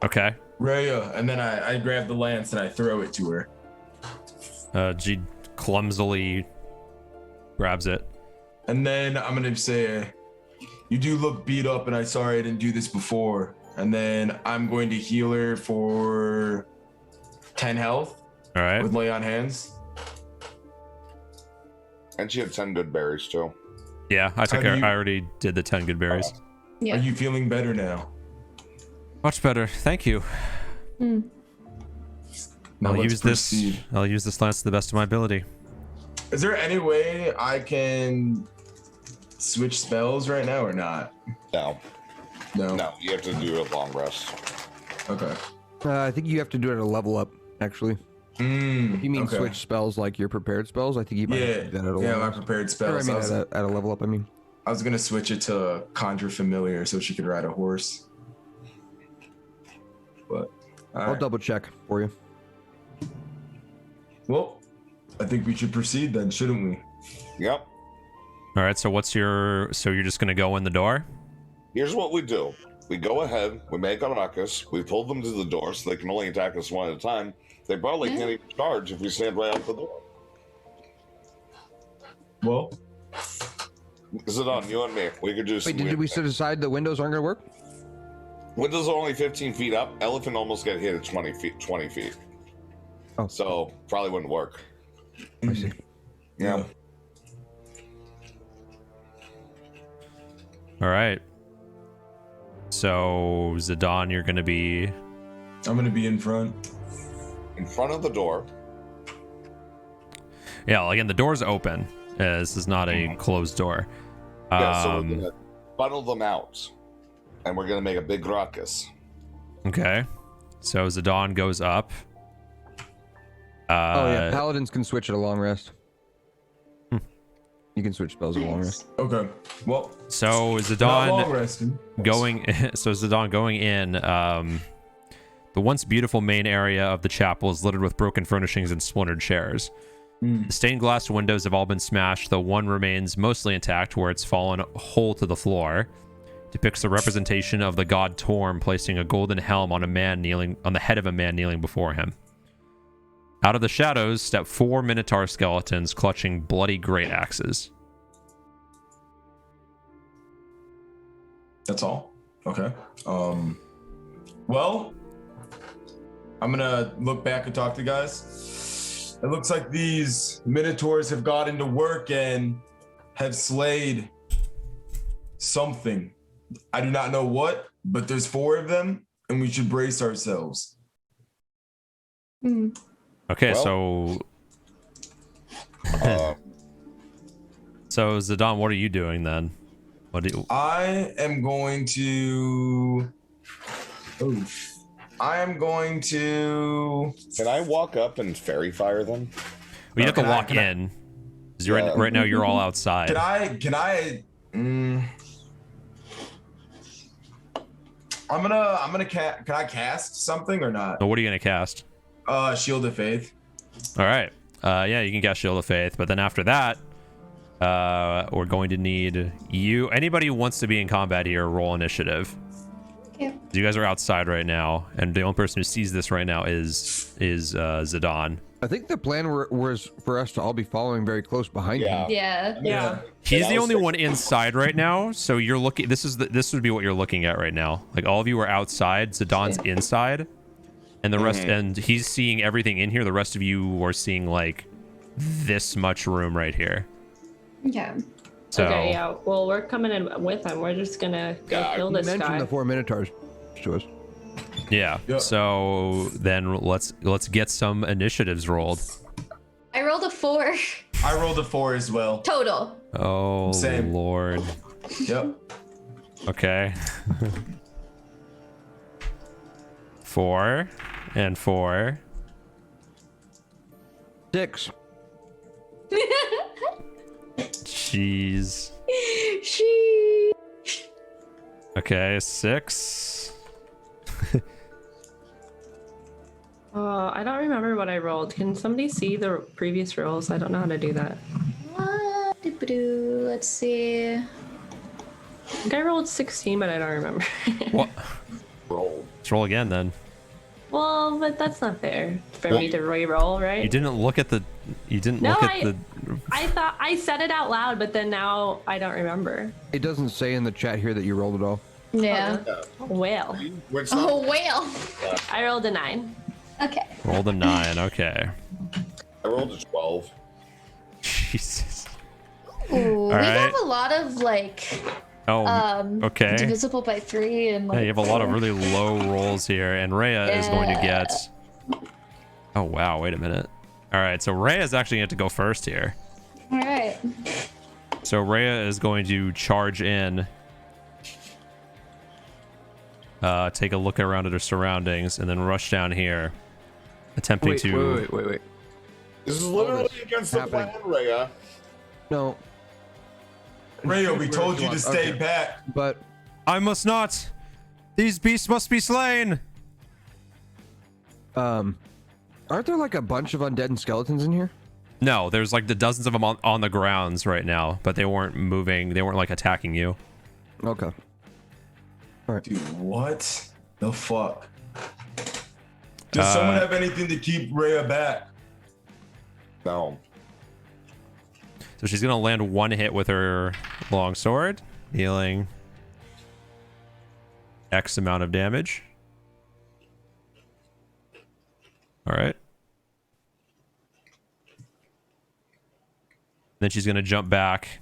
Okay. Rhea, and then I grab the lance and I throw it to her. She clumsily grabs it. And then I'm gonna say, you do look beat up, and I'm sorry I didn't do this before. And then I'm going to heal her for 10 health. All right. With lay on hands. And she had 10 good berries too. Yeah, I already did the 10 good berries. Yeah. Are you feeling better now? Much better, thank you. Now I'll let's use proceed. this lance to the best of my ability. Is there any way I can switch spells right now or not? No, No. you have to do a long rest. Okay. I think you have to do it at a level up, actually. If you mean okay. switch spells like your prepared spells, I think you might have to do that at a level my up. prepared Or, spells. I mean, at a level up, I mean. I was gonna switch it to Conjure Familiar so she could ride a horse. But I'll double check for you. Well, I think we should proceed then, shouldn't we? Yep. All right, so you're just gonna go in the door? Here's what we do. We go ahead, we make a ruckus, we pull them to the door so they can only attack us one at a time. They probably can't even charge if we stand right out the door. Well, Is it on you and me? We could just. Wait, did we set aside the windows aren't going to work? Windows are only 15 feet up. Elephant almost got hit at 20 feet. Oh. So probably wouldn't work. I see. Yeah. All right. So Zidane, you're gonna be. I'm gonna be in front. In front of the door. Yeah, again, the door's open. This is not a closed door. Yeah, so we're gonna funnel them out, and we're gonna make a big ruckus. Okay. So Zidane goes up. Paladins can switch at a long rest. You can switch spells at a long rest. Okay. Well, So not long resting. Zidane going in. The once beautiful main area of the chapel is littered with broken furnishings and splintered chairs. The stained glass windows have all been smashed, though one remains mostly intact where it's fallen whole to the floor. Depicts the representation of the god Torm placing a golden helm on the head of a man kneeling before him. Out of the shadows step 4 Minotaur skeletons clutching bloody great axes. That's all. Okay. Well, I'm gonna look back and talk to you guys. It looks like these Minotaurs have gotten to work and have slayed something. I do not know what, but there's 4 of them, and we should brace ourselves. Okay, Well, so Zidane, what are you doing then? What do you... I am going to. can I walk up and fairy fire them? Well, you have to Can I- walk can I- in. 'Cause right now you're all outside. Can I? Can I cast something or not? So what are you gonna cast? Shield of Faith. All right. Yeah, you can cast Shield of Faith, but then after that, we're going to need you. Anybody who wants to be in combat here, roll initiative. Okay. You guys are outside right now, and the only person who sees this right now is Zidane. I think the plan was for us to all be following very close behind him. Yeah. Yeah. He's the I was only one inside right now, so you're looking. This would be what you're looking at right now. Like all of you are outside. Zidane's inside, and the rest, and he's seeing everything in here. The rest of you are seeing like this much room right here. Okay. So Okay, yeah. Well, we're coming in with him. We're just gonna go kill You this mentioned guy. the 4 Minotaurs to us. yeah. Yep. So then let's get some initiatives rolled. I rolled a 4 I rolled a 4 as well. total. Oh Same. Lord. Yep. Okay. 4 and 4. 6. Jeez. She. Okay, 6. I don't remember what I rolled. Can somebody see the previous rolls? I don't know how to do that. Let's see. I think I rolled 16, but I don't remember. What? Roll. Let's roll again then. Well, but that's not fair for me to re-roll, right? You didn't look at the. You didn't No, look at the. I thought I said it out loud, but then now I don't remember. It doesn't say in the chat here that you rolled it all. Yeah. Well, Which not, Oh, whale. I rolled a 9. Okay. Rolled a 9. Okay. I rolled a 12. Jesus. Ooh, we right. have a lot of like Oh. okay. divisible by 3 and like Yeah, you have a lot of 4. really low rolls here, and Rhea is going to get. Oh wow! Wait a minute. All right, so Rhea is actually going to go first here. All right. So Rhea is going to charge in, take a look around at her surroundings, and then rush down here, attempting to. Wait. This is literally against the plan, Rhea. No, Rayo, we told you to stay back. but I must not. These beasts must be slain. aren't there like a bunch of undead and skeletons in here? No, there's like the dozens of them on the grounds right now, but they weren't moving. They weren't like attacking you. Okay. Dude, what the fuck? Does someone have anything to keep Rhea back? No. So she's gonna land one hit with her long sword, dealing X amount of damage. All right. Then she's gonna jump back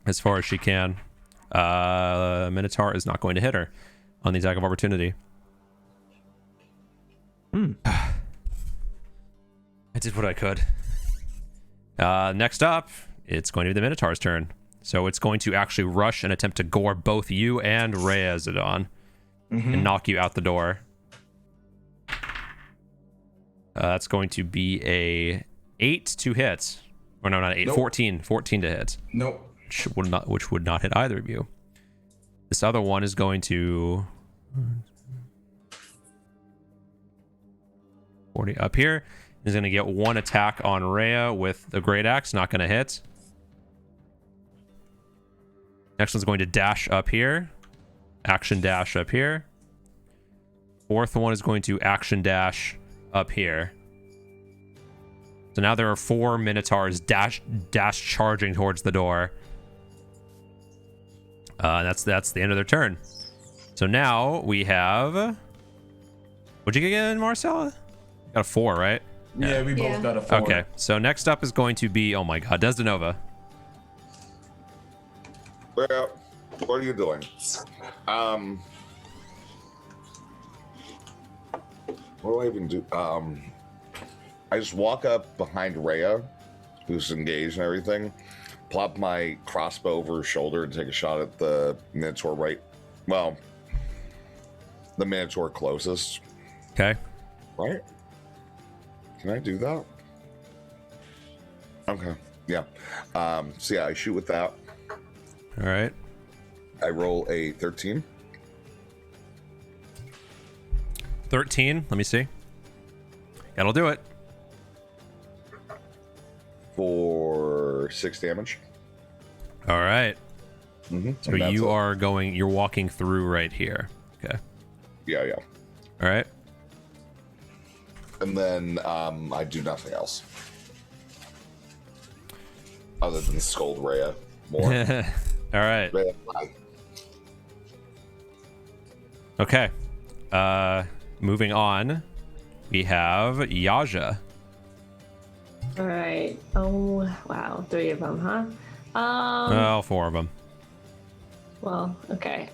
as far as she can. Minotaur is not going to hit her on the attack of opportunity. I did what I could. Next up, it's going to be the Minotaur's turn. So it's going to actually rush and attempt to gore both you and Rhea, Zidane, and knock you out the door. That's going to be a 8 to hit. Or no, not 8. Nope. 14 to hit. Nope. Which would not hit either of you. This other one is going to 40 up here. He's going to get 1 attack on Rhea with the Great Axe. Not going to hit. Next one's going to dash up here. Action dash up here. Fourth one is going to action dash up here. So now there are 4 Minotaurs dash charging towards the door. That's the end of their turn. So now we have... What'd you get again, Maricela? Got a 4, right? Yeah, we both got a 4. Okay, so next up is going to be... Oh my god, Desdenova. Well, what are you doing? What do I even do? I just walk up behind Rhea, who's engaged and everything, plop my crossbow over her shoulder and take a shot at the Minotaur the Minotaur closest. Okay. Right? Can I do that? Okay. Yeah. So yeah, I shoot with that. All right. I roll a 13. 13. Let me see. That'll do it. For 6 damage. All right. Mm-hmm. So you're walking through right here. Okay. Yeah. All right. And then I do nothing else. Other than scold Rhea more. All right. Rhea, bye. Okay. Moving on. We have Yaja. All right. Oh, wow. 3 of them, huh? Oh, 4 of them. Well, okay.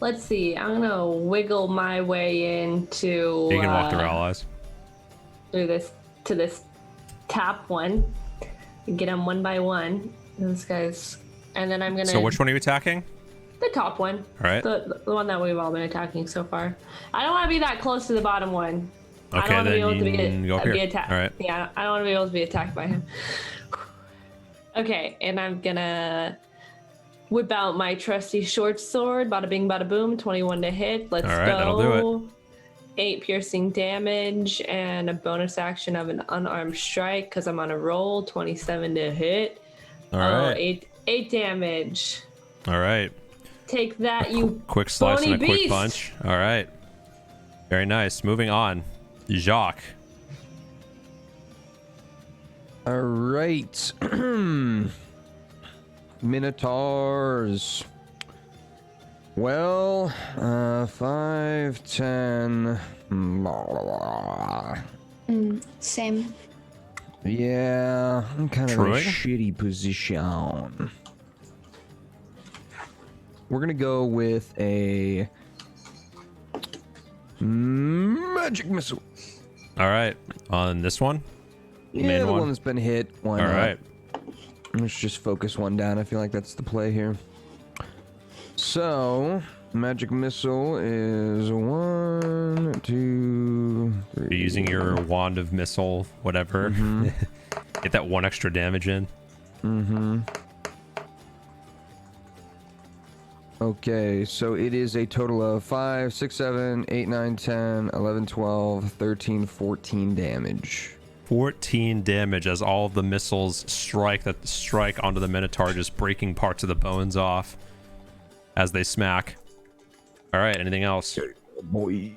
Let's see. I'm gonna wiggle my way into. You can walk through allies. Through this top one. And get them one by one. This guy's, and then I'm gonna. So which one are you attacking? The top one. All right. The one that we've all been attacking so far. I don't want to be that close to the bottom one. Okay, I don't then want to be able to go up here. be attacked. All right. Yeah, I don't want to be able to be attacked by him. Okay, and I'm gonna whip out my trusty short sword. Bada bing, bada boom. 21 to hit. Let's All right, go. that'll do it. 8 piercing damage and a bonus action of an unarmed strike because I'm on a roll. 27 to hit. All right. 8 damage. All right. Take that, you Quick slice bony and a quick beast. punch. All right. Very nice. Moving on. Jacques. All right. Minotaurs. Well, 5, 10. Same. Yeah, I'm kind of in Troy? a shitty position. We're gonna go with a magic missile. All right. On this one? Yeah, Main the one? one that's been hit. Why All not? right. Let's just focus one down. I feel like that's the play here. So, magic missile is 1, 2, 3. You're using your wand of missile, whatever. Get that 1 extra damage in. Okay, so it is a total of 5, 6, 7, 8, 9, 10, 11, 12, 13, 14 damage. 14 damage as all of the missiles strike onto the Minotaur, just breaking parts of the bones off as they smack. All right, anything else? Boy,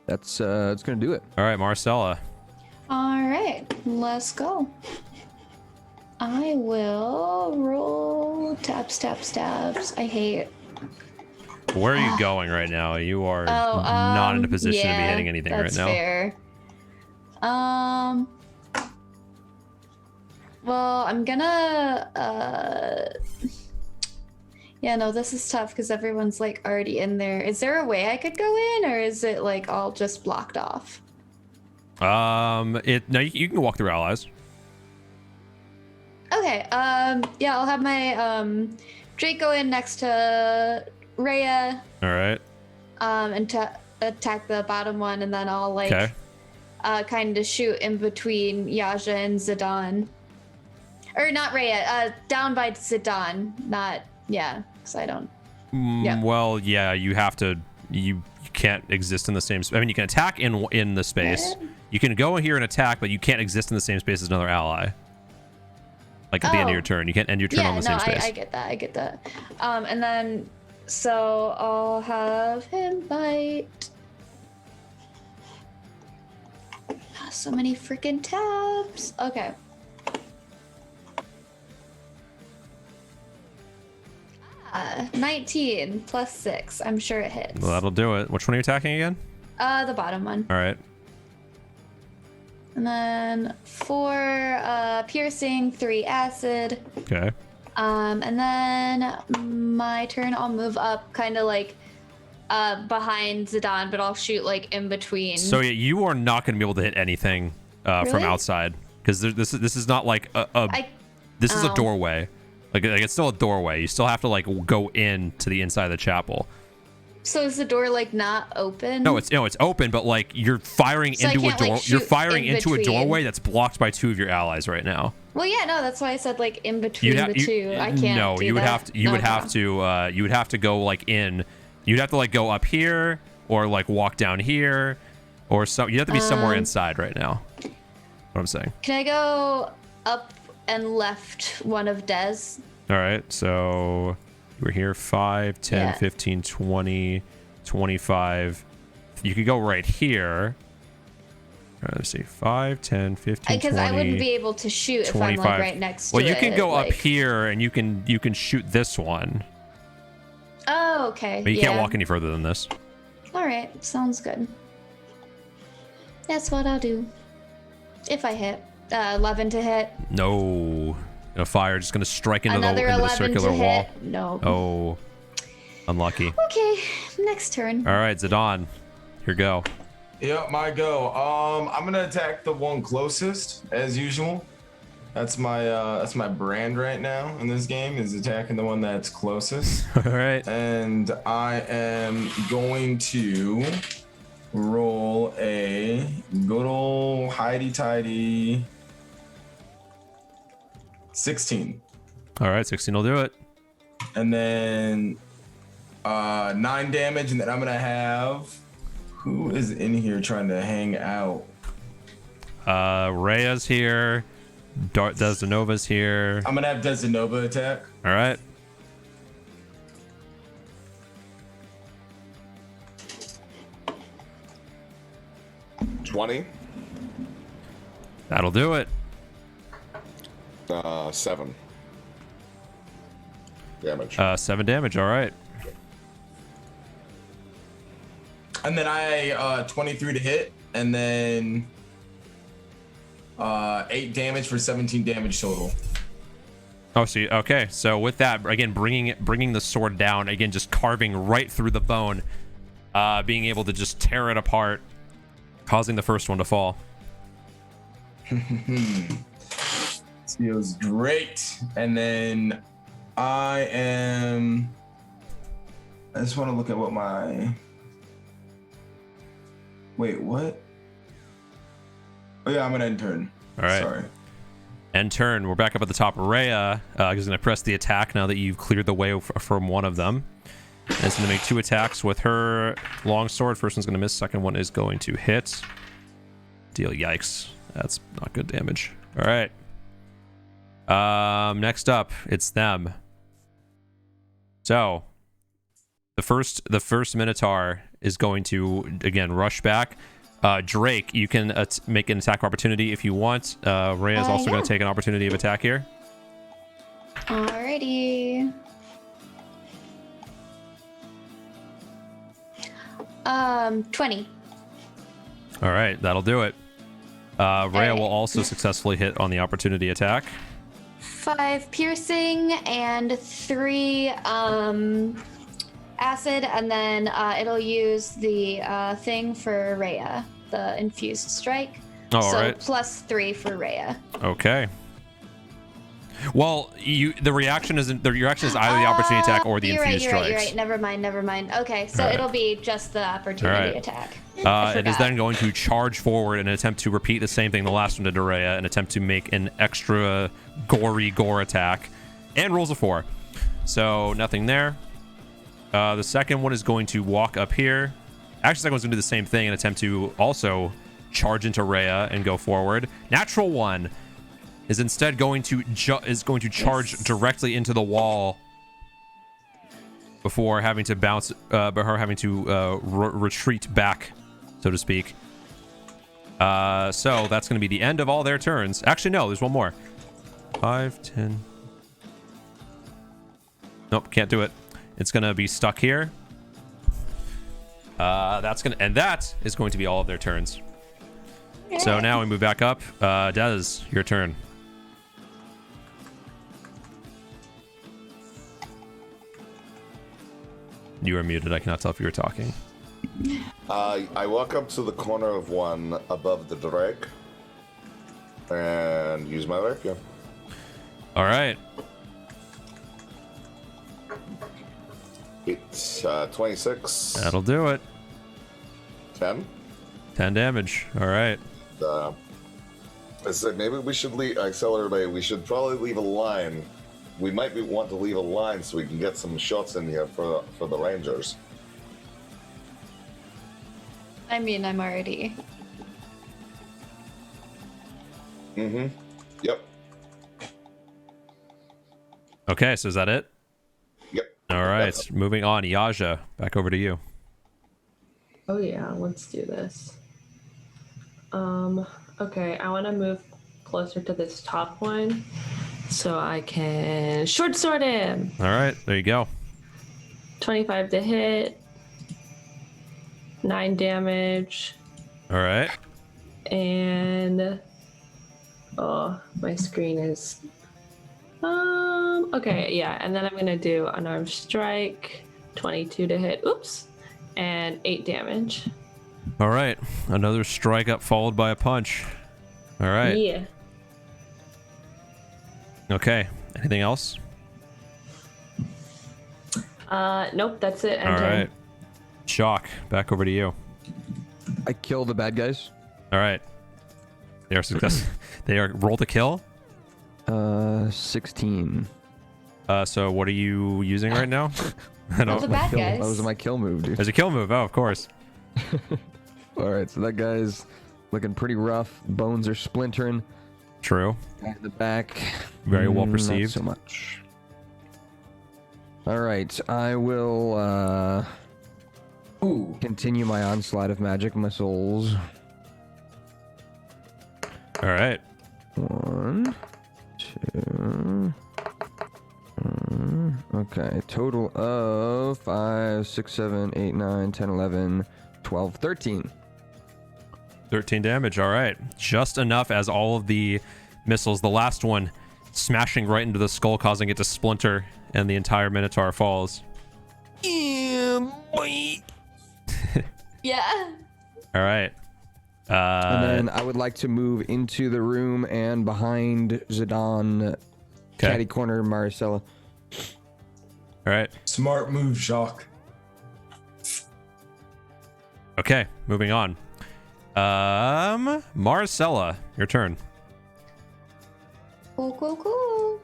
that's gonna do it. All right, Maricela. All right, let's go. I will roll taps. I hate. Where are you going right now? You are not in a position to be yeah, hitting anything right that's now. fair. Well, I'm gonna. Yeah, no, this is tough because everyone's like already in there. Is there a way I could go in, or is it like all just blocked off? No, you can walk through allies. Okay. Yeah, I'll have my Drake go in next to Rhea. All right. And attack the bottom one, and then I'll like. Okay. kind of shoot in between Yaja and Zidane. Or not Rhea, down by Zidane. Not, yeah, because I don't. Yeah. Well, yeah, you have to. You can't exist in the same. I mean, you can attack in the space. You can go in here and attack, but you can't exist in the same space as another ally. Like at the end of your turn, you can't end your turn on the same space. I get that. And then, so I'll have him bite. So many freaking tabs. Okay. 19 plus 6. I'm sure it hits. Well, that'll do it. Which one are you attacking again? The bottom one. All right. And then 4 piercing, 3 acid. Okay. And then my turn, I'll move up, kind of like behind Zidane, but I'll shoot like in between. So yeah, you are not going to be able to hit anything from outside because this is not like this is a doorway. Like it's still a doorway. You still have to like go in to the inside of the chapel. So is the door like not open? No, it's open, but like you're firing into a door. You're firing into a doorway that's blocked by 2 of your allies right now. Well, yeah, no, that's why I said like in between the two. I can't. No, you would have to. You would have to go like in. You'd have to like go up here or like walk down here, or so. You have to be somewhere inside right now. What I'm saying. Can I go up and left one of Dez? All right, so we're here 5, 10, 15, 20, 25. You could go right here. All right, let's see. 5, 10, 15, 20. Because I wouldn't be able to shoot 25. If I'm like right next to it. Well, you can go up here and you can shoot this one. Oh, okay. But you can't walk any further than this. All right, sounds good. That's what I'll do. If I hit. 11 to hit. No. Fire just gonna strike into the circular wall. Hit. No. Oh. Unlucky. Okay, next turn. All right, Zidane. Here go. Yep, my go. I'm gonna attack the one closest as usual. That's my brand right now in this game, is attacking the one that's closest. All right. And I am going to roll a good old hidey-tidy 16. All right, 16 will do it. And then 9 damage, and then I'm gonna have, who is in here trying to hang out? Rhea's here. Desdenova's here. I'm gonna have Desdenova attack. All right. $20. That'll do it. 7 damage. 7 damage. All right. And then I 23 to hit, and then 8 damage for 17 damage total. Oh, see. Okay, so with that, again, bringing the sword down, again, just carving right through the bone, being able to just tear it apart, causing the first one to fall. Feels great. And then I just want to look at what my. Wait, what? Oh yeah, I'm gonna end turn. All right. Sorry. End turn. We're back up at the top. Rhea is going to press the attack now that you've cleared the way from one of them. And it's going to make 2 attacks with her longsword. First one's going to miss. Second one is going to hit. Deal. Yikes. That's not good damage. All right. Next up, it's them. So the first Minotaur is going to again rush back. Drake, you can make an attack opportunity if you want. Rhea is also going to take an opportunity of attack here. Alrighty. 20. All right, that'll do it. Rhea will also successfully hit on the opportunity attack. 5 piercing and 3 acid, and then it'll use the thing for Rhea, the infused strike. All so right. plus 3 for Rhea. Okay. Well, the reaction isn't. The reaction is either the opportunity attack or the infused strikes. You're right. Never mind. Okay, so it'll be just the opportunity attack. It is then going to charge forward and attempt to repeat the same thing the last one did to Rhea and attempt to make an extra gory gore attack, and rolls a 4. So nothing there. The second one is going to walk up here. Actually, the second one's going to do the same thing and attempt to also charge into Rhea and go forward. Natural 1 is instead going to charge directly into the wall before having to bounce, retreat back, so to speak. So that's going to be the end of all their turns. Actually, no, there's one more. 5, 10. Nope, can't do it. It's going to be stuck here. That is going to be all of their turns. So now we move back up. Des, your turn. You are muted. I cannot tell if you were talking. I walk up to the corner of one above the Drake and use my rapier. All right. It's 26. That'll do it. 10. 10 damage. All right. I said maybe we should tell everybody we should probably leave a line. We might want to leave a line so we can get some shots in here for the Rangers. I mean, I'm already. Yep. Okay, so is that it? Yep. All right, moving on. Yaja, back over to you. Oh yeah, let's do this. Okay, I want to move closer to this top one so I can short sword him. All right, there you go. 25 to hit. 9 damage. All right. And oh, my screen is okay, yeah, and then I'm gonna do Unarmed Strike, 22 to hit. Oops. And 8 damage. All right, another strike up followed by a punch. All right. Yeah. Okay, anything else? Nope, that's it. All right. Shock, back over to you. I kill the bad guys. All right. They are success. They are roll to kill. 16. So what are you using right now? The bad guys. That was my kill move, dude. There's a kill move. Oh, of course. All right, so that guy's looking pretty rough. Bones are splintering. True. At the back. Very well perceived. Not so much. All right, I will continue my onslaught of magic missiles. All right. 1, 2. Okay, total of 5, 6, 7, 8, 9, 10, 11, 12, 13. 13 damage. All right. Just enough as all of the missiles, the last one smashing right into the skull, causing it to splinter, and the entire Minotaur falls. Yeah. All right. And then I would like to move into the room and behind Zidane, catty corner Maricela. All right. Smart move, Shock. Okay, moving on. Maricela, your turn. Cool.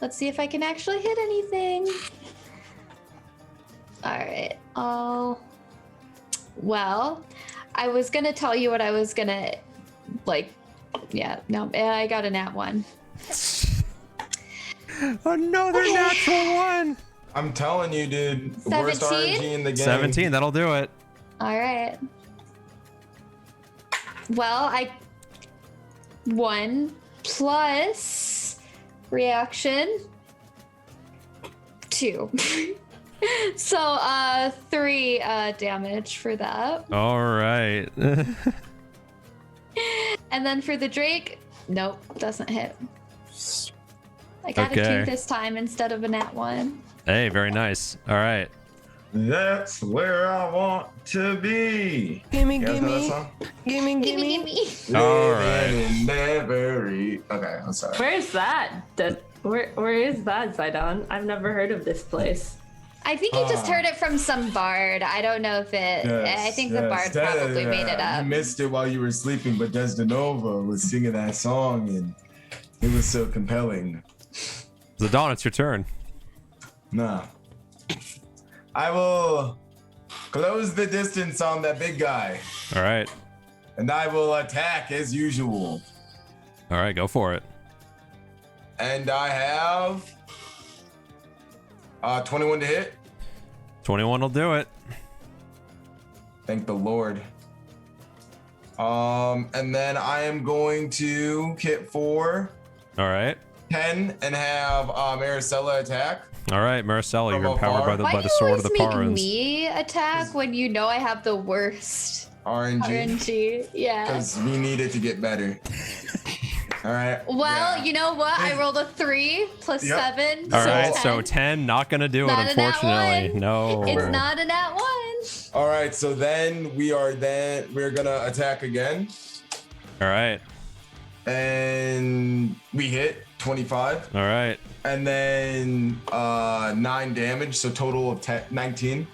Let's see if I can actually hit anything. All right. Oh. Well, I was going to tell you what I was going to, I got a nat 1. Another natural one. I'm telling you, dude. 17? Worst RNG in the game. 17, that'll do it. All right. Well, 1 plus reaction 2. So 3 damage for that. All right. And then for the Drake, nope, doesn't hit. I got a 2 this time instead of a nat 1. Hey, very nice. All right. That's where I want to be. Gimme. All All right. Okay, I'm sorry. Where's that? Where is that, Zidon? I've never heard of this place. I think you just heard it from some bard. I don't know if it. I think the bard probably made it up. You missed it while you were sleeping, but Desdenova was singing that song, and it was so compelling. Zidon, it's your turn. Nah. I will close the distance on that big guy. All right. And I will attack as usual. All right, go for it. And I have 21 to hit. 21 will do it. Thank the Lord. And then I am going to hit for All right. 10 and have Maricela attack. All right, Maricela, you're From empowered afar. by the sword of the Why do you always Parans. make me attack when you know I have the worst RNG. RNG? Yeah. Because we need it to get better. All right. Well, yeah. you know what? I rolled a 3 plus Yep. 7. All so right, 10. so 10, not going to do Not it, a nat unfortunately. one. No. It's not a nat 1. All right. So then we're gonna attack again, All right. and we hit 25, All right. and then 9 damage. So total of 19.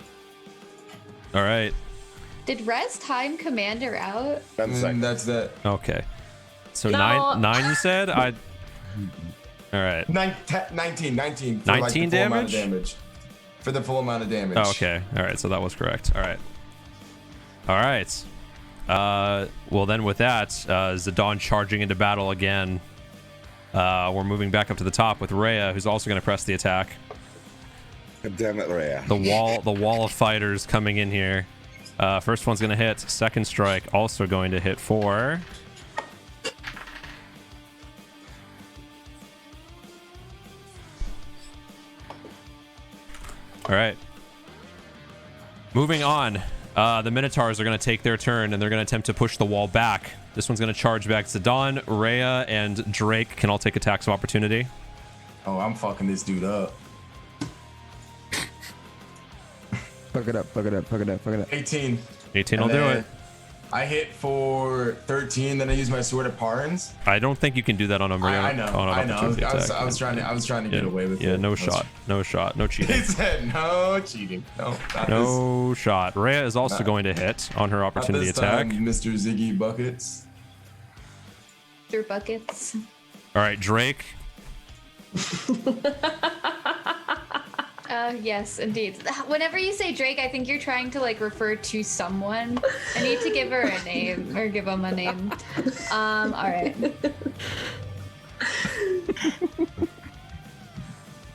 All right. Did Res time Commander out? And that's that. Okay. So No. nine you said? All right. 19. 19 For the full amount of damage? damage. For the full amount of damage. Oh, okay. All right. So that was correct. All right. All right. Well, then with that, Zidon charging into battle again. We're moving back up to the top with Rhea, who's also going to press the attack. God damn it, Rhea. The wall of fighters coming in here. First one's going to hit. Second strike also going to hit for. All right. Moving on. The Minotaurs are going to take their turn, and they're going to attempt to push the wall back. This one's going to charge back. Zidon, Rhea, and Drake can all take attacks of opportunity. Oh, I'm fucking this dude up. Fuck it up, fuck it up, fuck it up, fuck it up. 18. 18 will And do then it. I hit for 13, then I use my sword of Parans. I don't think you can do that on a I know. on an opportunity attack. I was trying to get away with it. Yeah, no I was- shot. No cheating. He said no cheating. No, not No shot. Rhea is also Not- going to hit on her this, opportunity not this attack. time, Mr. Ziggy Buckets. Through buckets. All right, Drake. Yes, indeed. Whenever you say Drake, I think you're trying to like refer to someone. I need to give her a name or give him a name. All right.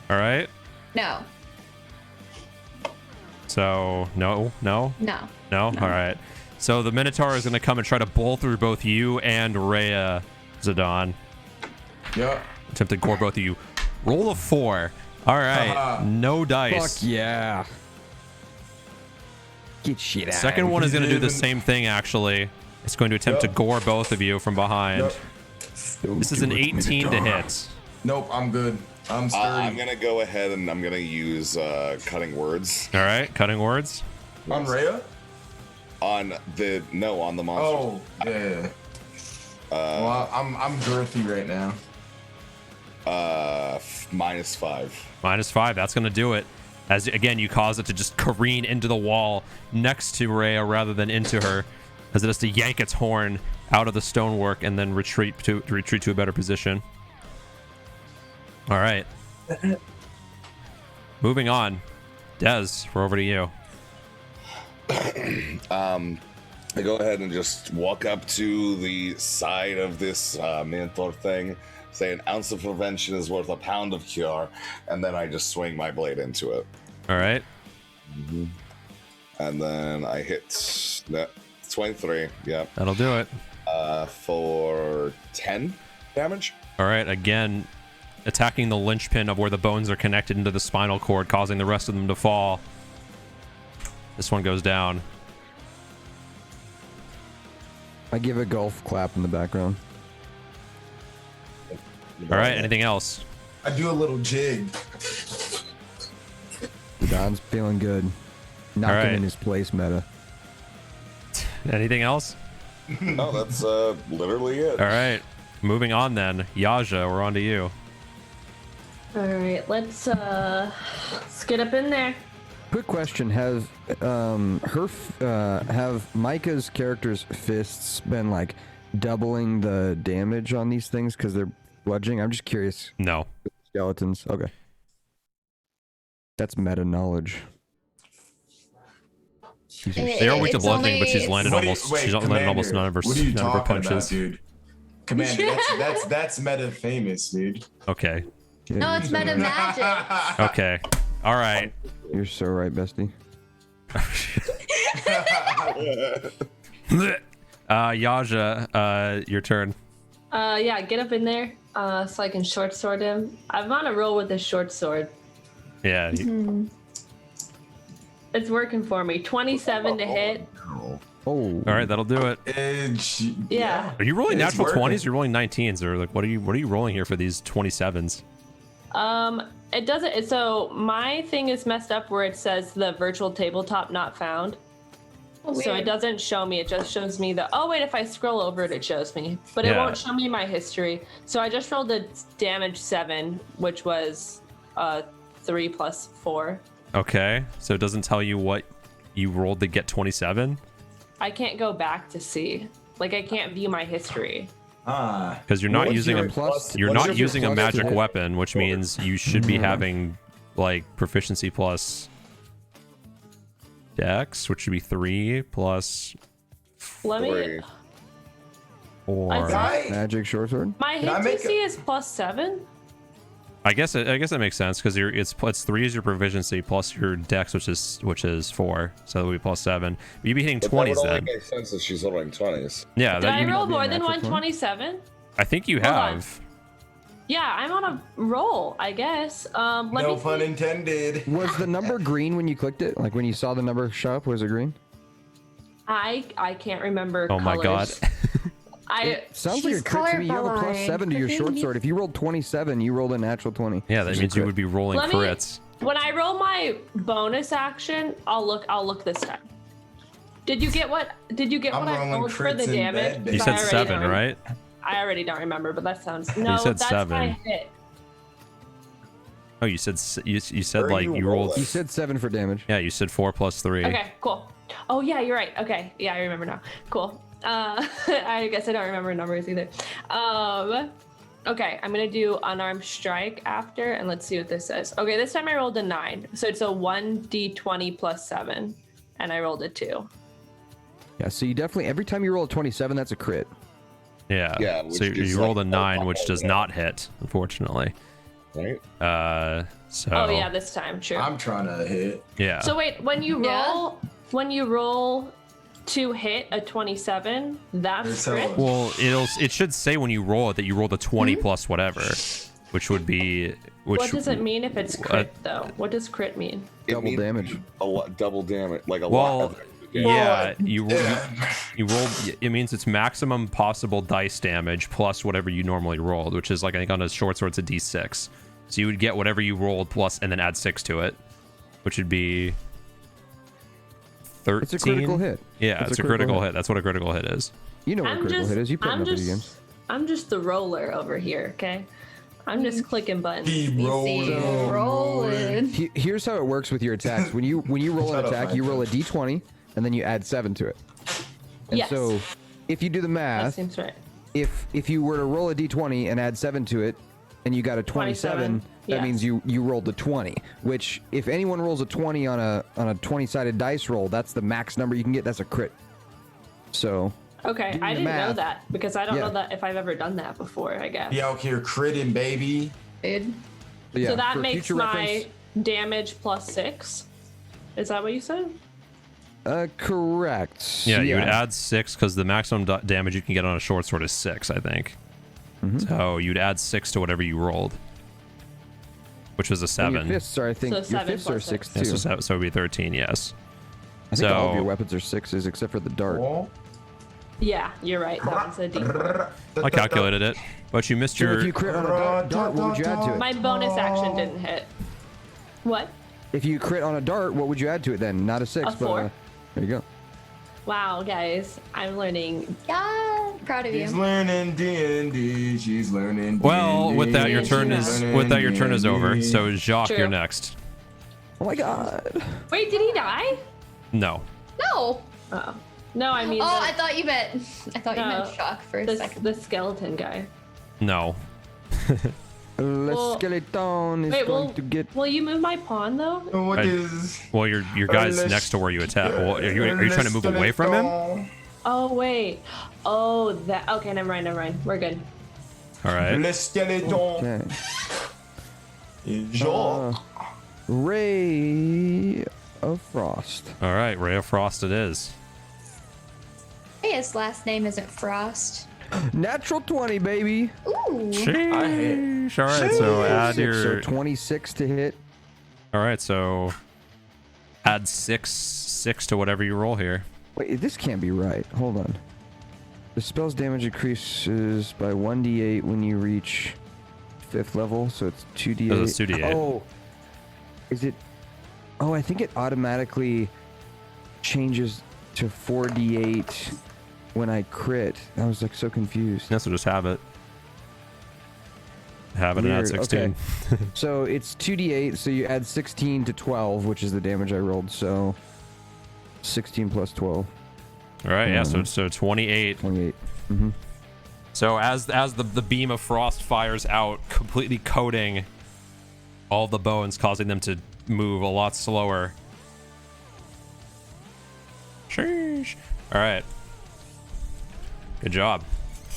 All right. No. So no. No. All right. So the Minotaur is going to come and try to bowl through both you and Rhea, Zidon. Yup. Attempt to gore both of you. Roll a 4. All right. No dice. Fuck yeah. Get shit out. Second one is going to do the same thing, actually. It's going to attempt to gore both of you from behind. Yup. This is an 18 to hit. Nope, I'm good. I'm sturdy. I'm gonna go ahead and I'm gonna use cutting words All right. Cutting words. On Rhea? on the monster. Oh, yeah. Well, I'm girthy right now. -5. -5. That's going to do it. As again, you cause it to just careen into the wall next to Rhea rather than into her, as it has to yank its horn out of the stonework and then retreat to a better position. All right. Moving on. Des, we're over to you. I go ahead and just walk up to the side of this Minotaur thing, say an ounce of prevention is worth a pound of cure, and then I just swing my blade into it. All right. And then I hit 23, yeah, That'll do it. for 10 damage. All right. Again, attacking the linchpin of where the bones are connected into the spinal cord, causing the rest of them to fall. This one goes down. I give a golf clap in the background. All right. Anything else? I do a little jig. Don's feeling good. Knocking right. in his place, meta. Anything else? No, that's literally it. All right. Moving on then. Yaja, we're on to you. All right, let's get up in there. Quick question: have have Micah's character's fists been like doubling the damage on these things because they're bludgeoning? I'm just curious. No. Skeletons. Okay. That's meta knowledge. They are weak to bludgeoning, but she's landed Wait, almost none of her what are you talking punches. about, dude? Commander, that's meta famous, dude. Okay. Yeah, No, it's meta magic. Okay. All right. You're so right, bestie. Yaja, your turn. Yeah, get up in there so I can short sword him. I'm on a roll with this short sword. Yeah. It's working for me. 27 to hit. Oh. All right, that'll do it. Yeah. Are you rolling It's natural working. 20s? Or you're rolling 19s, or like what are you rolling here for these 27s? It doesn't. So my thing is messed up where it says the virtual tabletop not found. Oh, So it weird. doesn't show me. It just shows me the. Oh wait, if I scroll over it, it shows me. But it Yeah. won't show me my history. So I just rolled a damage 7, which was 3 plus 4. Okay, so it doesn't tell you what you rolled to get 27 I can't go back to see. Like I can't view my history. because you're not What's using your a plus- you're what's not your using a plus to magic hit? weapon, which means you should be having like proficiency plus dex, which should be 3 plus Let me. 4. I thought- Magic short sword. My Can I hit make DC is plus 7. I guess that makes sense because it's 3 is your proficiency plus your dex, which is 4, so that would be plus 7. But you'd be hitting But 20s that would only then. make sense if she's rolling 20s. Yeah, Did that I you, roll be a more than natural 127? I think you Hold on. have. Yeah, I'm on a roll, I guess. Let No me pun see. intended. Was the number green when you clicked it? Like when you saw the number show up, was it green? I can't remember. Oh my god. colors. I Sounds like a She's crit to me. You have a plus colorblind. 7 to your The short thing sword. If you rolled 27, you rolled a natural 20. Yeah, that Which is means a you crit. would be rolling Let me- crits. when I roll my bonus action, I'll look this time. Did you get what I'm I rolling rolled for the crits in damage? bed, You baby. I said already 7, don't- right? I already don't remember, but that sounds no. said that's 7. my hit. Oh, you said you said Where are like you you rolled. rolling? You said 7 for damage. Yeah, you said 4 plus 3. Okay, cool. Oh yeah, you're right. Okay, yeah, I remember now. Cool. I guess I don't remember numbers either. Okay, I'm gonna do Unarmed Strike after, and let's see what this says. Okay, this time I rolled a 9, so it's a 1d20 plus 7, and I rolled a 2. Yeah, so you definitely, every time you roll a 27, that's a crit. Yeah. Yeah, So which is you rolled a like 9, which 4 does yeah. not hit, unfortunately. Right? So. Oh yeah, this time, true. I'm trying to hit. Yeah. So wait, when you roll to hit a 27, that's So- crit. Well, it should say when you roll it that you rolled a 20 plus whatever, which would be What does it mean if it's crit though? What does crit mean? It Double means damage. A lot, double damage. Like a Well, lot. yeah, you Yeah. rolled. It means it's maximum possible dice damage plus whatever you normally rolled, which is like I think on a short sword it's a d6. So you would get whatever you rolled plus and then add 6 to it, which would be 13. It's a critical hit. Yeah, it's a critical hit. That's what a critical hit is. You know what a I'm critical just, hit is. You play no video games. I'm just the roller over here, okay? I'm just clicking buttons. He See, rolled. rolling. Here's how it works with your attacks. When you roll Shut an up, attack, you Mike. roll a d20 and then you add 7 to it. And Yes. so if you do the That math, seems right. if you were to roll a d20 and add 7 to it and you got a 27, that yes. means you rolled a 20, which if anyone rolls a 20 on a 20-sided dice roll, that's the max number you can get. That's a crit. So Okay, Doing I the didn't know math. that because I don't Yeah. know that if I've ever done that before, I guess. Be out here critting, baby. Dude. yeah, So that for makes future my reference- damage plus 6. Is that what you said? correct. Yeah, you would add 6 because the maximum damage you can get on a short sword is 6, I think. So you'd add 6 to whatever you rolled, which was a And 7. your fists are, I think, So your 7 fists are plus 6 six. too. Yeah, so it would be 13, yes. I think all of so- your weapons are 6s except for the dart. Oh. Yeah, you're right. That one's a D4. I calculated it, but you missed So your. if you crit on a dart, what would you add to it? My bonus action didn't hit. What? If you crit on a dart, what would you add to it then? Not a 6, A but 4. there you go. Wow, guys, I'm learning. Yeah, proud of you. She's learning D&D. She's learning D&D. Well, with that, your turn is over. So Jacques, True. you're next. Oh my god. Wait, did he die? No. No. Oh. No, I mean. I thought you meant. I thought you meant No, shock for a second. the skeleton guy. No. The skeleton is Wait, going to get. Will you move my pawn though? What is? Well, your guy's next to where you attack. Well, are you trying to move away from him? Oh wait. Oh, that. Okay, never mind. We're good. All right. Le skeleton. Okay. Jean. Ray of Frost. All right. Ray of Frost it is. His last name isn't Frost. Natural 20, baby. Ooh. Sheesh. All right. So add your. 26 to hit. All right. So add six to whatever you roll here. Wait, this can't be right. Hold on. The spell's damage increases by 1d8 when you reach 5th level, so it's 2d8. Oh, it's 2d8. Oh, is it? Oh, I think it automatically changes to 4d8 when I crit. I was like so confused. Yeah, so just have it. Have it and add Weird. 16. Okay. So it's 2d8, so you add 16 to 12, which is the damage I rolled, so 16 plus 12. All right. Yeah. So 28. 28. Mm-hmm. So as the beam of frost fires out, completely coating all the bones, causing them to move a lot slower. Sheesh. All right. Good job.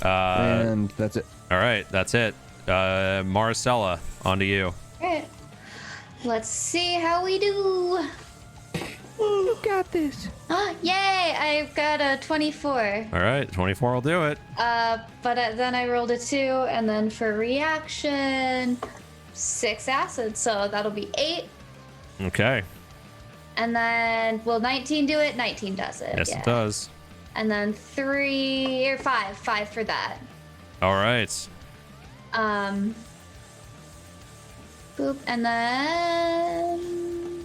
And that's it. All right, that's it. Maricela, on to you. Alright. Let's see how we do. You got this. Yay! I've got a 24. All right, 24 will do it. Then I rolled a 2, and then for reaction, 6 acid, so that'll be 8. Okay. And then, will 19 do it? 19 does it. Yes, yeah. it does. And then 5 for that. All right. Boop, and then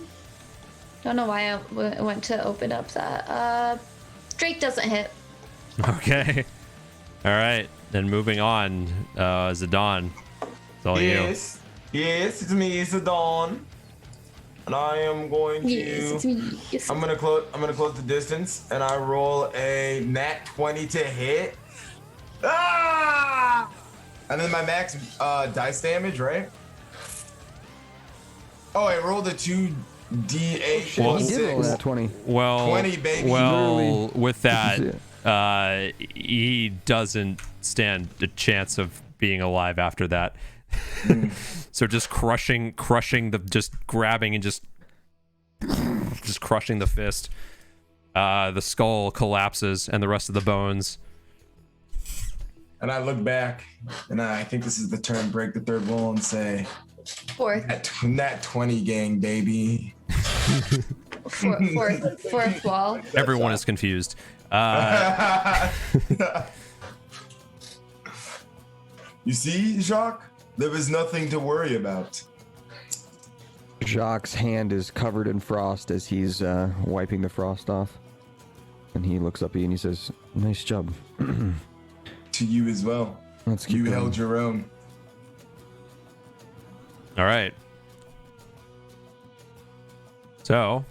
don't know why I went to open up that. Drake doesn't hit. Okay. All right. Then moving on, Zidane. It's all Yes, it's me, Zidane. And I am going to. Yes, it's me. Yes. I'm gonna close the distance, and I roll a nat 20 to hit. Ah! And then my max dice damage, right? Oh, I rolled a 2d8 Well, He plus did roll 6. that 20. Well, 20, baby. Well, Literally. with that, he doesn't stand a chance of being alive after that. So just crushing just grabbing and just crushing the fist. The skull collapses and the rest of the bones. And I look back, and I think this is the turn, break the third wall, and say, Fourth nat 20 gang, baby. fourth wall. Everyone is confused. You see, Jacques? There was nothing to worry about. Jacques' hand is covered in frost as he's wiping the frost off. And he looks up at you and he says, "Nice job." To you as well. Let's keep You going. held your own. All right. So,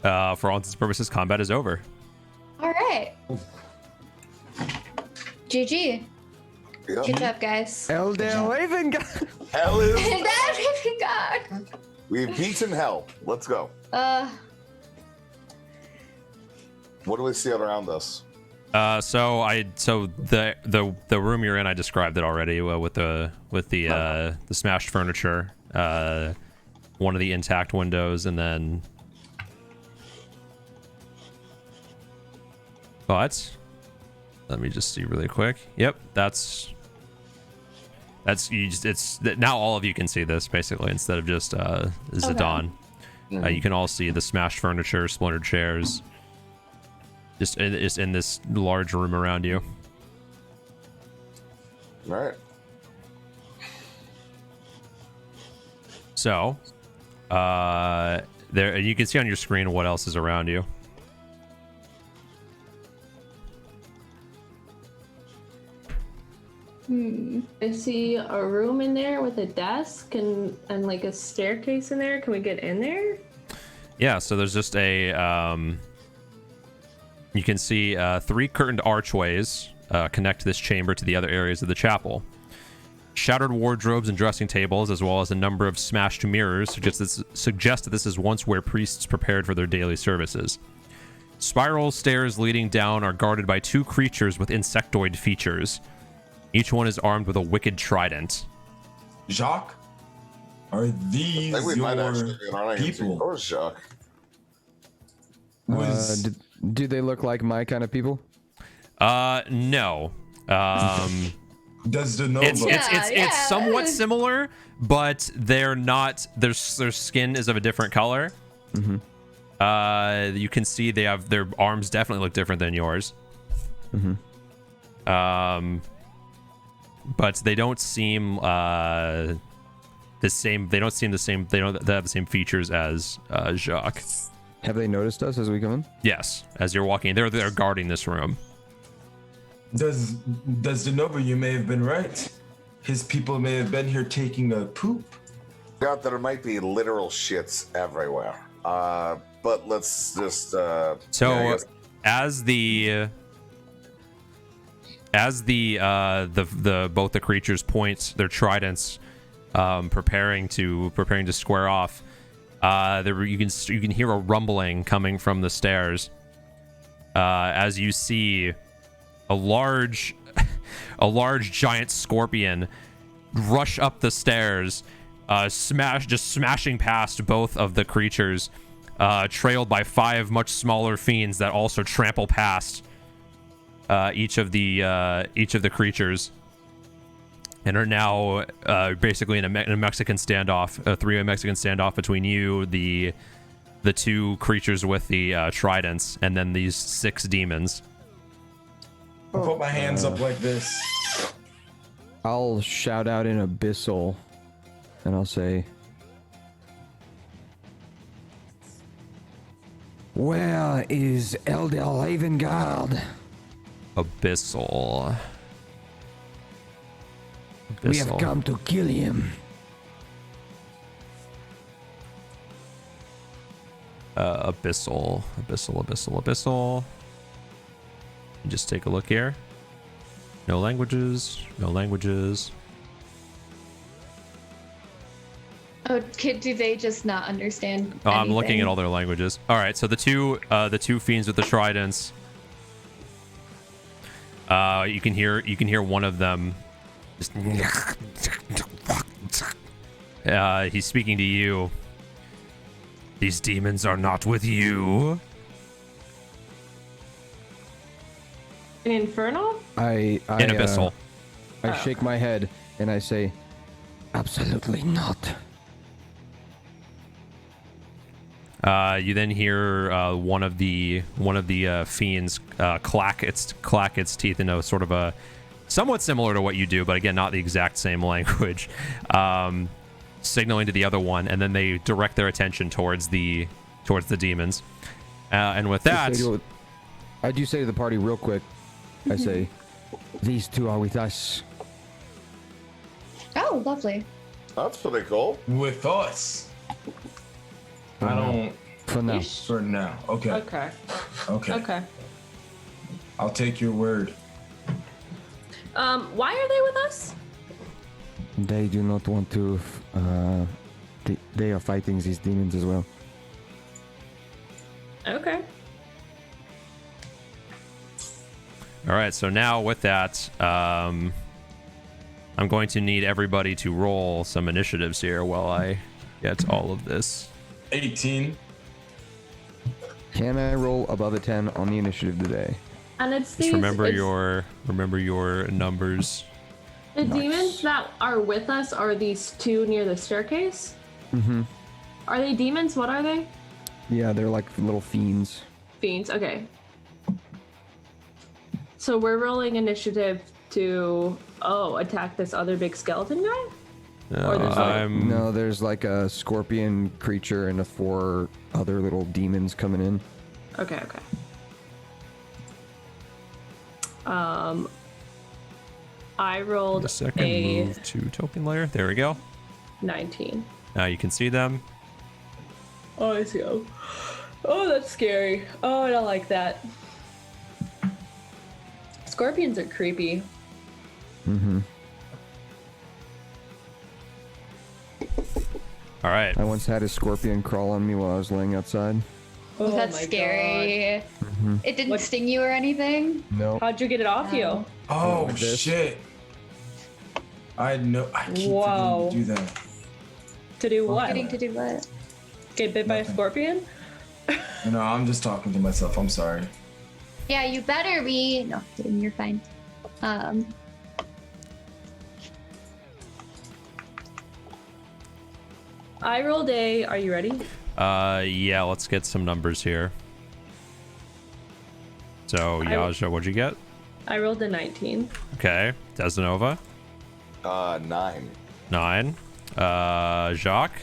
for all intents and purposes, combat is over. All right. GG. Good job, guys. Elder Ravengard. Hell is. God. We've beaten hell. Let's go. What do we see around us? So the room you're in, I described it already with the smashed furniture, one of the intact windows, and then. But let me just see really quick. Yep, that's you. It's now all of you can see this basically instead of just Zidane. You can all see the smashed furniture, splintered chairs. Just in this large room around you. All right. So, there you can see on your screen what else is around you. I see a room in there with a desk and like a staircase in there. Can we get in there? Yeah, so there's just a you can see 3 curtained archways connect this chamber to the other areas of the chapel. Shattered wardrobes and dressing tables, as well as a number of smashed mirrors, suggest that this is once where priests prepared for their daily services. Spiral stairs leading down are guarded by 2 creatures with insectoid features. Each one is armed with a wicked trident. Jacques, are these I think we might actually your be running into people? yours, Jacques. Do they look like my kind of people? No. Does the Nova? It's somewhat similar, but they're not. Their skin is of a different color. You can see they have their arms definitely look different than yours. But they don't seem the same. They don't seem the same. They have the same features as Jacques. Have they noticed us as we come in? Yes, as you're walking, they're guarding this room. Does the Nova? You may have been right. His people may have been here taking a poop. God, there might be literal shits everywhere. But let's just. So as the both the creatures point their tridents, preparing to square off. You can hear a rumbling coming from the stairs. As you see a large giant scorpion rush up the stairs, smashing past both of the creatures, trailed by 5 much smaller fiends that also trample past each of the creatures, and are now basically in a Mexican standoff, a 3-way Mexican standoff between you, the 2 creatures with the tridents, and then these 6 demons. I'll put my hands up like this. I'll shout out in Abyssal, and I'll say, "Where is Elder Ravengard? Abyssal. We have come to kill him." Abyssal. Just take a look here. No languages. Oh, do they just not understand? Oh, I'm looking anything? at all their languages. All right, so the two fiends with the tridents. You can hear one of them. He's speaking to you. These demons are not with you. An infernal? In Abyssal. I shake my head and I say, "Absolutely not." You then hear one of the fiends clack its teeth in a sort of a somewhat similar to what you do, but again, not the exact same language, signaling to the other one, and then they direct their attention towards the demons. And with that, I do say to the party real quick, I say, "These 2 are with us." Oh, lovely. That's pretty cool. With us. I don't. For now. For now. Okay. Okay. I'll take your word. Why are they with us? They do not want to. They are fighting these demons as well. Okay. all right. So now with that, I'm going to need everybody to roll some initiatives here while I get all of this. 18. Can I roll above a 10 on the initiative today? And it's Just remember your numbers. The demons that are with us are these 2 near the staircase? Mm-hmm. Are they demons? What are they? Yeah, they're like little fiends. Fiends, okay. So we're rolling initiative to, attack this other big skeleton guy? Or there's No, there's like a scorpion creature and 4 other little demons coming in. Okay. I rolled A second, a move to token layer. There we go. 19. Now you can see them. Oh, I see. Oh, that's scary. Oh, I don't like that. Scorpions are creepy. Mm-hmm. All right. I once had a scorpion crawl on me while I was laying outside. Oh, That's my scary. Mm-hmm. It didn't What- sting you or anything? No. God. How'd you get it off you? Oh Like this. shit! I keep Whoa. forgetting to do that. To do what? Getting to do what? Get bit by a Nothing. scorpion? No, I'm just talking to myself. I'm sorry. Yeah, you better be. No, kidding, you're fine. I rolled a. Are you ready? Yeah, let's get some numbers here. So, Yaja, what'd you get? I rolled a 19. Okay. Desanova, 9. 9. Jacques.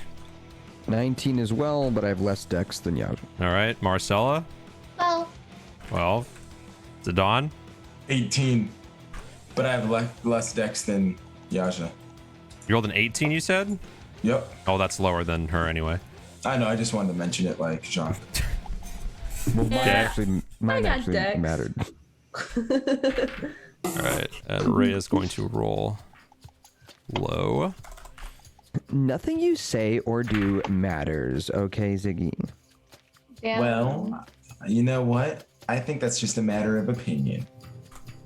19 as well, but I have less dex than Yaja. All right. Maricela, Well, 12. Zidane, 18, but I have less dex than Yaja. you rolled an 18, you said? Yep. Oh, that's lower than her anyway. I know. I just wanted to mention it, like Jacques. Well, Yeah. mine got actually dex. mattered. All right. And Ray is going to roll low. Nothing you say or do matters, okay, Ziggy? yeah. Well, you know what? I think that's just a matter of opinion.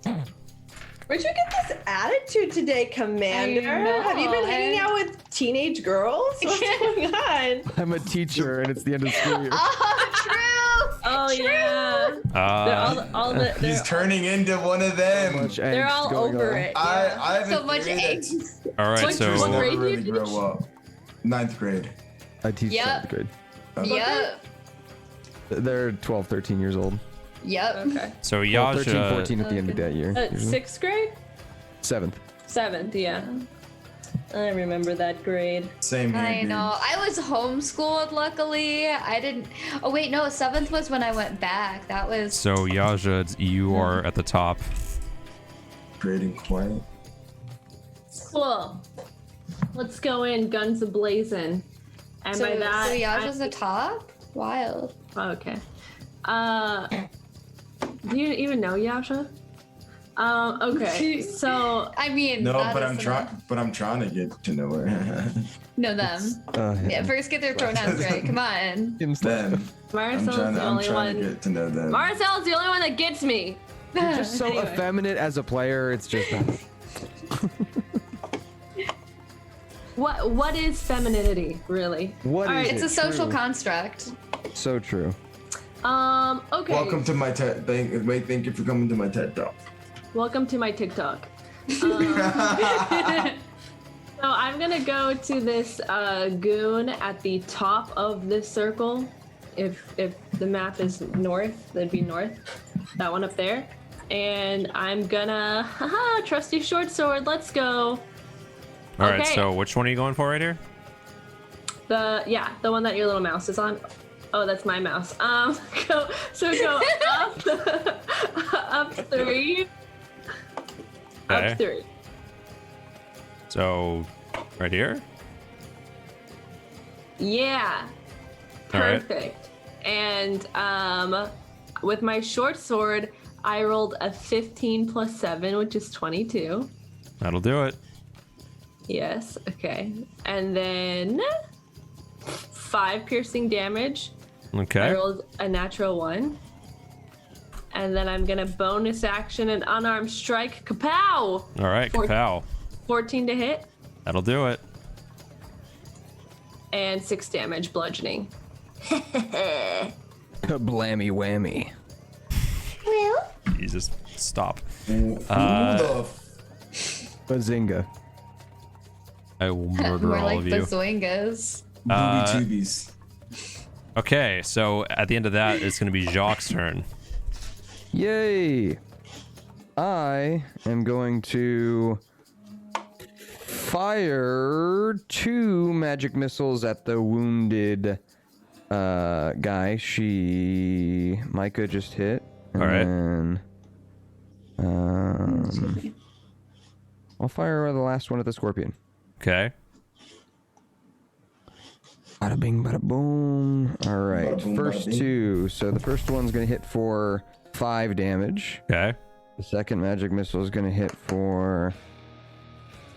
Where'd you get this attitude today, Commander? know, Have you been hanging I- out with teenage girls? What's going on? I'm a teacher and it's the end of school year. Oh, true. Oh, True. yeah. They're He's turning into one of them. Much they're angst all going over on. it. I have So a much theory that angst. All right. What So, grade never do you really teach? grow up. 9th grade. I teach Yep. 7th grade. Yep. They're 12, 13 years old. Yep. Okay. so 13, Yaja. 14 at the end of that year. usually. 6th grade? 7th. 7th, yeah. I remember that grade. Same here. I dude. know. I was homeschooled, luckily. I didn't. Oh, wait, no. 7th was when I went back. That was. So, Yaja, you are at the top. Great and quiet. Cool. Let's go in, guns a-blazing. And So, by that, so I- Yaja's the top? Wild. Oh, okay. Do you even know Yasha? Okay. So I mean, No, that but is I'm the- trying. But I'm trying to get to know her. Know them. Yeah, first get their pronouns right. Come on. them. I'm Maricela's trying. the I'm only trying to one. get to know them. Maricela's the only one that gets me. You're just so Anyway. effeminate as a player, it's just What is femininity, really? what All is right, It's it? a social True. construct. So true. Okay. Welcome to my TED. Thank you for coming to my TED Talk. Welcome to my TikTok. So I'm gonna go to this goon at the top of this circle. If the map is north, that'd be north. That one up there. And I'm gonna, haha, trusty short sword. Let's go. All right. Okay. So, which one are you going for right here? The one that your little mouse is on. Oh, that's my mouse. Go up, up 3. Okay. Up 3. So, right here. Yeah. All right. Perfect. And with my short sword, I rolled a 15 plus 7, which is 22. That'll do it. Yes. Okay. And then 5 piercing damage. I Okay. rolled a natural 1. And then I'm gonna bonus action an unarmed strike. Kapow! All right. Four- Kapow. 14 to hit That'll do it. and 6 damage bludgeoning. Blammy whammy. Well, Jesus, stop. Who the Bazinga. I will murder more all like of you. bazoingas. booby tubies? Okay, so at the end of that, it's going to be Jacques' turn. Yay! I am going to fire 2 magic missiles at the wounded guy. Micah just hit. And All right. then, I'll fire the last one at the scorpion. Okay. Bada bing, bada boom. All right, Bada boom, first bada bing. 2. So the first one's gonna hit for 5 damage. Okay. The second magic missile is gonna hit for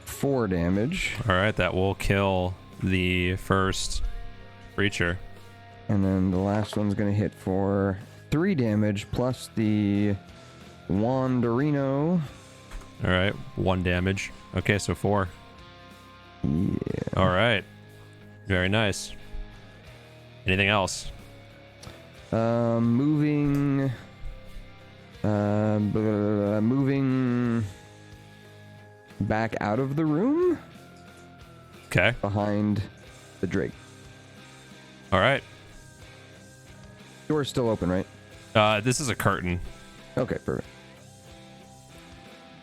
4 damage. All right, that will kill the first creature. And then the last one's gonna hit for 3 damage plus the Wanderino. All right, 1 damage. Okay, so 4. Yeah. All right. Very nice. Anything else? Moving back out of the room Okay. behind the Drake. All right. Door's still open, right? This is a curtain. Okay, perfect.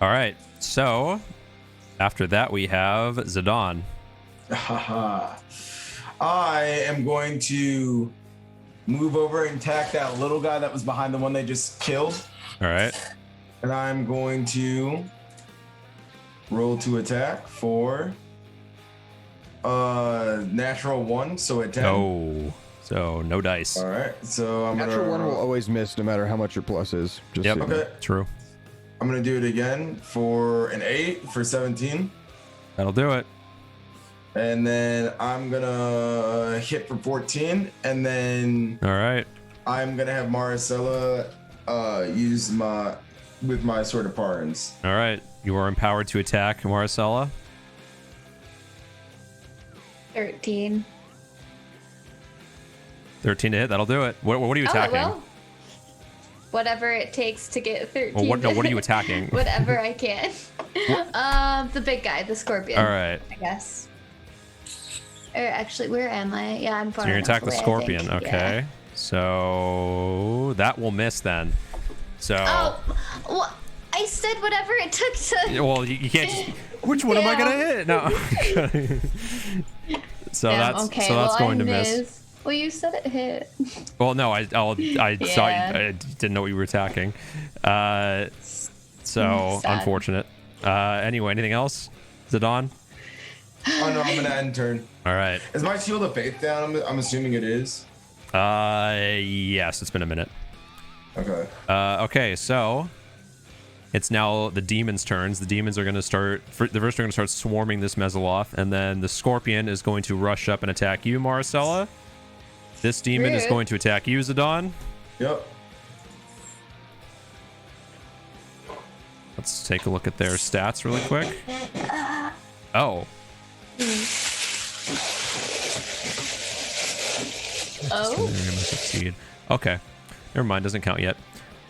All right. So after that, we have Zidane. Haha. I am going to move over and attack that little guy that was behind the one they just killed. All right. And I'm going to roll to attack for natural 1, so a 10. Oh, so no dice. All right, so I'm Natural gonna 1 will always miss no matter how much your plus is. Just Yep. so you know. Okay, True. I'm gonna do it again for an 8 for 17. That'll do it. And then I'm gonna hit for 14, and then All right. I'm gonna have Maricela use my Sword of Parns. All right. You are empowered to attack Maricela. 13. 13 to hit. That'll do it. What are you attacking? Oh, well. Whatever it takes to get 13. Well, what are you attacking? Whatever I can. The big guy, the scorpion. All right. I guess. Or actually, where am I? Yeah, I'm far So you're enough gonna attack the away, I scorpion. think. Okay. Yeah. So that will miss then. So. Oh, well, I said whatever it took to. Well, you can't just. Which one am I gonna hit? No. So Damn, that's okay, so that's well, going I to miss. missed. Well, you said it hit. Well, no, I saw Yeah. I didn't know what you were attacking. So Sad. unfortunate. Anyway, anything else? Zidane? Oh no, I'm gonna end turn. All right. Is my Shield of Faith down? I'm assuming it is. Yes, it's been a minute. Okay. Okay, so it's now the demons' turns. The demons are going to start. The first, are going to start swarming this Mezzoloth, and then the scorpion is going to rush up and attack you, Maricela. This demon is Rude. going to attack you, Zidane. Yep. Let's take a look at their stats really quick. Oh. Oh. They're gonna succeed. Okay. Never mind, doesn't count yet.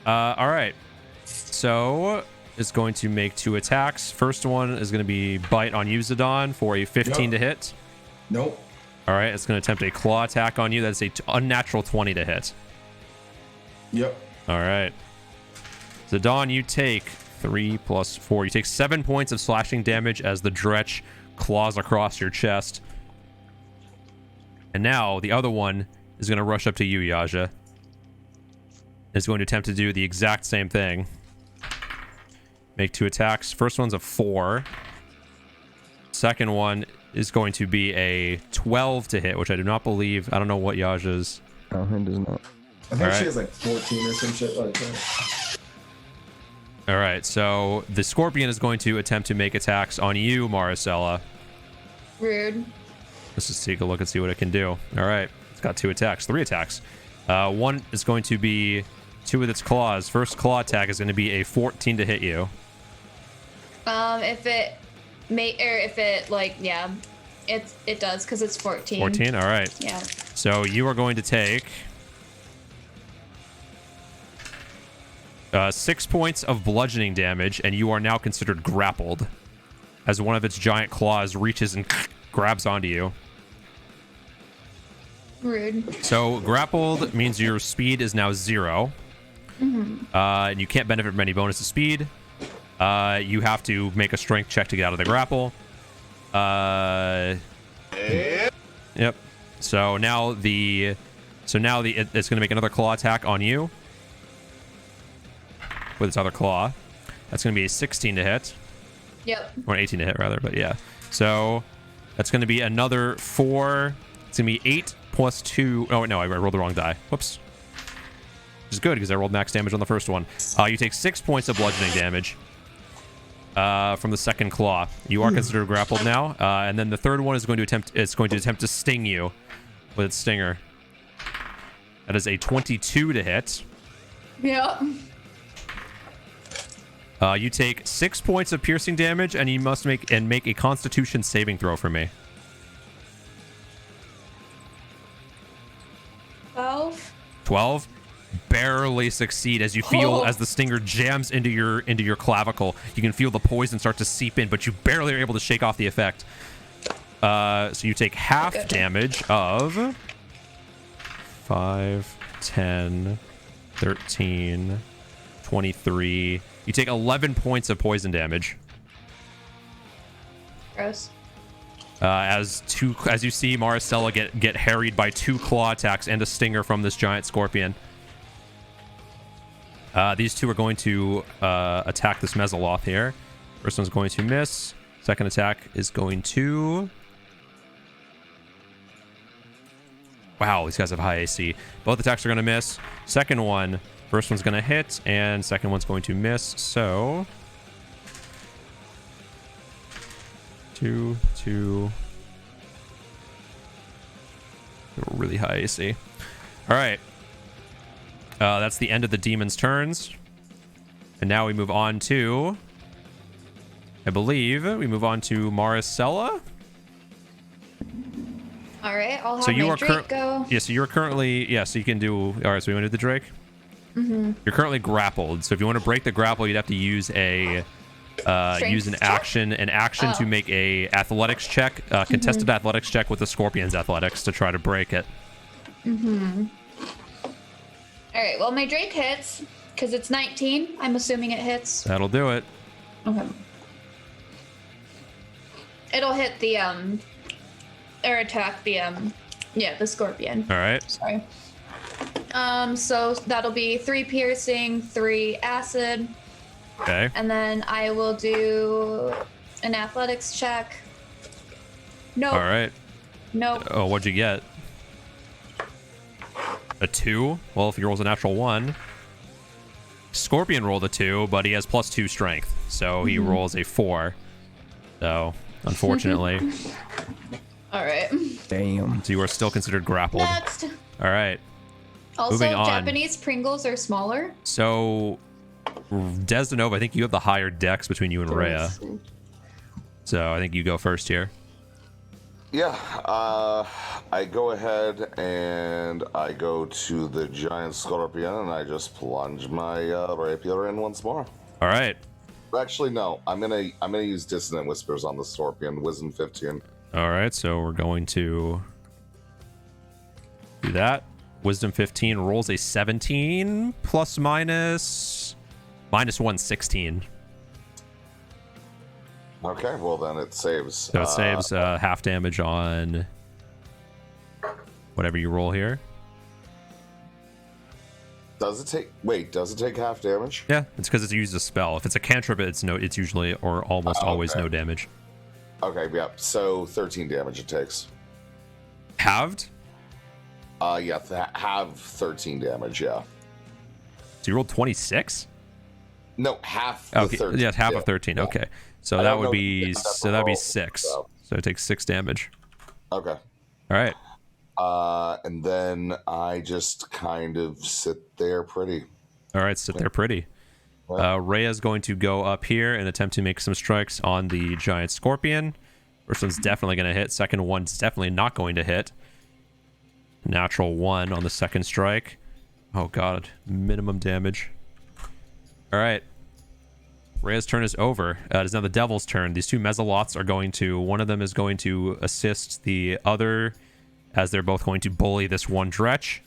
All right. So it's going to make 2 attacks. First one is going to be bite on you, Zidane, for a 15 to hit. Nope. All right. It's going to attempt a claw attack on you. That's a unnatural 20 to hit. Yep. All right. Zidane, you take 3 plus 4. You take 7 points of slashing damage as the Dretch claws across your chest. And now the other one is going to rush up to you, Yaja. It's going to attempt to do the exact same thing. Make 2 attacks. First one's a 4. Second one is going to be a 12 to hit, which I do not believe. I don't know what Yaja's. Oh, it does not. I think Alright. she has like 14 or some shit like that. All right, so the scorpion is going to attempt to make attacks on you, Maricela. Rude. Let's just take a look and see what it can do. All right, it's got 2 attacks, 3 attacks. One is going to be 2 with its claws. First claw attack is going to be a 14 to hit you. If it it does because it's 14. 14. All right. Yeah. So you are going to take 6 points of bludgeoning damage, and you are now considered grappled as one of its giant claws reaches and grabs onto you. Rude. So grappled means your speed is now 0. And you can't benefit from any bonus to speed. You have to make a strength check to get out of the grapple. Yep. So now it's going to make another claw attack on you with its other claw. That's going to be a 16 to hit. Yep. Or 18 to hit, rather, but yeah. So that's going to be another 4. It's going to be 8 plus 2. Oh, no, I rolled the wrong die. Whoops. Which is good because I rolled max damage on the first one. You take 6 points of bludgeoning damage from the second claw. You are considered grappled now. And then the third one is going to attempt to sting you with its stinger. That is a 22 to hit. Yep. You take 6 points of piercing damage, and you must make a Constitution saving throw for me. 12. 12. Barely succeed as you feel as the stinger jams into your clavicle. You can feel the poison start to seep in, but you barely are able to shake off the effect. So you take half damage of 5, 10, 13, 23. You take 11 points of poison damage. Gross. As you see Maricela get harried by 2 claw attacks and a stinger from this giant scorpion. These two are going to attack this Mesoloth here. First one's going to miss. Second attack is going to... Wow, these guys have high AC. Both attacks are going to miss. Second one, first one's going to hit, and second one's going to miss. So... 2, 2... Really high AC. All right. That's the end of the demon's turns. And now we move on to... I believe we move on to Maricela. All right, I'll have my Drake go. Yeah, so you're currently... Yeah, so you can do... All right, so you want to do the Drake? Mm-hmm. You're currently grappled. So if you want to break the grapple, you'd have to use an action to make a athletics check, contested athletics check with the scorpion's athletics to try to break it. Mm-hmm. All right, well, my Drake hits because it's 19. I'm assuming it hits. That'll do it. Okay. It'll hit the or attack the the scorpion. All right. Sorry. So that'll be 3 piercing, 3 acid. Okay. And then I will do an athletics check. Nope. All right. Nope. Oh, what'd you get? A 2? Well, if he rolls a natural 1. Scorpion rolled a 2, but he has +2 strength. So he rolls a 4. So, unfortunately. All right. Damn. So you are still considered grappled. Next. All right. Also, Moving on. Japanese Pringles are smaller. So, Desdenova, I think you have the higher dex between you and Rhea. So I think you go first here. Yeah, I go ahead and I go to the giant scorpion and I just plunge my rapier in once more. All right. Actually, no. I'm gonna use Dissonant Whispers on the scorpion. Wisdom 15. All right, so we're going to do that. Wisdom 15 rolls a 17 plus minus 1, 16. Okay, well then it saves. So it saves half damage on whatever you roll here. Does it take half damage? Yeah, it's because it's used a spell. If it's a cantrip, it's usually or almost always no damage. Okay, yeah. So 13 damage it takes. Halved? Yeah, have 13 damage, yeah. So you rolled 26? No, half the 13. Yeah, half of 13. Yeah. Okay. So that would be 6. So it takes 6 damage. Okay. All right. And then I just kind of sit there pretty. All right, sit there pretty. Rhea's going to go up here and attempt to make some strikes on the giant scorpion. First one's definitely going to hit. Second one's definitely not going to hit. Natural 1 on the second strike. Oh god, minimum damage. All right. Rhea's turn is over. It is now the devil's turn. These two Mesoloths are going to... One of them is going to assist the other, as they're both going to bully this one Dretch.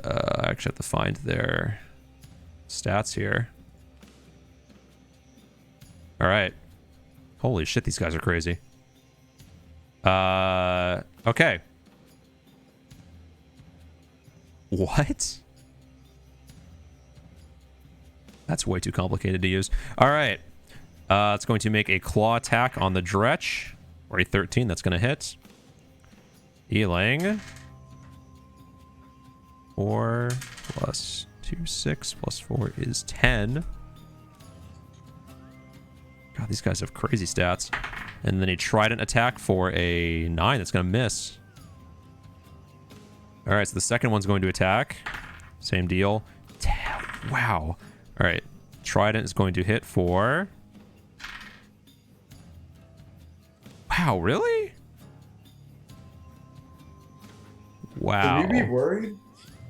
I actually have to find their stats here. All right. Holy shit, these guys are crazy. Okay. What? That's way too complicated to use. All right. It's going to make a claw attack on the Dretch. Or a 13, that's going to hit. Healing. 4 plus 2, 6 plus 4 is 10. God, these guys have crazy stats. And then a trident attack for a 9. That's going to miss. All right, so the second one's going to attack. Same deal. Wow. All right. Trident is going to hit for... Wow, really? Wow. Should we be worried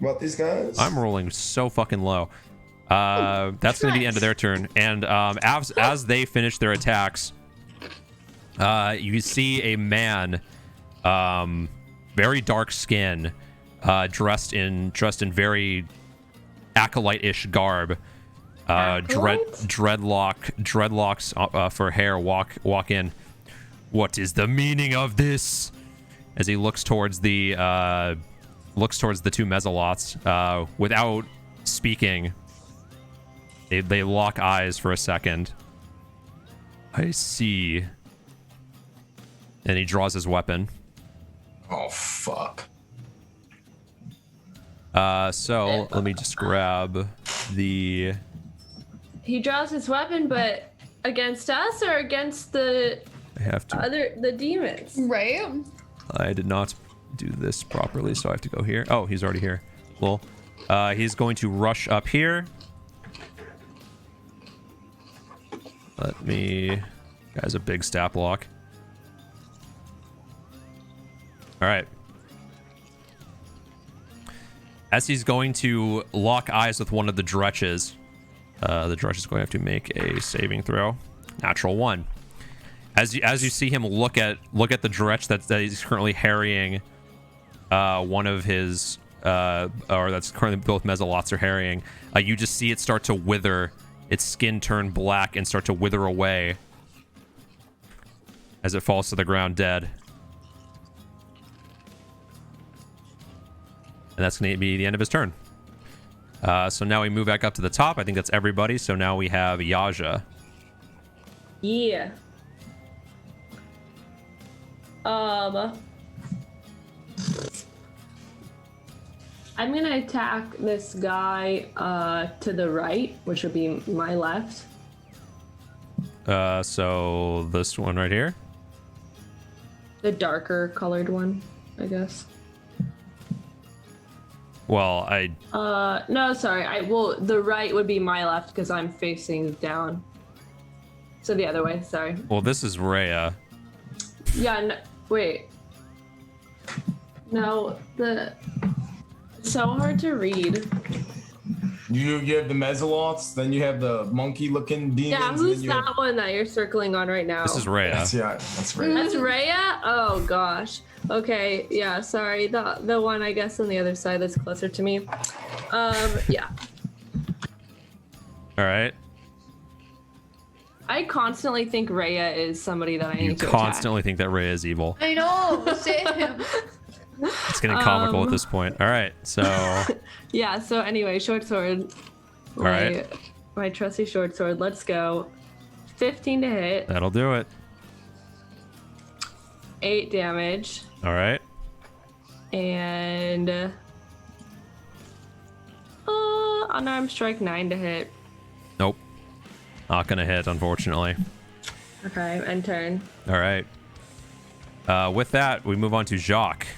about these guys? I'm rolling so fucking low. That's going to be the end of their turn. And as they finish their attacks, you see a man, very dark skin, dressed in very acolyte-ish garb, dreadlocks for hair. Walk in. What is the meaning of this? As he looks towards the two Mezzalots, without speaking. They lock eyes for a second. I see. And he draws his weapon. Oh, fuck. So let me just grab the... He draws his weapon, but against us or against the I have to... the demons? Right? I did not do this properly, so I have to go here. Oh, he's already here. Well, he's going to rush up here. Let me... Guy's a big stat block. All right. As he's going to lock eyes with one of the Dretches, the Dretch is going to have to make a saving throw. Natural 1. As you see him look at the Dretch that he's currently harrying, one of his or that's currently both Mezzalots are harrying, you just see it start to wither, its skin turn black and start to wither away as it falls to the ground dead. And that's going to be the end of his turn. So now we move back up to the top. I think that's everybody. So now we have Yaja. Yeah. I'm gonna attack this guy to the right, which would be my left. So this one right here. The darker colored one, I guess. Well, no, sorry. The right would be my left because I'm facing down. So the other way, sorry. Well, this is Rhea. Yeah, no, wait. No, it's so hard to read. You have the Mezzalots, then you have the monkey-looking demons. Yeah, who's that one that you're circling on right now? This is Rhea. That's Rhea. That's Rhea? Oh gosh. Okay, yeah, sorry. The one I guess on the other side that's closer to me. Yeah. All right. I constantly think Rhea is somebody that I need to attack. You constantly think that Rhea is evil. I know. Same. It's getting comical at this point. All right, so... Yeah, so anyway, short sword. All right. My trusty short sword. Let's go. 15 to hit. That'll do it. 8 damage. All right. And... Unarmed Strike 9 to hit. Nope. Not gonna hit, unfortunately. Okay, end turn. All right. With that, we move on to Jacques.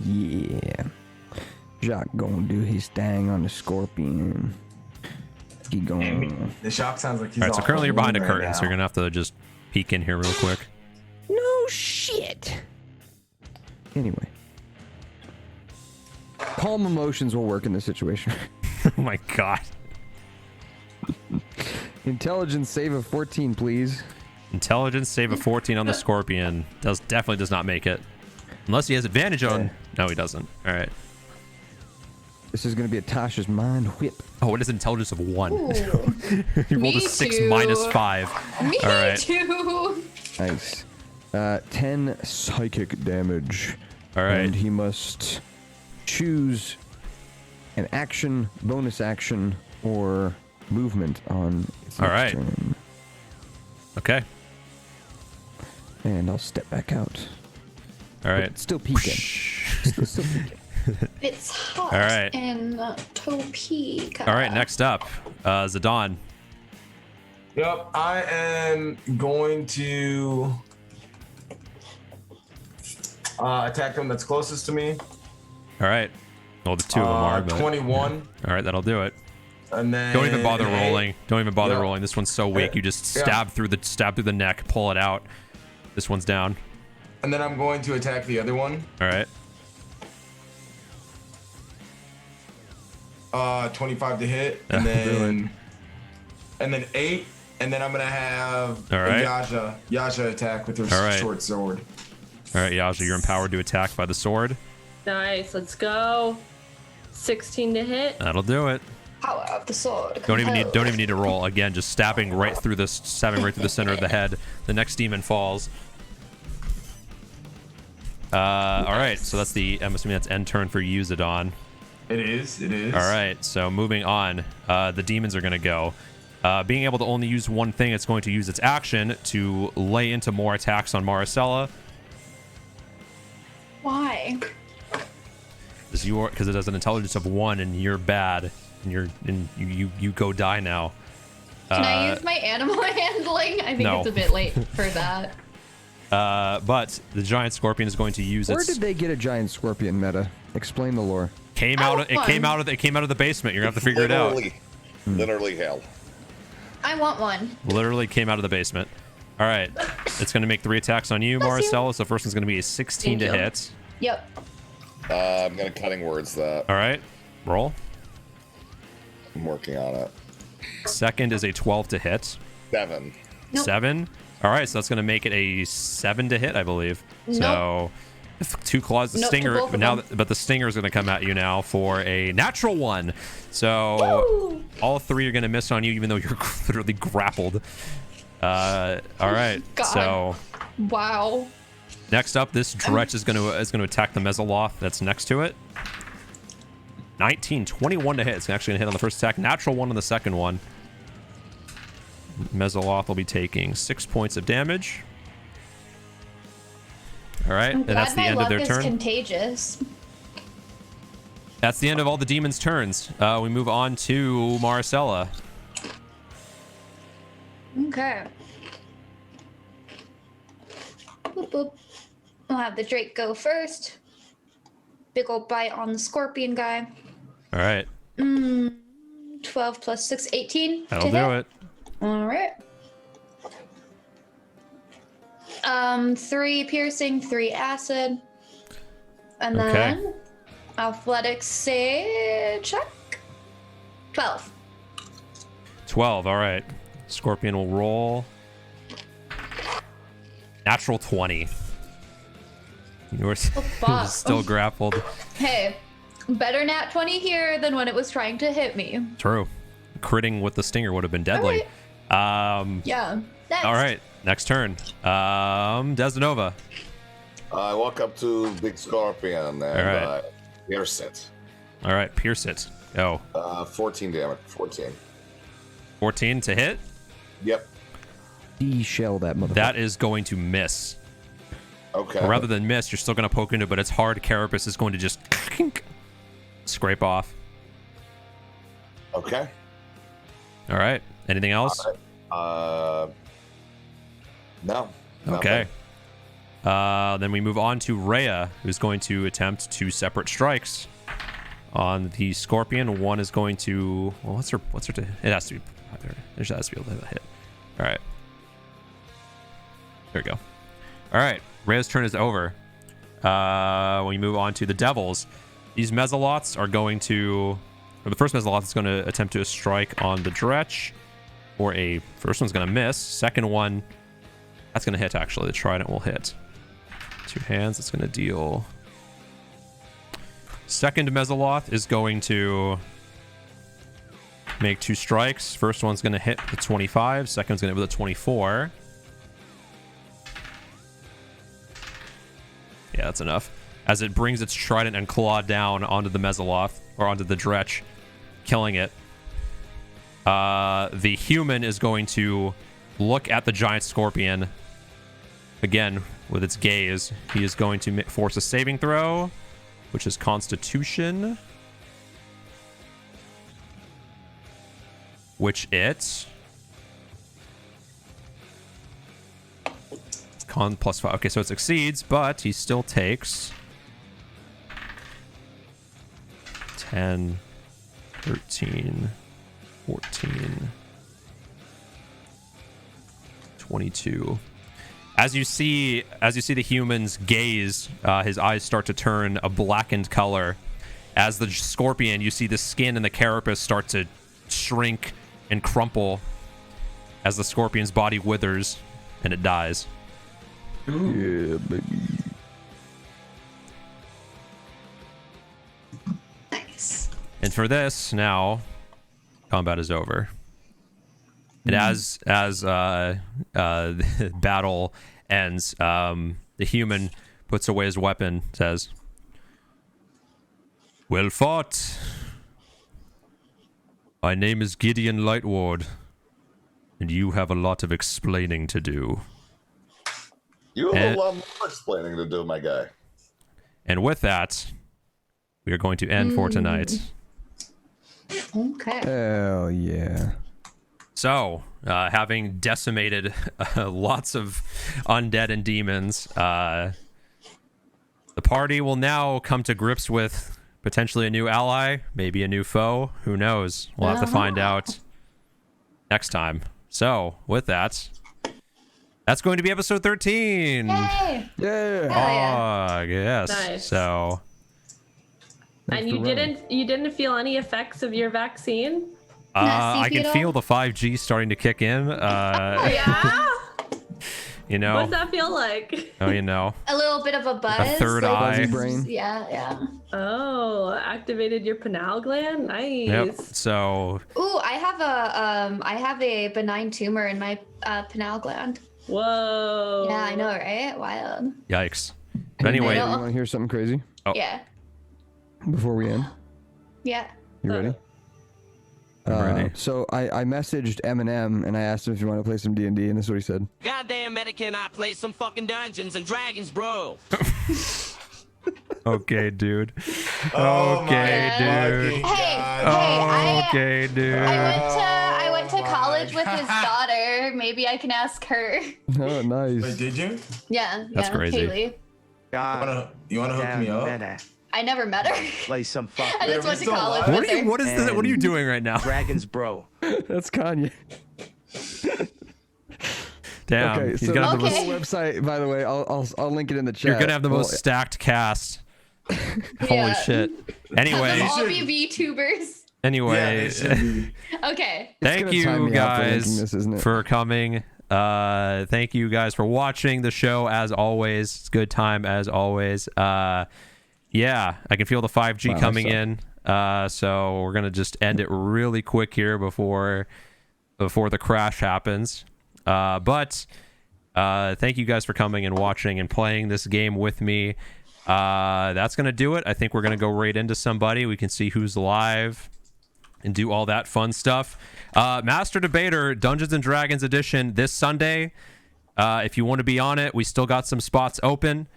Yeah. Jacques gonna do his thing on the scorpion. He gonna... The shock sounds like he's All right, so off currently you're behind a right curtain, now. so you're gonna have to just peek in here real quick. No shit. Anyway. Calm emotions will work in this situation. Oh my god. Intelligence save of 14, please. Intelligence save of 14 on the scorpion. Definitely does not make it. Unless he has advantage on... No, he doesn't. All right. This is going to be a Tasha's mind whip. Oh, it is intelligence of 1. Ooh. He rolled a Me 6 too. minus 5. Me All right. too. Nice. 10 psychic damage. All right. And he must choose an action, bonus action, or movement on its All next right. turn. Okay. And I'll step back out. All right. But still peeking. still peeking. It's hot All right. in Topeka. All right. Next up, Zidane. Yep, I am going to attack them that's closest to me. All right. Well, the two of them are. But... 21. All right, that'll do it. And then Don't even bother rolling. Don't even bother Yep. rolling. This one's so weak. You just Yeah. stab through the neck, pull it out. This one's down. And then I'm going to attack the other one. All right. 25 to hit, and then 8, and then I'm gonna have All right. Yasha attack with her All right. short sword. All right, Yaja, you're empowered to attack by the sword. Nice. Let's go. 16 to hit. That'll do it. Power of the sword. Don't even need to roll. Again, just stabbing right through the center of the head. The next demon falls. All right, so that's I'm assuming that's end turn for you, Zidane. It is. All right, so moving on, the demons are going to go. Being able to only use one thing, it's going to use its action to lay into more attacks on Maricela. Why? Because it has an intelligence of 1 and you're bad, and you go die now. Can I use my animal handling? I think no. it's a bit late for that. But the giant scorpion is going to use Where its. did they get a giant scorpion meta? Explain the lore. It came out of the basement. You're gonna have to figure it out. Literally hell. I want one. Literally came out of the basement. All right, it's gonna make 3 attacks on you, Bless you. Maricela. So first one's gonna be a 16 to Thank you. hit. Yep. I'm gonna cutting words that. All right, roll. I'm working on it. Second is a 12 to hit. 7. Nope. 7. All right, so that's gonna make it a 7 to hit, I believe. So 2 claws, the Nope, to stinger, both of but now, them. but the stinger is gonna come at you now for a natural 1. So Woo! all 3 are gonna miss on you, even though you're literally grappled. All right, God. so Wow. next up, this Dretch is gonna attack the Mesoloth that's next to it. 19, 21 to hit. It's actually gonna hit on the first attack. Natural 1 on the second one. Mesoloth will be taking 6 points of damage. All right, and that's the end of their turn. Contagious. That's the end of all the demons' turns. We move on to Maricela. Okay. Boop, boop. I'll have the Drake go first. Big ol' bite on the scorpion guy. All right, 12 plus 6, 18. that'll do it. All right. 3 piercing, 3 acid. And Okay. then athletics save check. 12. 12. All right, Scorpion will roll. Natural 20. You're fuck. still grappled. Hey, better nat 20 here than when it was trying to hit me. True. Critting with the stinger would have been deadly. Yeah. Next. All right, next turn. Desanova. I walk up to Big Scorpion and right. pierce it. All right, pierce it. Oh, 14 damage. 14. 14 to hit. Yep. D-shell that motherfucker. That is going to miss. Okay. Or rather than miss, you're still going to poke into it, but its hard carapace is going to just scrape off. Okay. All right. Anything else? No. Okay. Then we move on to Rhea, who's going to attempt 2 separate strikes on the Scorpion. One is going to. Well, what's her? It has to be. There has to be able to hit. All right. There we go. All right. Rhea's turn is over. We move on to the Devils. These Mesoloths are going to. Or the first Mesoloth is going to attempt to strike on the Dretch. Or a. First one's going to miss. Second one. That's going to hit, actually. The Trident will hit. 2 hands. It's going to deal. Second Mesoloth is going to make 2 strikes. First one's going to hit with 25. Second's going to hit with a 24. Yeah, that's enough. As it brings its trident and claw down onto the Mesoloth, or onto the Dretch, killing it. the human is going to look at the giant scorpion again with its gaze. He is going to force a saving throw, which is Constitution, which it's Con +5. Okay, so it succeeds, but he still takes 10, 13, 14, 22. As you see the human's gaze, his eyes start to turn a blackened color. As the scorpion, you see the skin and the carapace start to shrink and crumple as the scorpion's body withers and it dies. Yeah, baby. Nice. And for this, now combat is over. And as the battle ends, the human puts away his weapon, says, "Well fought. My name is Gideon Lightward, and you have a lot of explaining to do." You have a lot more explaining to do, my guy. And with that, we are going to end for tonight. Okay. Hell yeah. So, having decimated lots of undead and demons, the party will now come to grips with potentially a new ally, maybe a new foe. Who knows? We'll have to find out next time. So, with that, that's going to be episode 13. Yay! Yeah. Yes. Nice. So, And you didn't feel any effects of your vaccine? I can feel the 5G starting to kick in. Yeah. You know. What's that feel like? Oh, you know. A little bit of a buzz. A third eye. Fuzzy brain. Yeah. Oh, activated your pineal gland. Nice. Yep. So. Ooh, I have a benign tumor in my pineal gland. Whoa. Yeah, I know, right? Wild. Yikes. But anyway. You want to hear something crazy? Oh. Yeah. Before we end? Yeah. You ready? I'm ready. So I messaged Eminem and I asked him if you want to play some D&D, and this is what he said. Goddamn, Meta, can I play some fucking Dungeons and Dragons, bro? Okay, dude. Oh Okay, my dude. fucking Hey, God. Okay, dude. I went to Oh college my with his daughter. Maybe I can ask her. Oh, nice. Wait, did you? Yeah. That's crazy. Kaylee. You wanna hook me up? I never met her. Play some fucking I just we went to still college alive? with her. What are you doing right now? Dragons, bro. That's Kanye. Damn. Okay, He's so gonna have the the Okay. most, website, by the way, I'll link it in the chat. you're gonna have the most Well, stacked cast. Holy Yeah. shit. Have Anyway. them all should- be VTubers. Anyway. Okay. Thank gonna you time me out for linking guys this, isn't it? for coming. Thank you guys for watching the show as always. It's a good time as always. Yeah, I can feel the 5G Wow, coming I in. So we're gonna just end it really quick here before the crash happens. But thank you guys for coming and watching and playing this game with me. That's gonna do it. I think we're gonna go right into somebody. We can see who's live and do all that fun stuff. Master Debater Dungeons and Dragons edition this Sunday. If you want to be on it, we still got some spots open.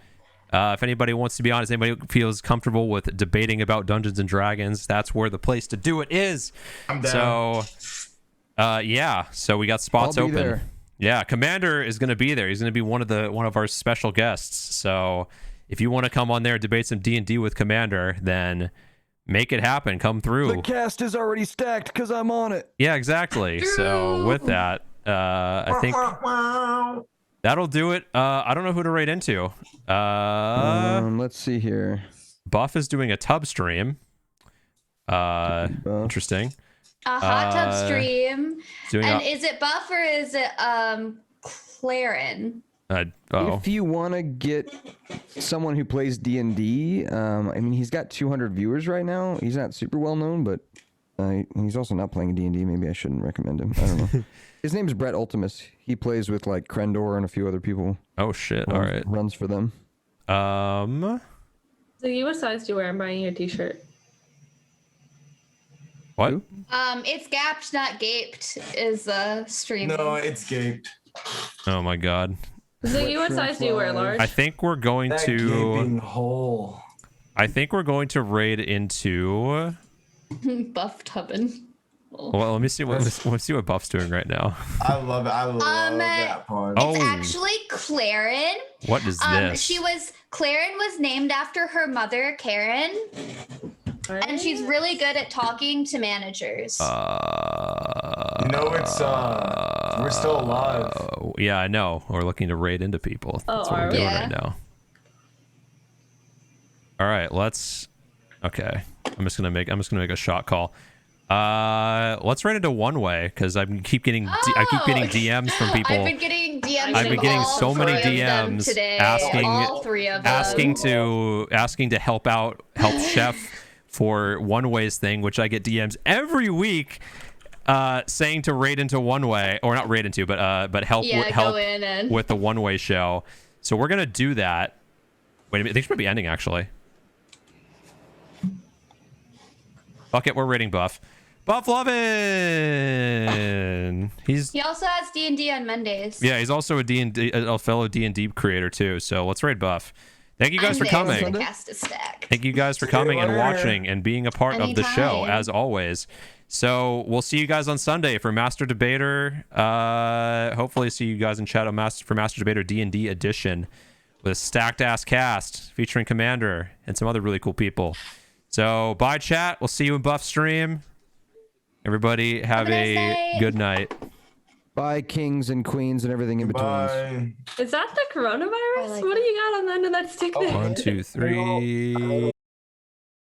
If anybody wants to be honest, anybody feels comfortable with debating about Dungeons and Dragons, that's where the place to do it is. I'm down. So, yeah. So we got spots I'll be open. there. Yeah, Commander is going to be there. He's going to be one of our special guests. So if you want to come on there and debate some D&D with Commander, then make it happen. Come through. The cast is already stacked because I'm on it. Yeah, exactly. So with that, I think that'll do it. I don't know who to rate into. Let's see here. Buff is doing a tub stream. Interesting. A hot tub stream. Doing And is it Buff or is it Claren? If you want to get someone who plays D&D, I mean, he's got 200 viewers right now. He's not super well known, but he's also not playing D&D. Maybe I shouldn't recommend him. I don't know. His name is Brett Ultimus. He plays with like Krendor and a few other people. Oh shit! All right. Runs for them. So what size do you wear? I'm buying your t-shirt. What? It's gapped, not gaped. Is streaming. No, it's gaped. Oh my god. Ziggy, what size do you wear, large? I think we're going That to. gaping hole. I think we're going to raid into. Buff tubbin. Well, let me see what Buff's doing right now. I love it. I love that part. Oh. It's actually Claren. What is this? Claren was named after her mother, Karen. And she's really good at talking to managers. We're still alive. Yeah, I know. We're looking to raid into people. That's what are we're we? doing right now. All right, let's. Okay, I'm just gonna make a shot call. Let's raid into one way because I keep getting DMs from people. I've been getting DMs. I've been getting so many DMs today. asking All three of them. asking to help Chef for one ways thing, which I get DMs every week saying to raid into one way, or not raid into, but help with the one way show. So we're gonna do that. Wait a minute, things might be ending actually. Fuck it, we're raiding Buff. Buff Lovin'! He also has D&D on Mondays. Yeah, he's also a fellow D&D creator too. So let's raid Buff. Thank you guys for coming. Thank you guys for coming and watching and being a part of the show as always. So we'll see you guys on Sunday for Master Debater. Hopefully see you guys in chat for Master Debater D&D edition with a stacked ass cast featuring Commander and some other really cool people. So bye chat. We'll see you in Buff stream. Everybody have a good night. Bye, kings and queens and everything in between. Is that the coronavirus? What do you got on the end of that stick there? 1, 2, 3.